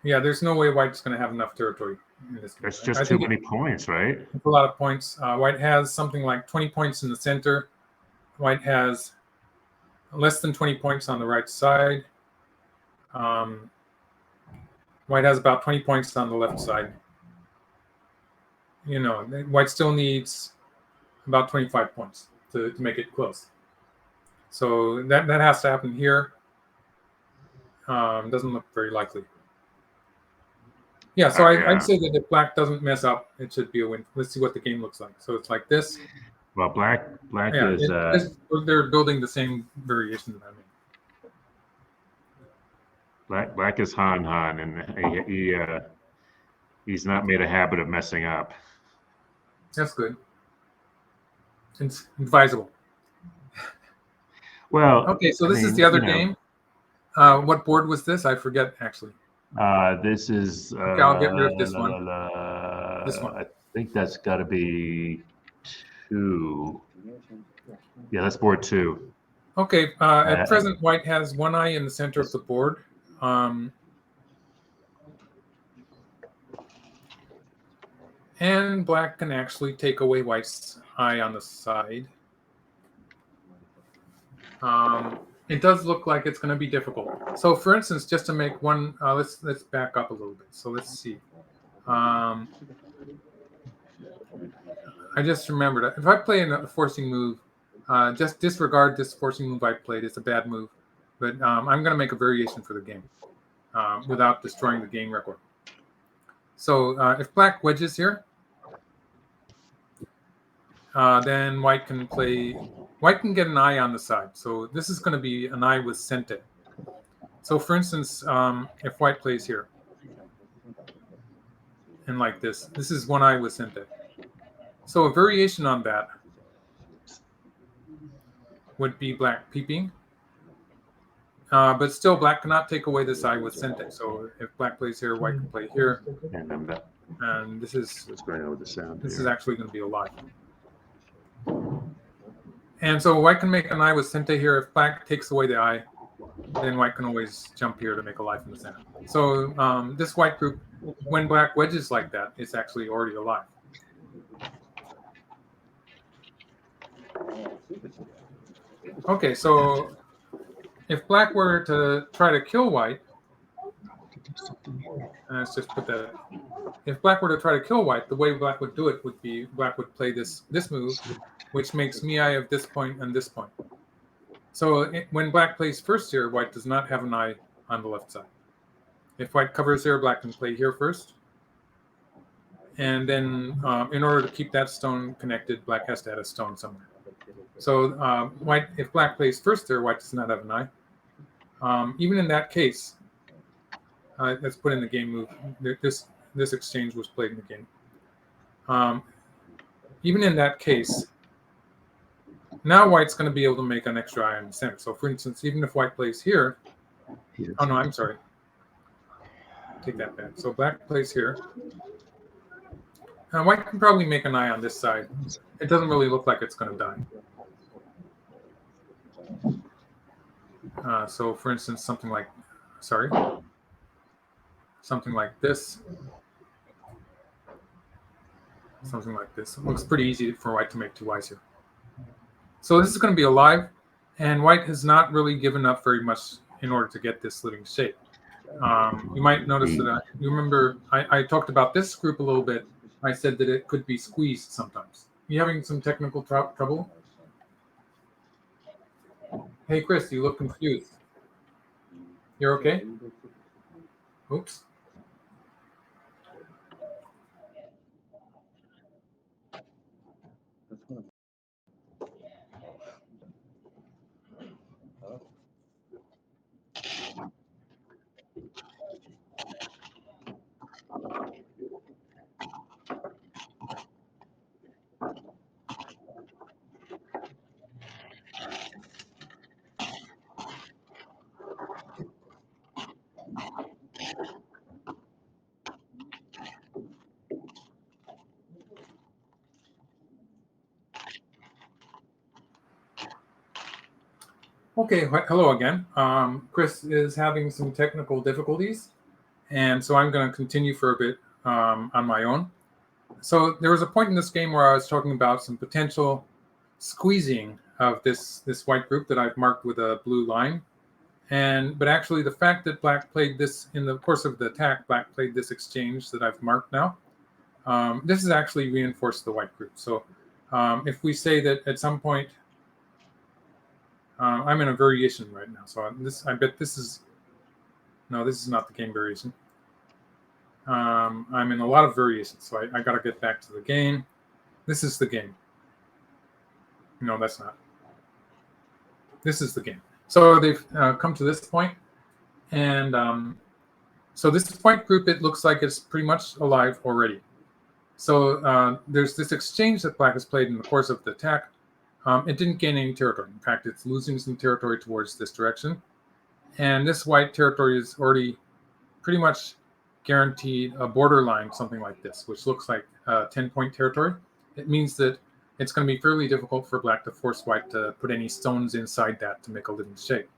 Yeah, there's no way white's going to have enough territory in this game.
That's just too many points, right?
It's a lot of points. White has something like 20 points in the center. White has less than 20 points on the right side. White has about 20 points on the left side. You know, white still needs about 25 points to make it close. So that has to happen here. Doesn't look very likely. Yeah, so I'd say that if black doesn't mess up, it should be a win. Let's see what the game looks like. So it's like this.
Well, black is...
they're building the same variation that I mean.
Black is Han, and he's not made a habit of messing up.
That's good. It's advisable.
Well,
okay, so this is the other game. What board was this? I forget, actually.
This is...
okay, I'll get rid of this one. This one.
I think that's got to be 2. Yeah, that's board 2.
Okay, at present, white has one eye in the center of the board. And black can actually take away white's eye on the side. It does look like it's going to be difficult. So, for instance, just to make one, let's back up a little bit. So let's see. I just remembered if I play a forcing move, just disregard this forcing move I played. It's a bad move, but I'm going to make a variation for the game without destroying the game record. So if black wedges here, then white can play. White can get an eye on the side. So this is going to be an eye with sente. So for instance, if white plays here, and like this is one eye with sente. So a variation on that would be black peeping. But still, black cannot take away this eye with sente. So if black plays here, white can play here. And this is
what's going on with the sound.
This is actually going to be alive. And so white can make an eye with sente here. If black takes away the eye, then white can always jump here to make a life in the center. So this white group, when black wedges like that, it's actually already alive. Okay, so if black were to try to kill white, let's just put that. If black were to try to kill white, the way black would do it would be black would play this move, which makes me eye of this point and this point. So when black plays first here, white does not have an eye on the left side. If white covers here, black can play here first. And then in order to keep that stone connected, black has to add a stone somewhere. So if black plays first there, white does not have an eye. Even in that case, let's put in the game move. This exchange was played in the game. Even in that case, now white's going to be able to make an extra eye in the center. So for instance, even if white plays here, oh no, I'm sorry. Take that back. So black plays here. White can probably make an eye on this side. It doesn't really look like it's going to die. So for instance, something like this. Something like this. It looks pretty easy for white to make 2 eyes here. So this is going to be alive, and white has not really given up very much in order to get this living shape. You might notice that you remember I talked about this group a little bit. I said that it could be squeezed sometimes. You having some technical trouble? Hey, Chris, you look confused. You're okay? Oops. Okay, hello again. Chris is having some technical difficulties, and so I'm going to continue for a bit on my own. So there was a point in this game where I was talking about some potential squeezing of this white group that I've marked with a blue line. But actually the fact that black played this in the course of the attack, black played this exchange that I've marked now, this has actually reinforced the white group. So if we say that at some point, I'm in a variation right now. So I bet this is, no, this is not the game variation. I'm in a lot of variations, so I got to get back to the game. This is the game. No, that's not. This is the game. So they've come to this point, and so this white group, it looks like it's pretty much alive already. So there's this exchange that black has played in the course of the attack. It didn't gain any territory. In fact, it's losing some territory towards this direction. And this white territory is already pretty much guaranteed a borderline, something like this, which looks like 10-point territory. It means that it's going to be fairly difficult for black to force white to put any stones inside that to make a living shape.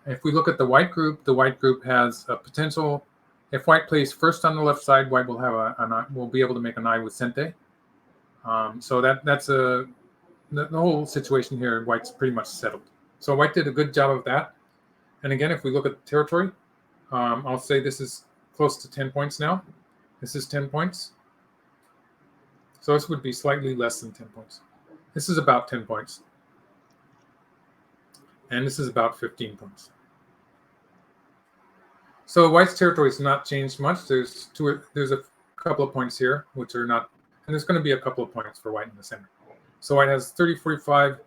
If we look at the white group has a potential. If white plays first on the left side, white will have will be able to make an eye with Sente. So that's the whole situation here. White's pretty much settled. So white did a good job of that. And again, if we look at the territory, I'll say this is close to 10 points now. This is 10 points. So this would be slightly less than 10 points. This is about 10 points. And this is about 15 points. So white's territory has not changed much. There's a couple of points here, which are not, and there's going to be a couple of points for white in the center. So white has 30, 45,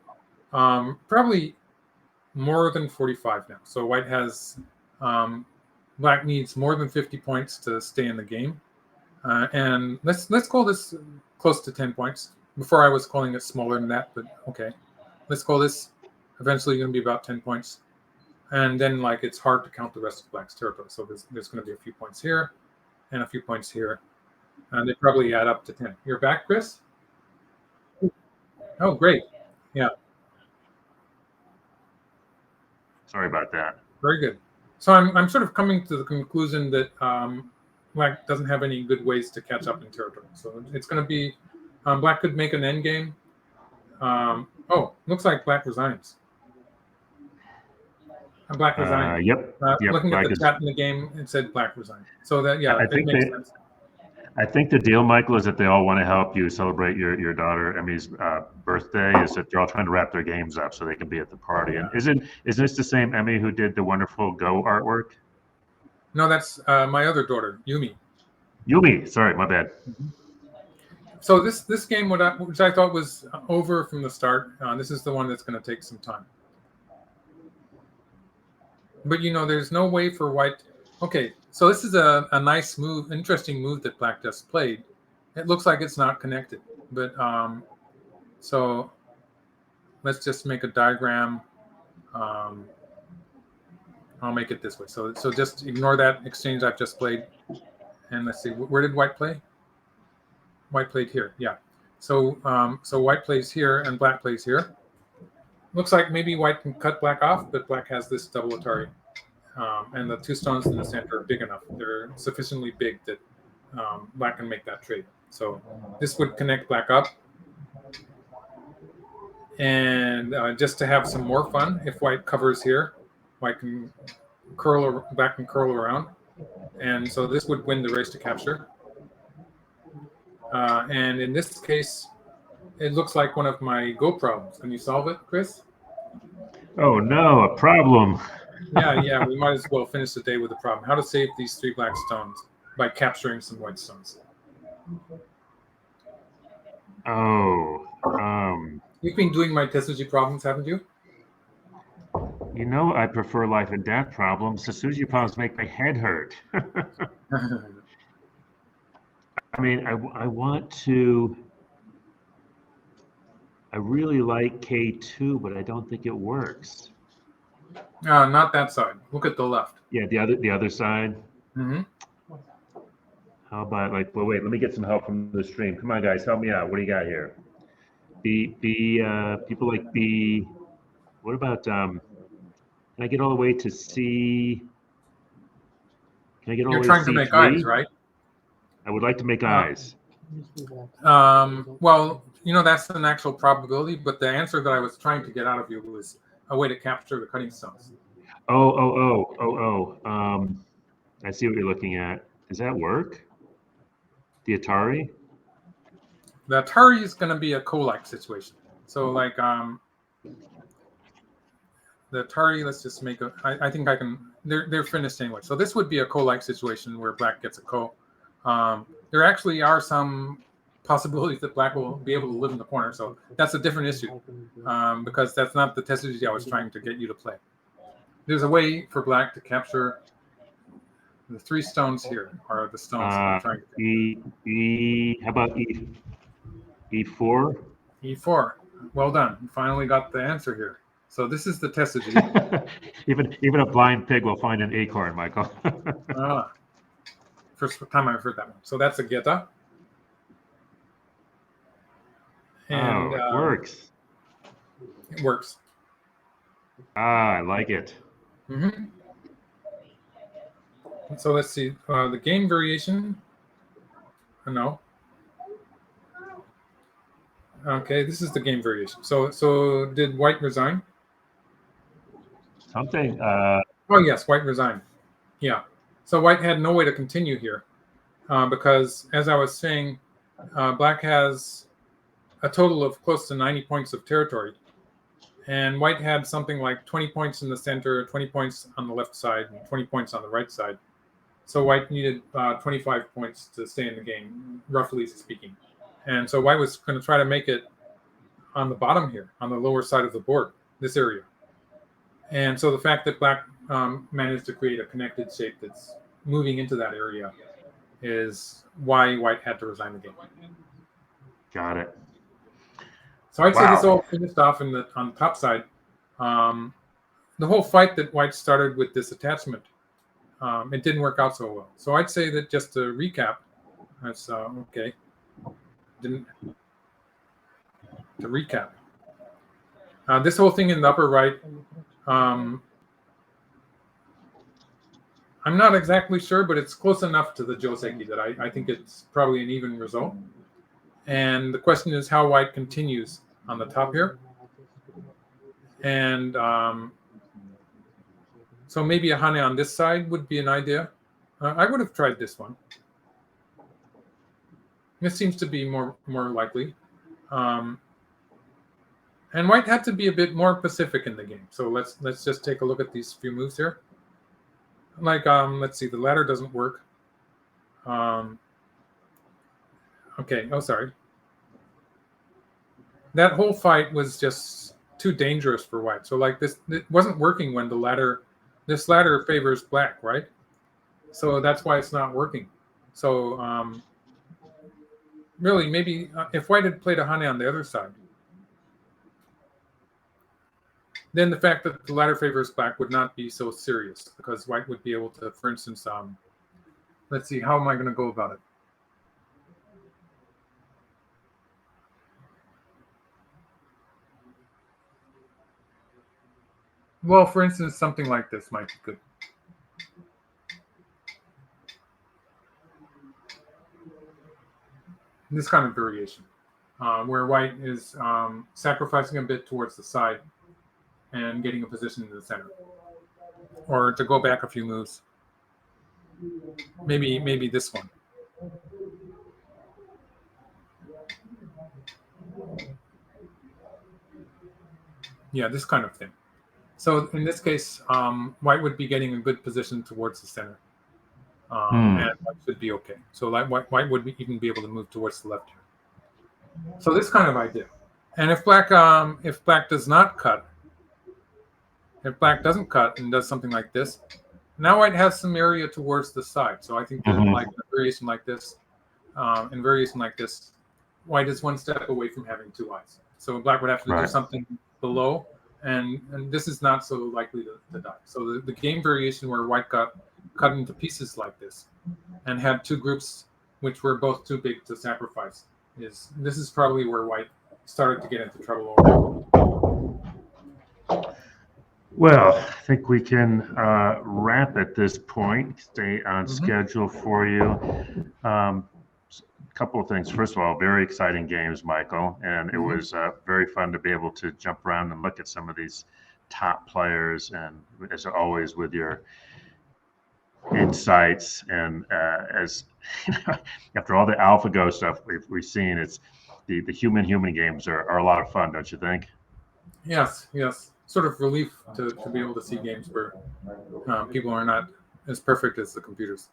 probably more than 45 now. So white has, black needs more than 50 points to stay in the game. And let's call this close to 10 points. Before I was calling it smaller than that, but okay. Let's call this eventually going to be about 10 points. And then like it's hard to count the rest of black's territory. So there's going to be a few points here and a few points here. And they probably add up to 10. You're back, Chris? Oh, great. Yeah.
Sorry about that.
Very good. So I'm sort of coming to the conclusion that black doesn't have any good ways to catch up in territory. So it's going to be, black could make an end game. Oh, looks like black resigns. Black resign.
Yep.
Looking at the chat in the game, it said black resign. So that, yeah, it makes sense.
I think the deal, Michael, is that they all want to help you celebrate your daughter Emmy's birthday. Is that they're all trying to wrap their games up so they can be at the party. And isn't this the same Emmy who did the wonderful Go artwork?
No, that's my other daughter, Yumi.
Yumi, sorry, my bad.
Mm-hmm. So this game, which I thought was over from the start, this is the one that's going to take some time. But there's no way for white. Okay, so this is a nice move, interesting move that black just played. It looks like it's not connected, but so let's just make a diagram. I'll make it this way. So just ignore that exchange I've just played, and let's see, where did white play? White played here, yeah. So white plays here and black plays here. Looks like maybe white can cut black off, but black has this double Atari. And the two stones in the center are big enough. They're sufficiently big that black can make that trade. So this would connect black up. And just to have some more fun, if white covers here, white can black can curl around. And so this would win the race to capture. And in this case, it looks like one of my Go problems. Can you solve it, Chris?
Oh no, a problem.
Yeah, we might as well finish the day with a problem. How to save these 3 black stones by capturing some white stones.
Oh,
You've been doing my Tetsuji problems, haven't you?
I prefer life and death problems. The Suji problems make my head hurt. I mean, I want to. I really like K2, but I don't think it works.
Not that side. Look at the left.
Yeah, the other side.
Mm-hmm.
How about well, wait, let me get some help from the stream. Come on, guys, help me out. What do you got here? B people like B. What about, can I get all the way to C? Can I get all the
You're
way
trying
to
to make
C3?
eyes, right?
I would like to make eyes.
Well, that's an actual probability, but the answer that I was trying to get out of you was a way to capture the cutting stones.
I see what you're looking at. Does that work? The Atari?
The Atari is going to be a co-like situation. So like the Atari, let's just make I think I can, they're finished anyway. So this would be a co-like situation where black gets a co. There actually are some possibilities that black will be able to live in the corner. So that's a different issue because that's not the test strategy I was trying to get you to play. There's a way for black to capture the 3 stones here, are the stones that I'm trying to
how about E4?
E4. Well done. You finally got the answer here. So this is the test strategy.
even a blind pig will find an acorn, Michael.
First time I've heard that one. So that's a geta. And
it works.
It works.
I like it.
Mm-hmm. So let's see. The game variation. No. Okay, this is the game variation. So did white resign?
Something.
Oh yes, white resigned. Yeah. So white had no way to continue here because, as I was saying, black has a total of close to 90 points of territory, and white had something like 20 points in the center, 20 points on the left side, and 20 points on the right side. So white needed 25 points to stay in the game, roughly speaking. And so white was going to try to make it on the bottom here, on the lower side of the board, this area. And so the fact that black managed to create a connected shape that's moving into that area is why white had to resign the game.
Got it.
So I'd say this all finished off on the top side. The whole fight that white started with this attachment, it didn't work out so well. So I'd say that, just to recap, that's okay. To recap, this whole thing in the upper right, I'm not exactly sure, but it's close enough to the Joseki that I think it's probably an even result. And the question is how white continues on the top here. And so maybe a Hane on this side would be an idea. I would have tried this one. This seems to be more likely. And white had to be a bit more pacific in the game. So let's just take a look at these few moves here. Like, let's see, the ladder doesn't work. Okay, oh, sorry. That whole fight was just too dangerous for white. So like this, it wasn't working when this ladder favors black, right? So that's why it's not working. So really, maybe if white had played a Hane on the other side, then the fact that the ladder favors black would not be so serious, because white would be able to, for instance, let's see, how am I going to go about it? Well, for instance, something like this might be good. This kind of variation, where white is sacrificing a bit towards the side and getting a position in the center. Or to go back a few moves, maybe this one. Yeah, this kind of thing. So in this case, white would be getting a good position towards the center. And white should be okay. So like white would even be able to move towards the left here. So this kind of idea. And if black does not cut, if black doesn't cut and does something like this, now white has some area towards the side. So I think that like a variation like this and variation like this, white is one step away from having two eyes. So black would have to do something below, and this is not so likely to die. So the game variation where white got cut into pieces like this and had two groups which were both too big to sacrifice, this is probably where white started to get into trouble.
Well, I think we can wrap at this point. Stay on schedule for you. A couple of things. First of all, very exciting games, Michael, and it was very fun to be able to jump around and look at some of these top players, and as always with your insights and as after all the AlphaGo stuff we've seen, it's the human games are a lot of fun, don't you think?
Yes, sort of relief to be able to see games where people are not as perfect as the computers.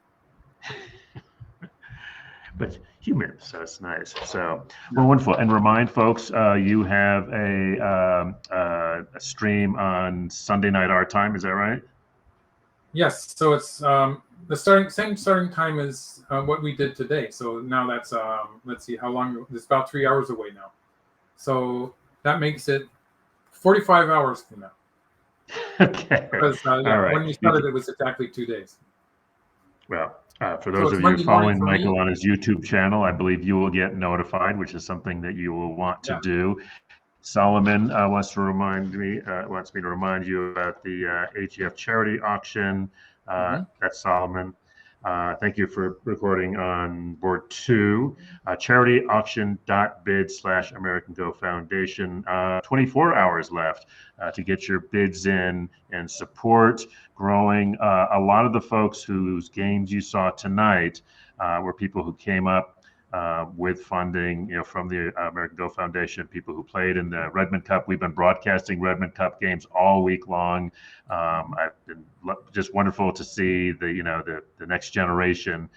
But human, so it's nice. So, well, wonderful. And remind folks, you have a stream on Sunday night our time. Is that right?
Yes. So it's same starting time as what we did today. So now that's let's see how long. It's about 3 hours away now. So that makes it 45 hours from now.
Okay.
Because
All right.
when we started, it was exactly 2 days.
Well, for those of you following Michael on his YouTube channel, I believe you will get notified, which is something that you will want to do. Solomon wants me to remind you about the AGF charity auction. That's Solomon. Thank you for recording on board 2. Charityauction.bid/American Go Foundation. 24 hours left to get your bids in and support growing. A lot of the folks whose games you saw tonight were people who came up with funding, from the American Go Foundation, people who played in the Redmond Cup. We've been broadcasting Redmond Cup games all week long. I've been just wonderful to see the next generation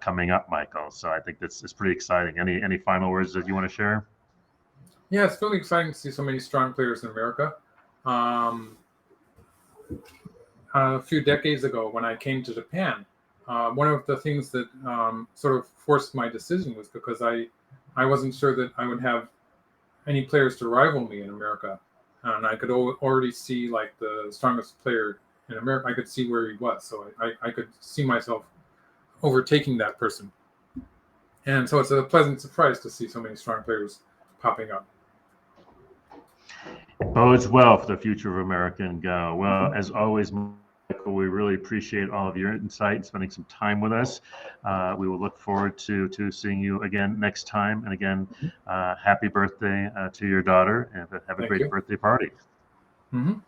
coming up, Michael. So I think it's pretty exciting. Any final words that you want to share?
Yeah, it's really exciting to see so many strong players in America. A few decades ago, when I came to Japan, one of the things that sort of forced my decision was because I wasn't sure that I would have any players to rival me in America, and I could already see like the strongest player in America. I could see where he was, so I could see myself overtaking that person, and so it's a pleasant surprise to see so many strong players popping up.
Bodes well for the future of American Go. Well, as always, Michael, we really appreciate all of your insight and spending some time with us. We will look forward to seeing you again next time. And again, happy birthday to your daughter, and have a great birthday party. All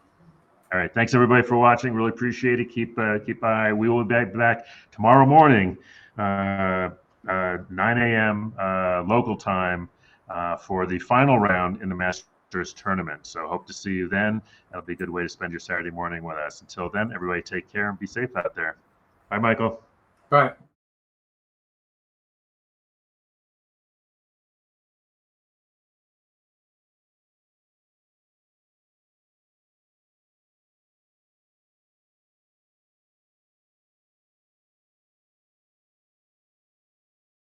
right. Thanks, everybody, for watching. Really appreciate it. Keep eye. We will be back tomorrow morning, 9 a.m. Local time, for the final round in the Masters tournament. So hope to see you then. That'll be a good way to spend your Saturday morning with us. Until then, everybody take care and be safe out there. Bye, Michael.
Bye.